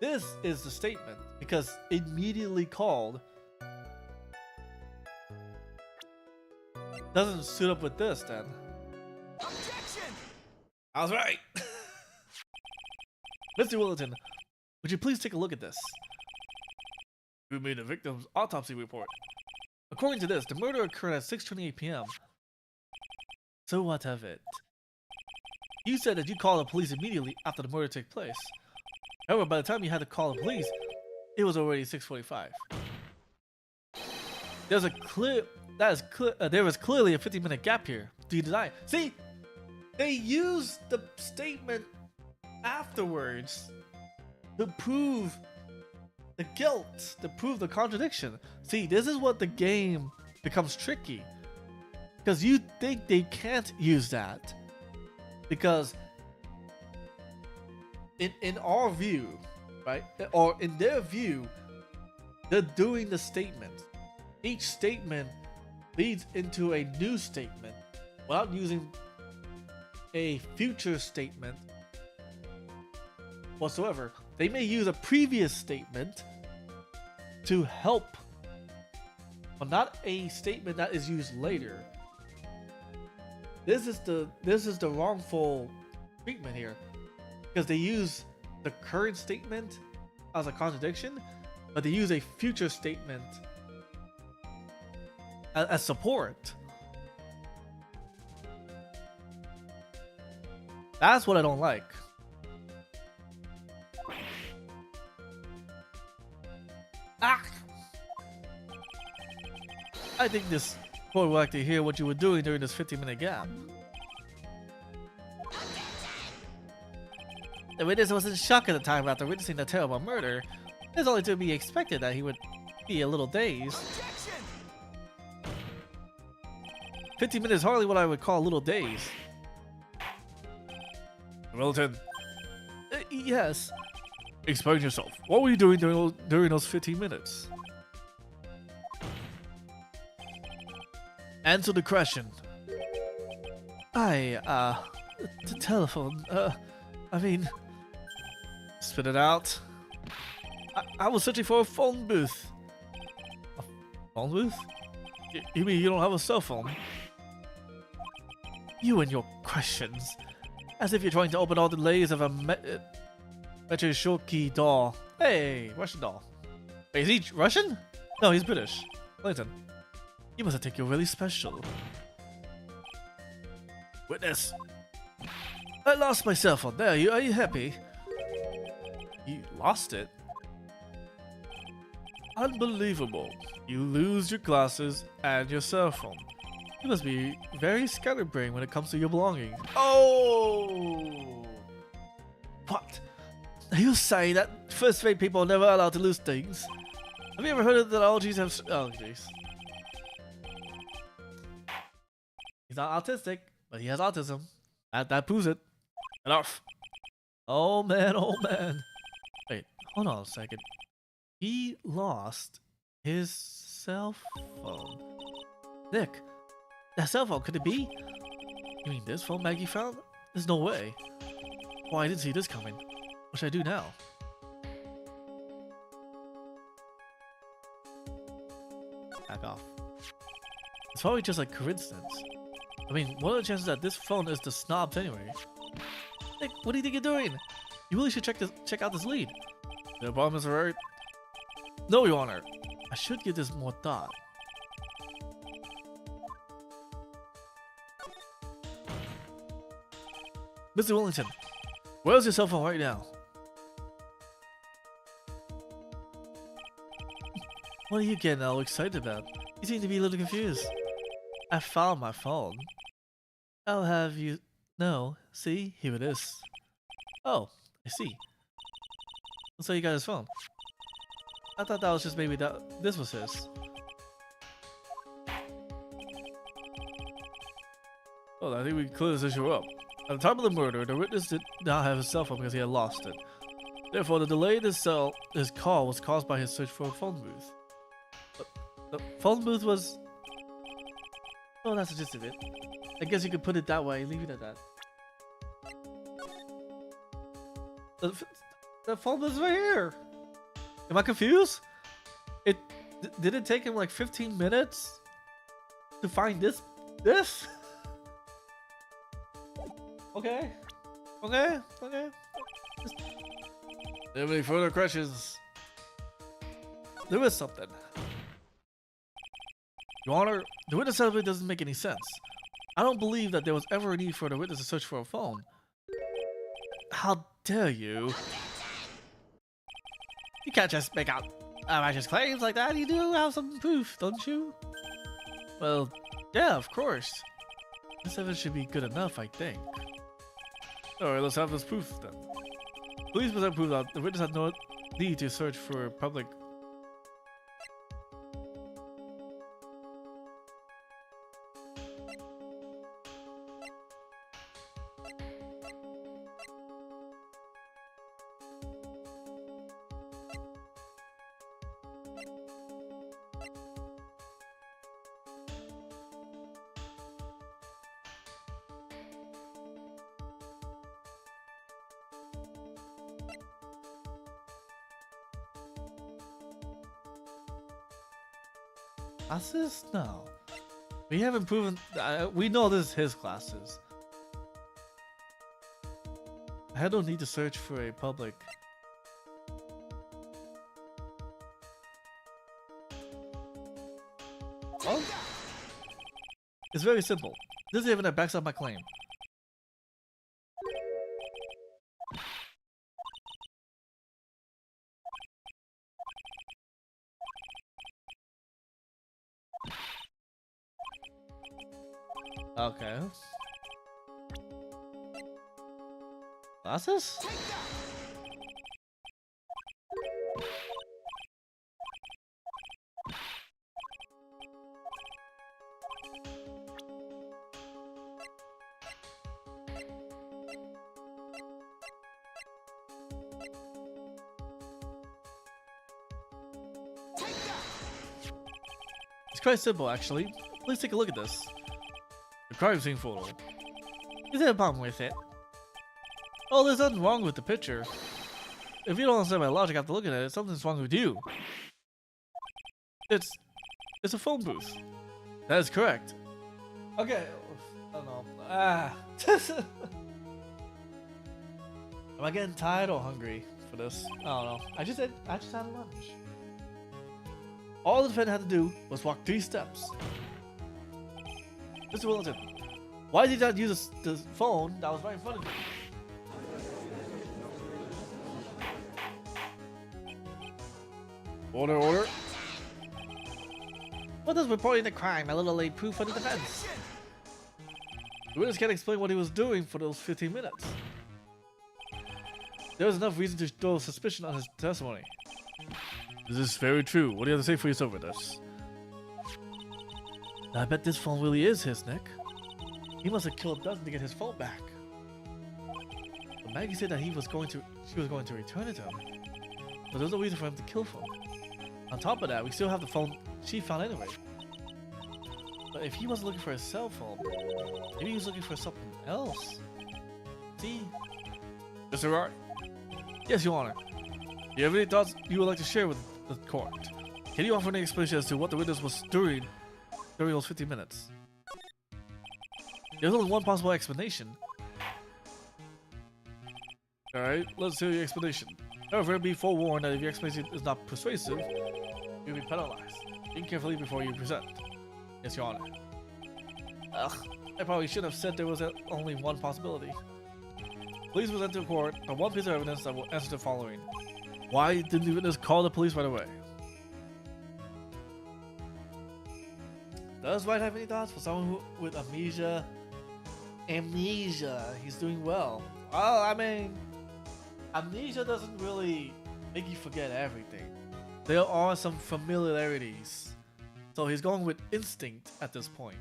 A: This is the statement. Because immediately called doesn't suit up with this then.
C: Objection!
A: I was right. Mr. Willington, would you please take a look at this? We made the victim's autopsy report. According to this, the murder occurred at 6:28 p.m. So what of it? You said that you called the police immediately after the murder took place. However, by the time you had to call the police, it was already 6:45. There's a clear there was clearly a 15-minute gap here. Do you deny? See, they used the statement afterwards to prove the guilt, to prove the contradiction. See, this is what the game becomes tricky. Because you think they can't use that. Because in our view, right, or in their view, they're doing the statement. Each statement leads into a new statement without using a future statement whatsoever. They may use a previous statement to help, but not a statement that is used later. This is the wrongful treatment here, because they use the current statement as a contradiction, but they use a future statement as support. That's what I don't like. Ah! I think this court would like to hear what you were doing during this 15-minute gap. The witness was in shock at the time after witnessing the terrible murder. It's only to be expected that he would be a little dazed.
C: Objection!
A: 15 minutes is hardly what I would call a little daze. Milton. Yes. Explain yourself. What were you doing during those 15 minutes? Answer the question. The telephone, I mean... Spit it out. I was searching for a phone booth. A phone booth? You mean you don't have a cell phone? You and your questions. As if you're trying to open all the layers of a Metroshoki doll. Hey, Russian doll. Wait, is he Russian? No, he's British. Clayton, you must think you're really special. Witness. I lost my cell phone. There, are you happy? You lost it? Unbelievable. You lose your glasses and your cell phone. You must be very scatterbrained when it comes to your belongings. Oh! What? Are you saying that first-rate people are never allowed to lose things? Have you ever heard of that allergies have... Oh, jeez. He's not autistic, but he has autism. That proves it. Enough. Oh, man, oh, man. Wait, hold on a second. He lost his cell phone. Nick, that cell phone, could it be? You mean this phone Maggie found? There's no way. Why, I didn't see this coming. What should I do now? Back off. It's probably just like coincidence. I mean, what are the chances that this phone is the snob's anyway? Nick, what do you think you're doing? You really should check out this lead. The problem is right. No, Your Honor. I should give this more thought. Mr. Willington, where's your cell phone right now? What are you getting all excited about? You seem to be a little confused. I found my phone. I'll have you... No, see? Here it is. Oh, I see. So you got his phone. I thought that was just maybe this was his. Well, I think we can clear this issue up. At the time of the murder, the witness did not have his cell phone because he had lost it.
B: Therefore, the delay in his call was caused by his search for a phone booth. The phone booth was... Oh, that's the gist of it. I guess you could put it that way, leave it at that. The phone booth is right here! Am I confused? Did it take him like 15 minutes to find this? Okay. Any further questions? There is something. Your Honor, the witness assembly doesn't make any sense. I don't believe that there was ever a need for the witness to search for a phone. How dare you? You can't just make out outrageous claims like that. You do have some proof, don't you? Well, yeah, of course. This evidence should be good enough, I think. Alright, let's have this proof then. Please present proof that the witness had no need to search for public. Classes? No. We haven't proven. We know this is his classes. I don't need to search for a public. Oh. It's very simple. This is even that backs up my claim. Okay. Glasses? It's quite simple, actually. Please take a look at this. The crime scene photo. Is there a problem with it? Oh, there's nothing wrong with the picture. If you don't understand my logic after looking at it, something's wrong with you. It's a phone booth. That is correct. Okay. Oh no. Am I getting tired or hungry for this? I don't know. I just had lunch. All the defendant had to do was walk 3 steps. Mr. Willington, why did you not use the phone that was right in front of you? Order, order. What does reporting the crime a little late proof for the defense? The witness can't explain what he was doing for those 15 minutes. There was enough reason to throw suspicion on his testimony. This is very true. What do you have to say for yourself with this? I bet this phone really is his, Nick. He must have killed Dustin to get his phone back. But Maggie said that she was going to return it to him. But there's no reason for him to kill phone. On top of that, we still have the phone she found anyway. But if he wasn't looking for a cell phone, maybe he was looking for something else. See? Mr. Wright? Yes, Your Honor. Do you have any thoughts you would like to share with the court? Can you offer any explanation as to what the witness was doing during those 15 minutes? There's only one possible explanation. Alright, let's hear your explanation. However, be forewarned that if your explanation is not persuasive, you'll be penalized. Think carefully before you present. Yes, Your Honor. Ugh, I probably should have said there was only one possibility. Please present to the court the one piece of evidence that will answer the following. Why didn't the witness call the police right away? Does Wright have any thoughts for someone with amnesia? Amnesia. He's doing well. Well, I mean, amnesia doesn't really make you forget everything. There are some familiarities. So he's going with instinct at this point.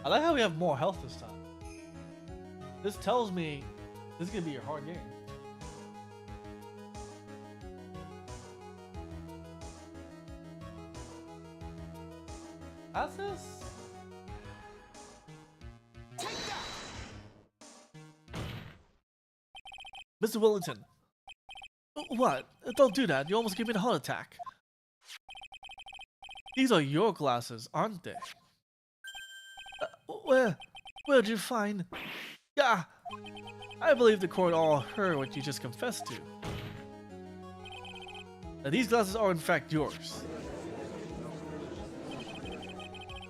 B: I like how we have more health this time. This tells me this is gonna be a hard game. How's this?
C: Take that!
B: Mr. Wellington. What? Don't do that. You almost gave me a heart attack. These are your glasses, aren't they? Where'd you find? Yeah, I believe the court all heard what you just confessed to. Now, these glasses are in fact yours.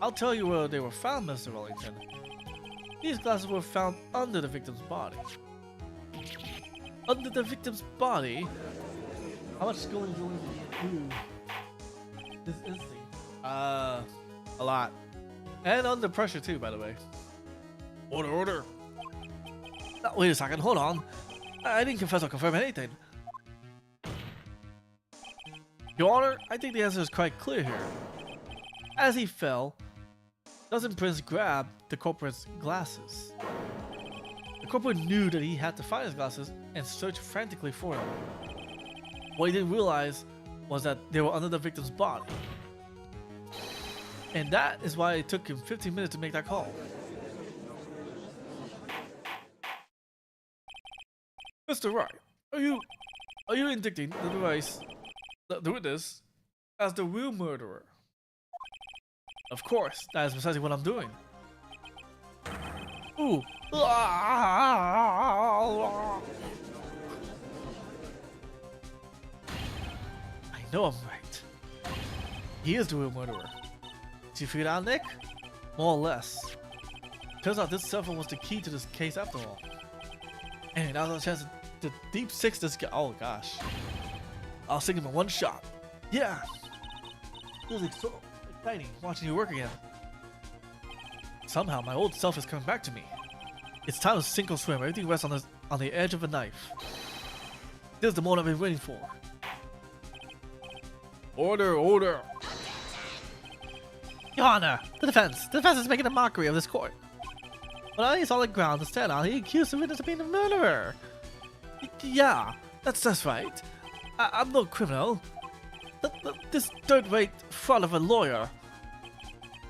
B: I'll tell you where they were found, Mr. Wellington. These glasses were found under the victim's body. Under the victim's body? How much schooling do we do this instinct? A lot. And under pressure too, by the way. Order. Oh, wait a second, hold on. I didn't confess or confirm anything. Your Honor, I think the answer is quite clear here. As he fell, doesn't Prince grab the culprit's glasses? The culprit knew that he had to find his glasses and searched frantically for them. What he didn't realize was that they were under the victim's body. And that is why it took him 15 minutes to make that call. Mr. Wright, are you indicting the witness as the real murderer? Of course, that is precisely what I'm doing. Ooh. I know I'm right. He is the real murderer. Did you figure it out, Nick? More or less. Turns out this cell phone was the key to this case after all. And now's our chance to deep six this guy. Oh gosh. I'll sink him in one shot. Yeah. This is so exciting watching you work again. Somehow my old self is coming back to me. It's time to sink or swim. Everything rests on the edge of a knife. This is the moment I've been waiting for. Order. Your Honor, the defense is making a mockery of this court. But on any solid ground to stand on, he accused the witness of being a murderer. Yeah, that's right. I'm no criminal. This third-rate fraud of a lawyer.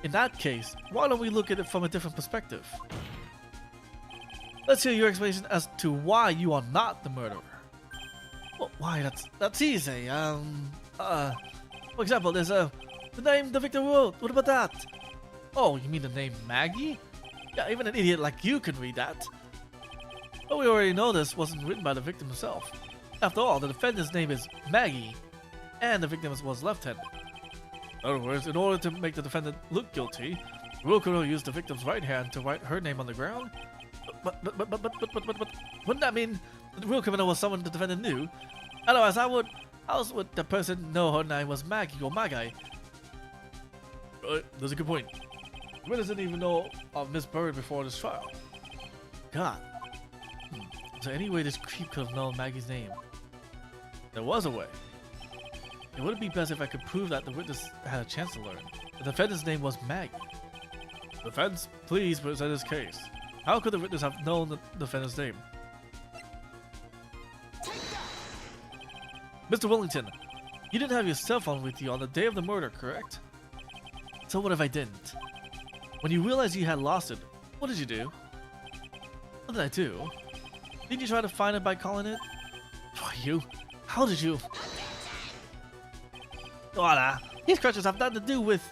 B: In that case, why don't we look at it from a different perspective? Let's hear your explanation as to why you are not the murderer. Well, why? That's easy. For example, there's the name the victim wrote. What about that? Oh, you mean the name Maggie? Yeah, even an idiot like you can read that. But we already know this wasn't written by the victim himself. After all, the defendant's name is Maggie, and the victim was left-handed. In other words, in order to make the defendant look guilty, the real criminal used the victim's right hand to write her name on the ground. But wouldn't that mean the real criminal was someone the defendant knew? Otherwise, how else would the person know her name was Maggie or Magai? That's a good point. The witness didn't even know of Miss Bird before this trial. God. Is there any way this creep could have known Maggie's name? There was a way. It would be best if I could prove that the witness had a chance to learn. The defendant's name was Maggie. Defense, please present this case. How could the witness have known the defendant's name? Mr. Wellington, you didn't have your cell phone with you on the day of the murder, correct? So what if I didn't? When you realized you had lost it, what did you do? What did I do? Didn't you try to find it by calling it? Why, you? How did you? Voila! These questions have nothing to do with...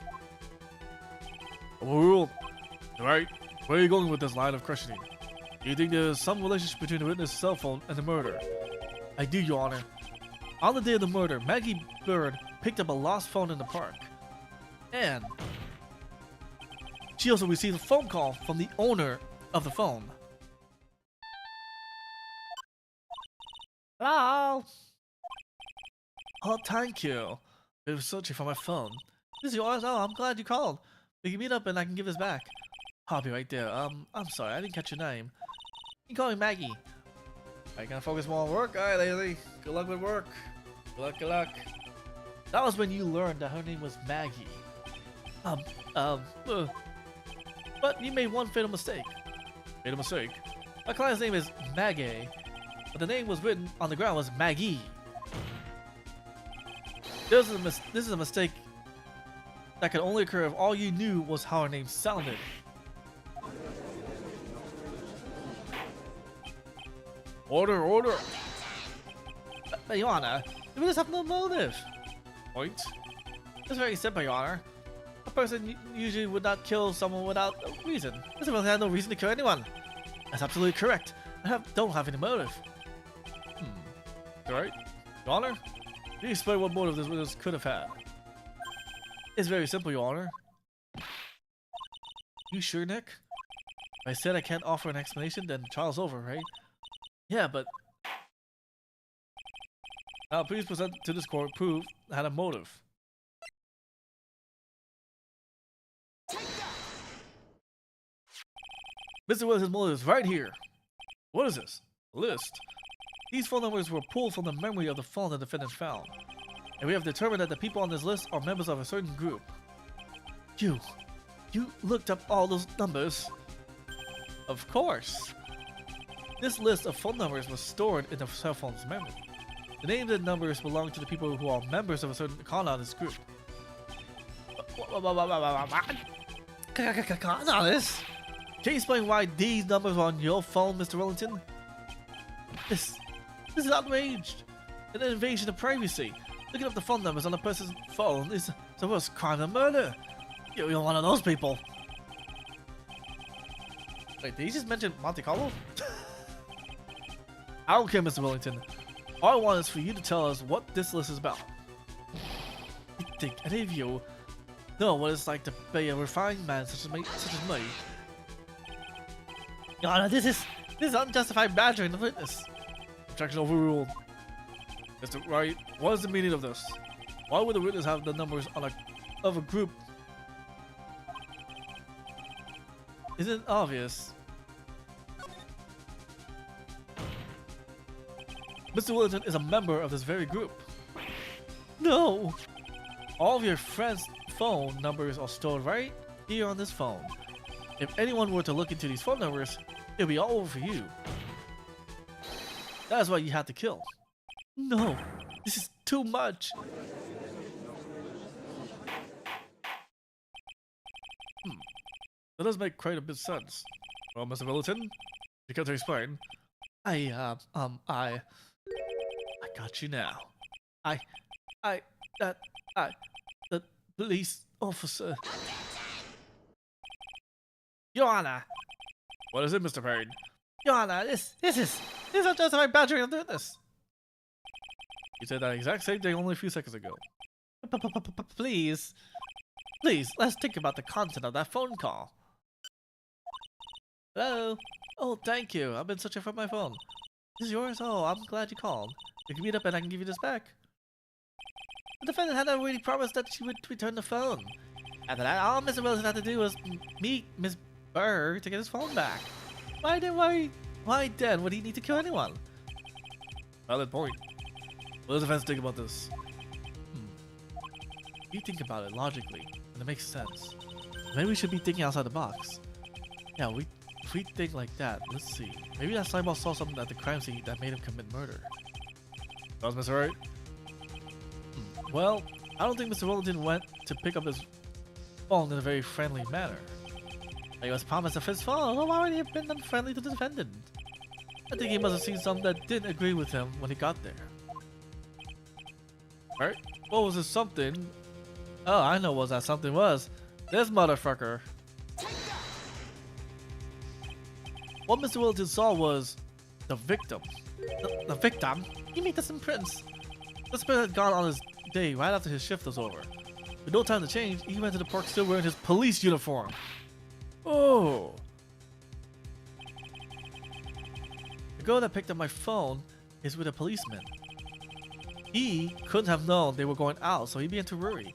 B: Overruled. Right? Where are you going with this line of questioning? Do you think there's some relationship between the witness' cell phone and the murder? I do, Your Honor. On the day of the murder, Maggie Bird picked up a lost phone in the park. And she also received a phone call from the owner of the phone. Hello? Oh, thank you. I was searching for my phone. This is yours? Oh, I'm glad you called. We can meet up and I can give this back. I'll be right there. I'm sorry, I didn't catch your name. You can call me Maggie. Are you gonna focus more on work? Alright, Lily. Good luck with work. Good luck. That was when you learned that her name was Maggie. Well, But you made one fatal mistake. Fatal mistake? My client's name is Maggie, but the name was written on the ground was Maggie. This is a mistake that could only occur if all you knew was how her name sounded. Order, order! But Your Honor, we just have no motive. Point? It's very simple, Your Honor. A person usually would not kill someone without a reason. This person had no reason to kill anyone. That's absolutely correct. Don't have any motive. Alright. Your Honor, can you explain what motive this witness could have had? It's very simple, Your Honor. You sure, Nick? If I said I can't offer an explanation, then trial's over, right? Yeah, but... Now, please present to this court proof had a motive. Mr. Willis' motive is right here. What is this? A list. These phone numbers were pulled from the memory of the phone the defendant found. And we have determined that the people on this list are members of a certain group. You looked up all those numbers? Of course. This list of phone numbers was stored in the cell phone's memory. The names and numbers belong to the people who are members of a certain Con Artist group. Con Artist? Can you explain why these numbers are on your phone, Mr. Wellington? This is outraged. An invasion of privacy. Looking up the phone numbers on a person's phone is the worst crime than murder. You're one of those people. Wait, did he just mention Monte Carlo? I don't care, Mr. Wellington. All I want is for you to tell us what this list is about. You think any of you know what it's like to be a refined man such as me? Your Honor, this is unjustified badgering the witness. Objection overruled. Mr. Wright, what is the meaning of this? Why would the witness have the numbers on of a group? Isn't it obvious? Mr. Wellington is a member of this very group. No! All of your friends' phone numbers are stored right here on this phone. If anyone were to look into these phone numbers, it would be all over for you. That is why you had to kill. No, this is too much. That does make quite a bit of sense. Well, Mr. Wellington, you care to explain? I got you now. The police officer. Your Honor. What is it, Mr. Payne? Your Honor, this is unjustified badgering of the witness. You said that exact same thing only a few seconds ago. Please, let's think about the content of that phone call. Hello? Oh, thank you. I've been searching for my phone. This is yours? Oh, I'm glad you called. We can meet up and I can give you this back. The defendant had already promised that she would return the phone. After that, all Mr. Wilson had to do was meet Miss Burr to get his phone back. Why then would he need to kill anyone? Valid point. What does the defense think about this? You think about it logically, and it makes sense. Maybe we should be thinking outside the box. Yeah, if we think like that, let's see. Maybe that Cyborg saw something at the crime scene that made him commit murder. That was Mr. Wright? Well, I don't think Mr. Wellington went to pick up his phone in a very friendly manner. He was promised of his phone. Why would he have been unfriendly to the defendant? I think he must have seen something that didn't agree with him when he got there. Alright, what was this something? Oh, I know what that something was. This motherfucker. What Mr. Wellington saw was the victim. The victim? He made this in Prince. This man had gone on his day right after his shift was over. With no time to change, he went to the park still wearing his police uniform. Oh. The girl that picked up my phone is with a policeman. He couldn't have known they were going out, so he began to worry.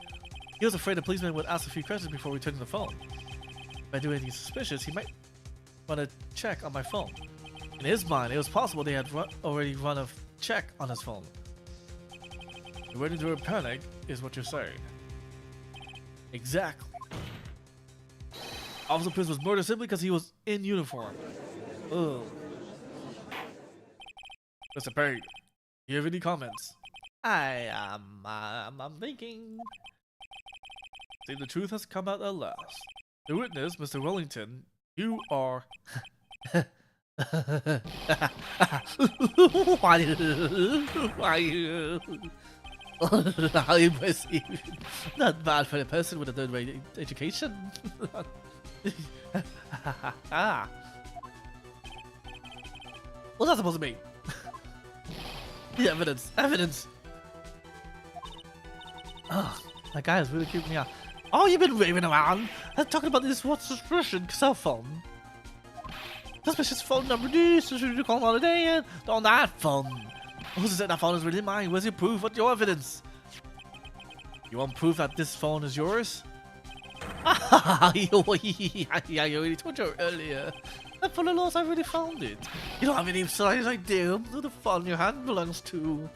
B: He was afraid the policeman would ask a few questions before returning the phone. If I do anything suspicious, he might want to check on my phone. In his mind, it was possible they had already run a check on his phone. The way to do a panic is what you're saying. Exactly.
A: Officer Prince was murdered simply because he was in uniform. Ugh. Mr. Perry, do you have any comments?
B: I'm thinking.
A: See, the truth has come out at last. The witness, Mr. Wellington, you are...
B: How impressive. Not bad for a person with a third-rate education. What's that supposed to mean? The evidence. Evidence. Oh, that guy is really creeping me out. Oh, you've been raving around. I'm talking about this what's suspicion cell phone. Suspicious phone number this. Should call on a day and on that phone. Who said that phone is really mine? Where's your proof? What's your evidence? You want proof that this phone is yours? Yeah, I already told you earlier. And for the loss, I already found it. You don't have any slightest idea who the phone in your hand belongs to.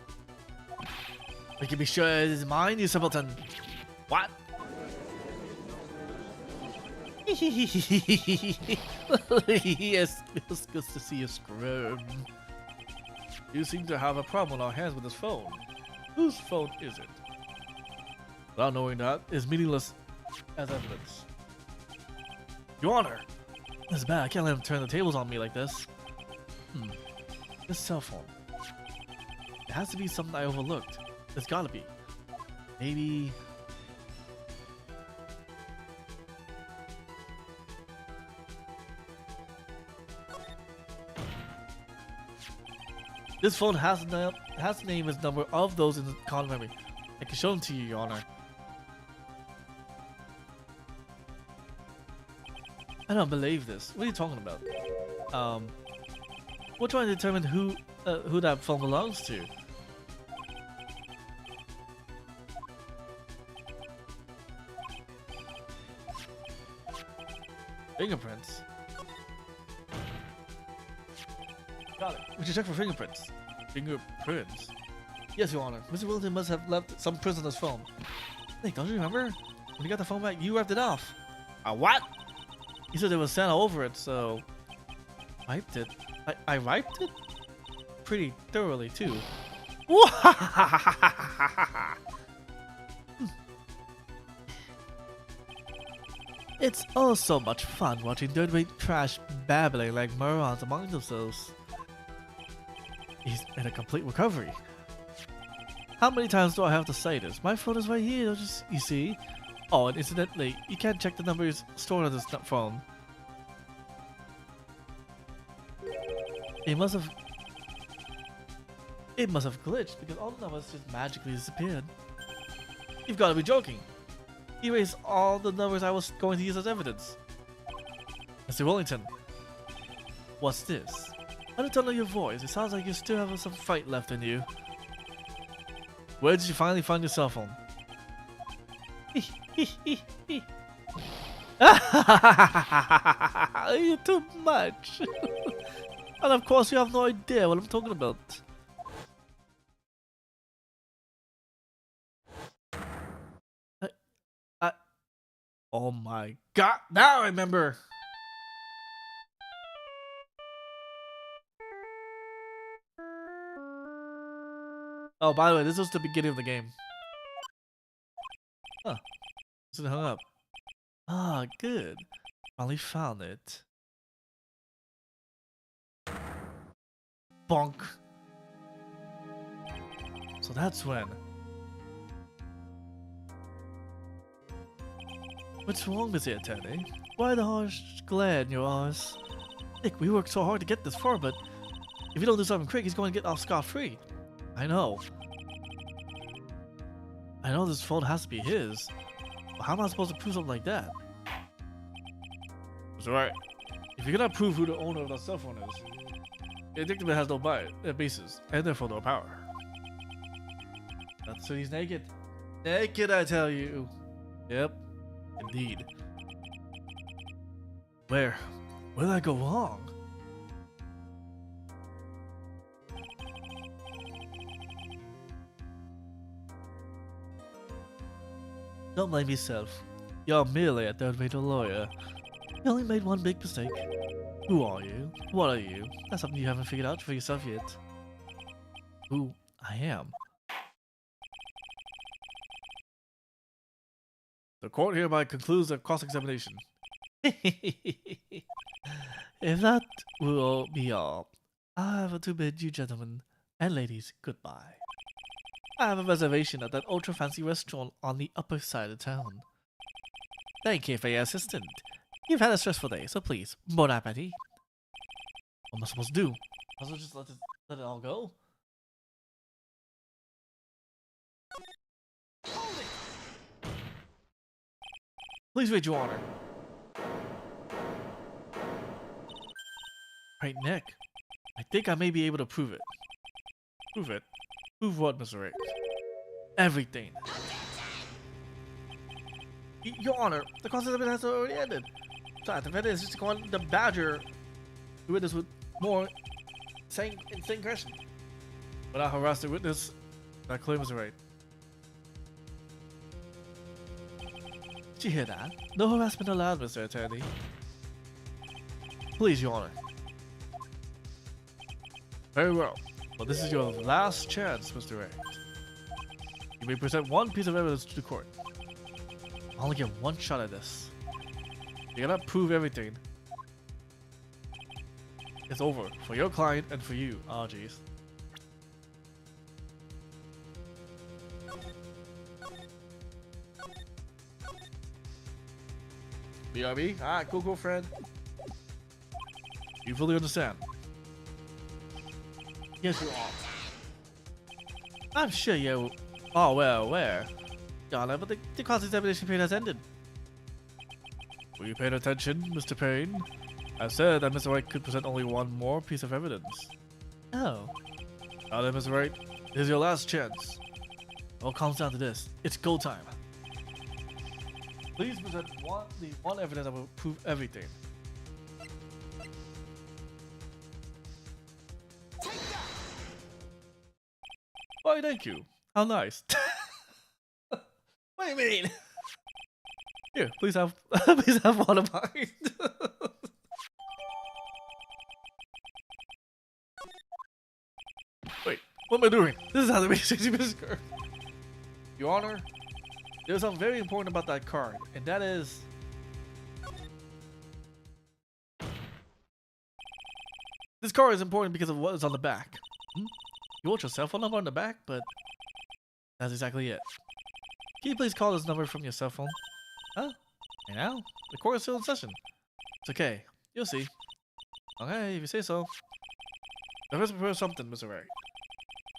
B: You can be sure it is mine, you simpleton. What? Yes, it's good to see you squirm.
A: You seem to have a problem on our hands with this phone. Whose phone is it? Without knowing that is meaningless as evidence.
B: Your Honor! This is bad. I can't let him turn the tables on me like this. This cell phone. It has to be something I overlooked. It's gotta be. Maybe... This phone has the name and number of those in the column memory. I can show them to you, Your Honor. I don't believe this. What are you talking about? We're trying to determine who that phone belongs to. Fingerprints. Got it. We should check for fingerprints.
A: Fingerprints?
B: Yes, Your Honor. Mr. Wilton must have left some prints on his phone. Nick, don't you remember? When you got the phone back, you wiped it off.
A: What?
B: He said there was Santa over it, so... Wiped it? I wiped it? Pretty thoroughly, too. It's oh so much fun watching third-rate trash babbling like morons among themselves. He's in a complete recovery. How many times do I have to say this? My phone is right here, just you see. Oh, and incidentally, you can't check the numbers stored on this phone. It must have glitched because all the numbers just magically disappeared. You've got to be joking. Erase all the numbers I was going to use as evidence. Mr. Wellington, what's this? By the tone of your voice, it sounds like you still have some fight left in you. Where did you finally find your cell phone? You're too much. And of course you have no idea what I'm talking about. Oh my god, now I remember! Oh, by the way, this was the beginning of the game. Huh. It hung up. Ah, good. Finally found it. Bonk. So that's when. What's wrong, Mr. Attorney? Why the harsh glare in your eyes? Nick, we worked so hard to get this far, but if you don't do something quick, he's going to get off scot-free. I know. I know this phone has to be his. But how am I supposed to prove something like that?
A: That's right. If you cannot prove who the owner of that cell phone is, the indictment has no basis, and therefore no power.
B: That's so he's naked. Naked, I tell you.
A: Yep, indeed.
B: Where did I go wrong? Don't blame yourself. You're merely a third-rate lawyer. You only made one big mistake. Who are you? What are you? That's something you haven't figured out for yourself yet. Who I am.
A: The court hereby concludes the cross-examination.
B: If that will be all, I have to bid you gentlemen and ladies goodbye. I have a reservation at that ultra-fancy restaurant on the upper side of town. Thank you for your assistance. You've had a stressful day, so please, bon appetit.
A: What am I supposed to do?
B: I was just let it all go?
C: Hold it!
A: Please read, Your Honor.
B: Right, Nick. I think I may be able to prove it.
A: Prove it. Prove what, Mr. Rick?
B: Everything.
A: Your Honor, the cross-examination has already ended. So the defendant is just going to badger the witness with more insane questions. Without harass the witness, that claim is right.
B: Did you hear that? No harassment allowed, Mr. Attorney.
A: Please, Your Honor. Very well. But this is your last chance, Mr. Rick. You may present one piece of evidence to the court.
B: I only get one shot at this.
A: You cannot prove everything. It's over for your client and for you. Oh, jeez. BRB? Ah, cool, friend. You fully understand?
B: Yes, you are. I'm sure you are well aware, Your Honor, but the cross-examination period has ended.
A: Were you paying attention, Mr. Payne? I said that Mr. Wright could present only one more piece of evidence.
B: Oh.
A: Now then, Mr. Wright, here's your last chance.
B: It all comes down to this. It's go time.
A: Please present the one evidence that will prove everything. Why, thank you. How nice.
B: What do you mean?
A: Here, please have one of mine. Wait, what am I doing?
B: This is how they make 60 minutes card.
A: Your Honor, there's something very important about that card, and that is... This card is important because of what is on the back.
B: You want your cell phone number on the back, but that's exactly it. Can you please call this number from your cell phone? Huh? Hey now? The court is still in session. It's okay. You'll see. Okay, if you say so.
A: Now let's prepare something, Mr. Wright.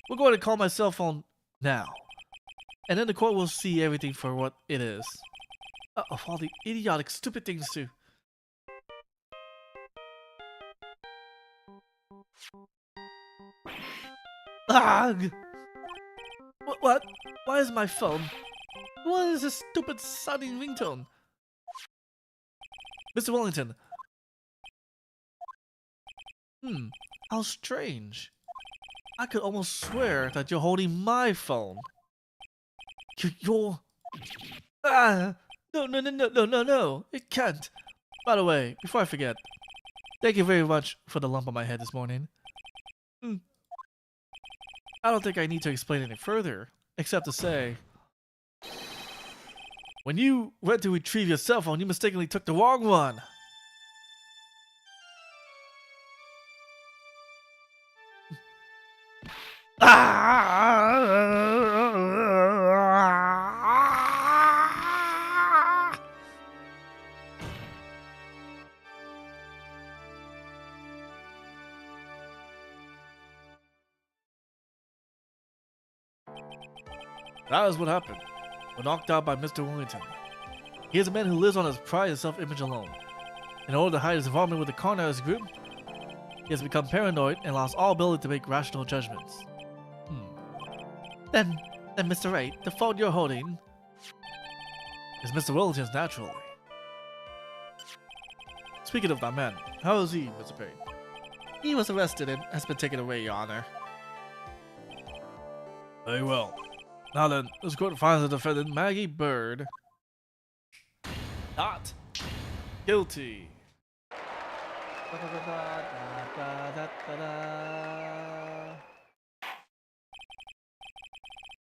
B: We're going to call my cell phone now. And then the court will see everything for what it is. Of all the idiotic, stupid things to... Ugh! What? Why is my phone? What is this stupid sounding ringtone? Mr. Wellington. How strange. I could almost swear that you're holding my phone. You're... Ah! No. It can't. By the way, before I forget, thank you very much for the lump on my head this morning. I don't think I need to explain any further, except to say, when you went to retrieve your cell phone, you mistakenly took the wrong one.
A: That is what happened. When knocked out by Mr. Wellington. He is a man who lives on his pride and self-image alone. In order to hide his involvement with the Carnage group, he has become paranoid and lost all ability to make rational judgments.
B: Then Mr. Wright, the phone you're holding
A: is Mr. Wellington's naturally. Speaking of that man, how is he, Mr. Payne?
B: He was arrested and has been taken away, Your Honor.
A: Very well. Now then, this court finds the defendant, Maggie Bird, not guilty.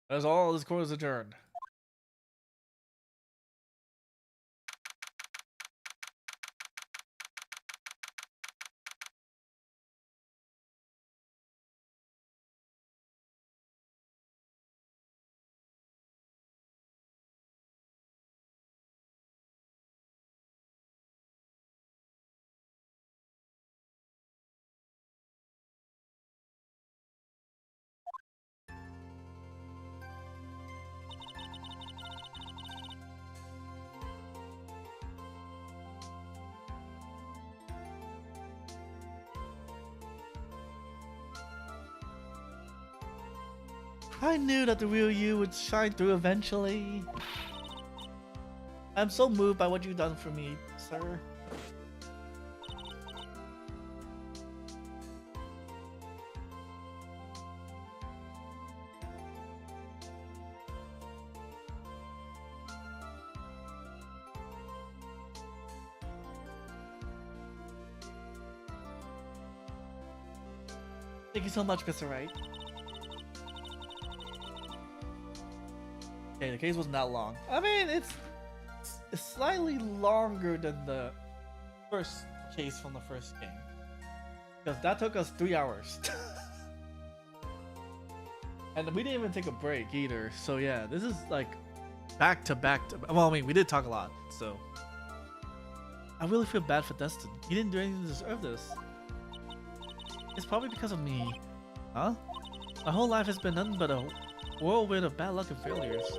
A: That's all. This court is adjourned.
B: I knew that the real you would shine through eventually. I'm so moved by what you've done for me, sir. Thank you so much, Mr. Wright. Okay, the case wasn't that long. I mean, it's slightly longer than the first case from the first game. Because that took us 3 hours. And we didn't even take a break either. So yeah, this is like back to back to... Well, I mean, we did talk a lot, so... I really feel bad for Destin. He didn't do anything to deserve this. It's probably because of me. Huh? My whole life has been nothing but a whirlwind of bad luck and failures.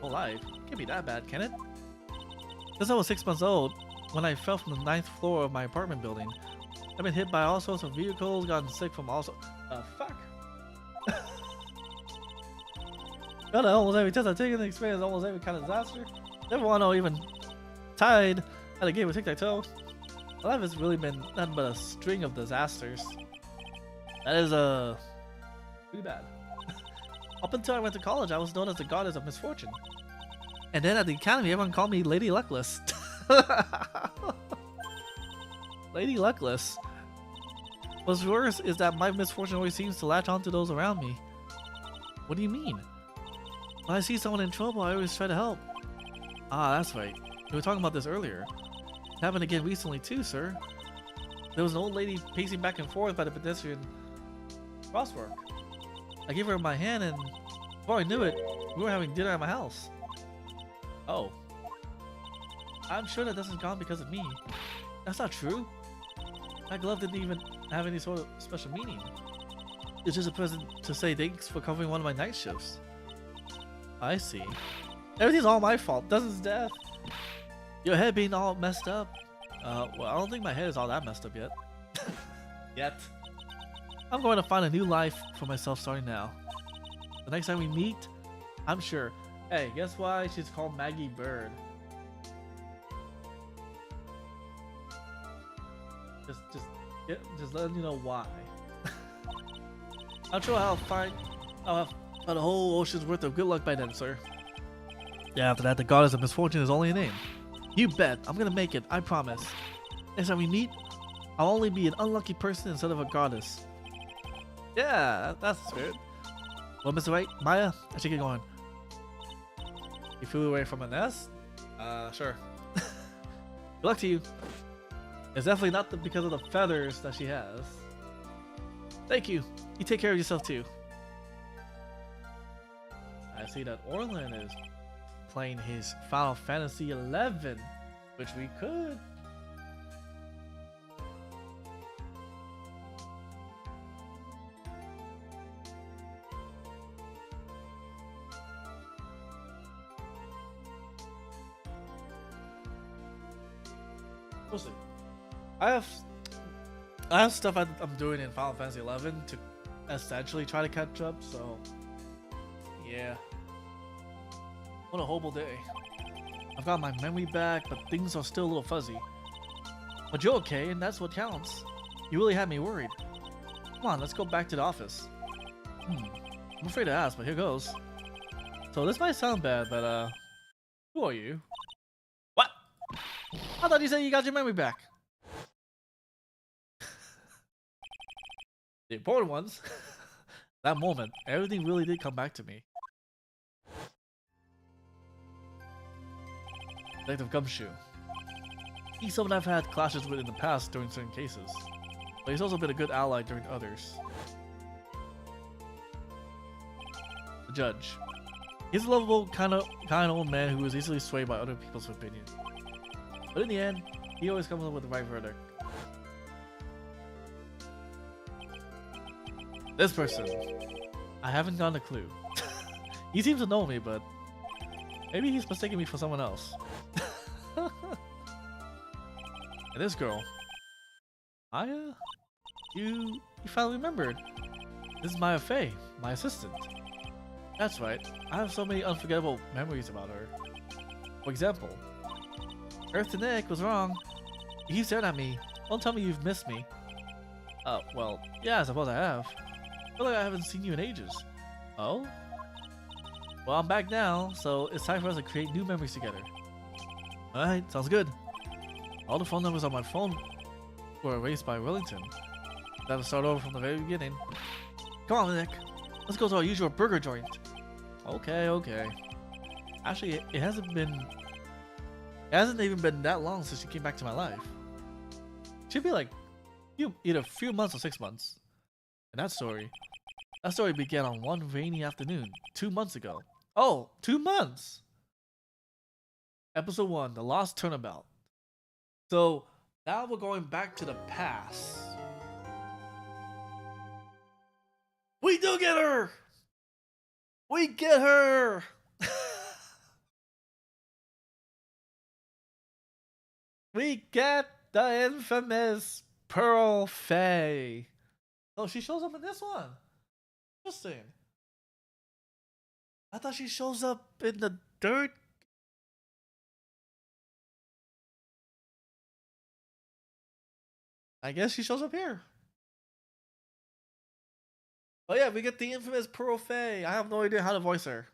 B: Whole life? Can't be that bad, can it? Since I was 6 months old, when I fell from the 9th floor of my apartment building, I've been hit by all sorts of vehicles, gotten sick from all sorts. Fuck. Got almost every test I've taken, experienced almost every kind of disaster. Never won or even tied at a game of tic-tac-toe. My life has really been nothing but a string of disasters. That is pretty bad. Up until I went to college, I was known as the goddess of misfortune. And then at the academy, everyone called me Lady Luckless. Lady Luckless. What's worse is that my misfortune always seems to latch onto those around me. What do you mean? When I see someone in trouble, I always try to help. Ah, that's right. We were talking about this earlier. It happened again recently too, sir. There was an old lady pacing back and forth by the pedestrian crosswalk. I gave her my hand, and before I knew it, we were having dinner at my house. Oh. I'm sure that doesn't gone because of me. That's not true. That glove didn't even have any sort of special meaning. It's just a present to say thanks for covering one of my night shifts. I see. Everything's all my fault. Dustin's death. Your head being all messed up. Well, I don't think my head is all that messed up yet. Yet. I'm going to find a new life for myself starting now. The next time we meet, I'm sure. Hey, guess why she's called Maggie Bird? Just letting you know why. I'm sure I'll have a whole ocean's worth of good luck by then, sir. Yeah, after that, the goddess of misfortune is only a name. You bet. I'm gonna make it. I promise. Next time we meet, I'll only be an unlucky person instead of a goddess. Yeah, that's the spirit. Well, Mr. Wright, Maya, I should get going. You flew away from a nest? Sure. Good luck to you. It's definitely not because of the feathers that she has. Thank you. You take care of yourself too. I see that Orlan is playing his Final Fantasy XI, which we could. We'll see. I have stuff I'm doing in Final Fantasy XI to essentially try to catch up, so yeah. What a horrible day. I've got my memory back, but things are still a little fuzzy. But you're okay, and that's what counts. You really had me worried. Come on, let's go back to the office. I'm afraid to ask, but here goes. So this might sound bad, but who are you? What? I thought you said you got your memory back.
A: the important ones. That moment, everything really did come back to me. Detective Gumshoe. He's someone I've had clashes with in the past during certain cases, but he's also been a good ally during others. The judge. He's a lovable, kind old man who is easily swayed by other people's opinions. But in the end, he always comes up with the right verdict. This person. I haven't gotten a clue. He seems to know me, but maybe he's mistaken me for someone else. And this girl. Maya? You finally remembered. This is Maya Fey, my assistant. That's right. I have so many unforgettable memories about her. For example, Earth and Egg was wrong. You keep staring at me. Don't tell me you've missed me. Oh, well, yeah, I suppose I have. I feel like I haven't seen you in ages. Oh? Well, I'm back now, so it's time for us to create new memories together. Alright, sounds good. All the phone numbers on my phone were erased by Wellington. Time to start over from the very beginning. Come on, Nick. Let's go to our usual burger joint. Okay. Actually, it hasn't even been that long since she came back to my life. Should be like either a few months or 6 months. And that story began on one rainy afternoon 2 months ago. Oh, 2 months! Episode 1, The Lost Turnabout. So now we're going back to the past. We do get her! We get her! We get the infamous Pearl Fey. Oh, she shows up in this one. Interesting. I thought she shows up in the dirt. I guess she shows up here. Oh yeah, we get the infamous Pearl Fey. I have no idea how to voice her.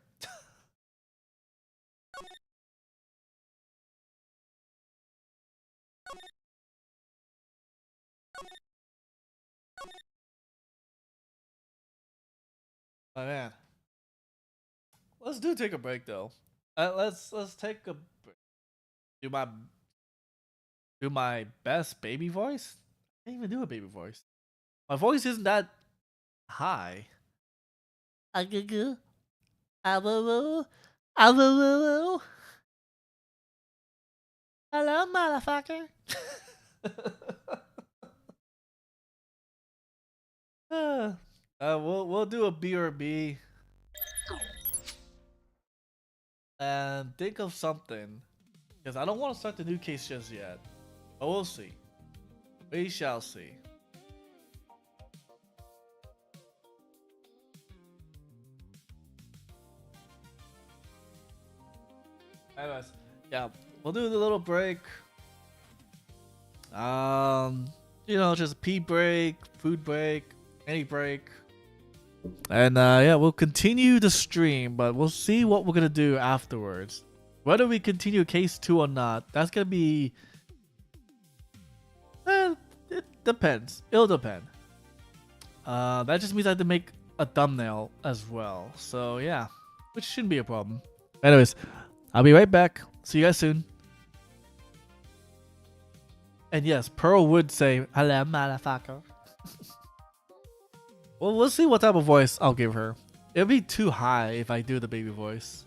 A: Oh man. Let's take a break though. Let's take a break. Do my best baby voice? I can't even do a baby voice. My voice isn't that high. Hello, motherfucker. We'll do a B or B. And think of something. Because I don't want to start the new case just yet. But we'll see. We shall see. Anyways, yeah, we'll do the little break. You know, just pee break, food break, any break. And yeah, we'll continue the stream, but we'll see what we're gonna do afterwards. Whether we continue case 2 or not, that's gonna be it depends. It'll depend. That just means I have to make a thumbnail as well. So yeah, which shouldn't be a problem. Anyways, I'll be right back. See you guys soon. And yes, Pearl would say, "Hello, motherfucker." Well, we'll see what type of voice I'll give her. It'll be too high if I do the baby voice.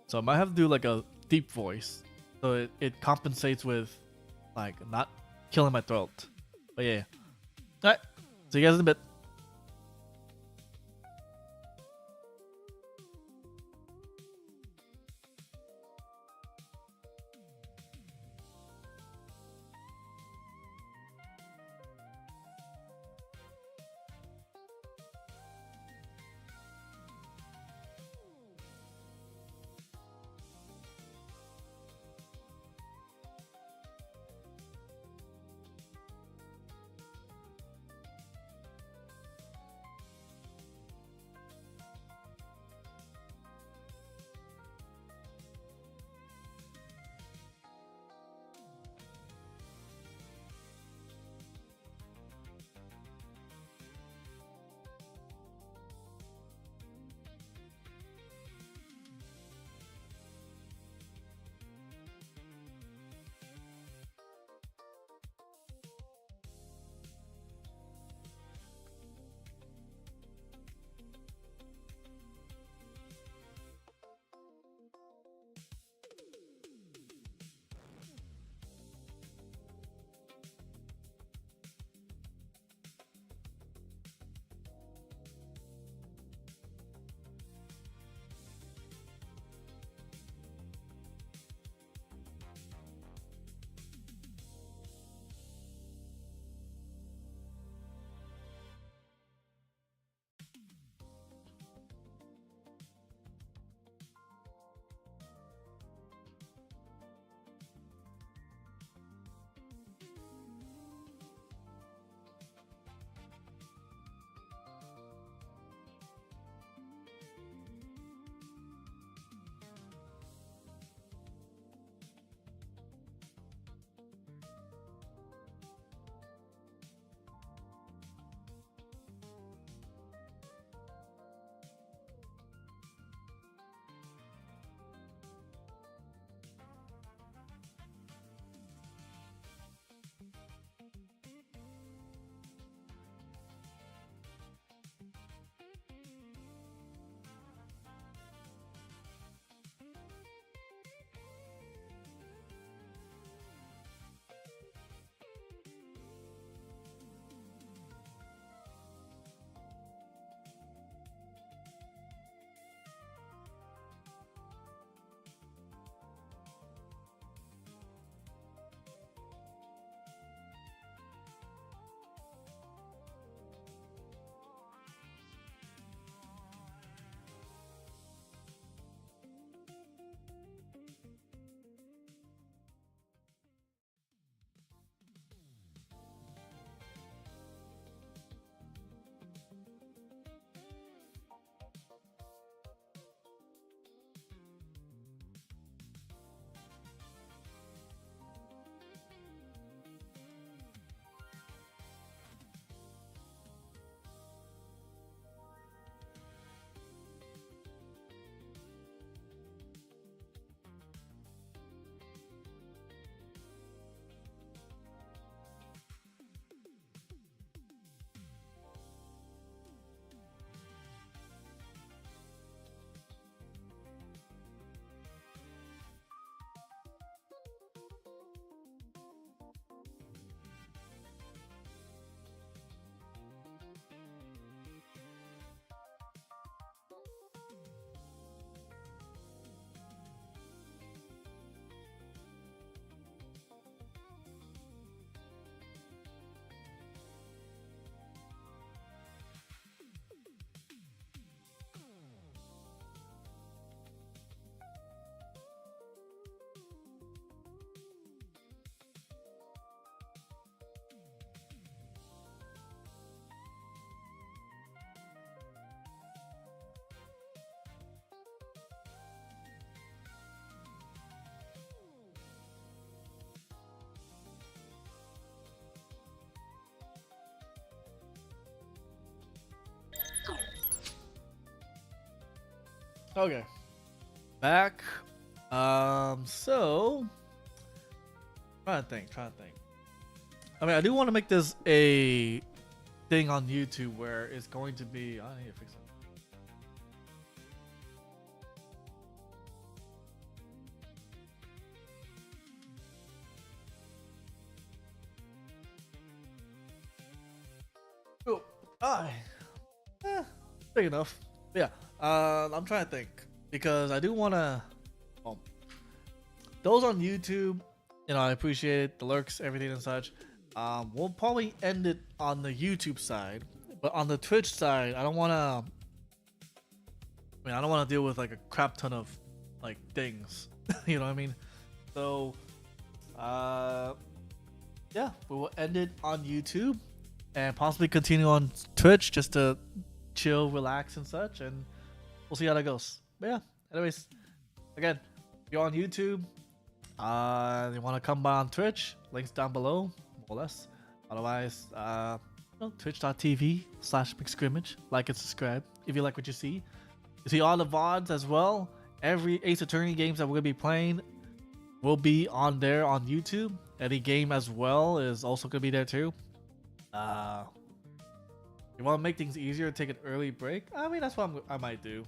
A: So I might have to do like a deep voice. So it compensates with like not killing my throat. But yeah. Alright. See you guys in a bit. Okay. Back. So trying to think. I mean, I do want to make this a thing on YouTube where it's going to be. I need to fix it. Oh, big enough. Yeah. I'm trying to think because I do want to. Well, those on YouTube, you know, I appreciate it, the lurks, everything and such. We'll probably end it on the YouTube side, but on the Twitch side, I don't want to. I mean, I don't want to deal with like a crap ton of like things. You know what I mean? So, yeah, we will end it on YouTube and possibly continue on Twitch just to chill, relax, and such, and we'll see how that goes. But yeah, anyways, again, if you're on YouTube, you want to come by on Twitch, links down below, more or less. Otherwise, twitch.tv/McScrimmage, like and subscribe if you like what you see. You see all the VODs as well. Every Ace Attorney games that we're gonna be playing will be on there on YouTube. Any game as well is also gonna be there too. You want to make things easier, take an early break? I mean, that's what I might do.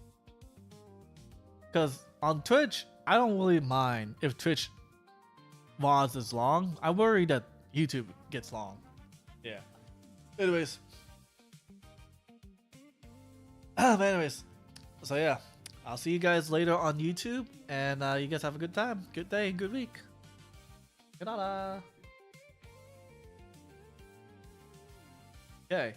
A: Because on Twitch, I don't really mind if Twitch VODs is long. I worry that YouTube gets long. Yeah. Anyways. Anyways. So yeah. I'll see you guys later on YouTube. And you guys have a good time. Good day. Good week. Good night. Okay.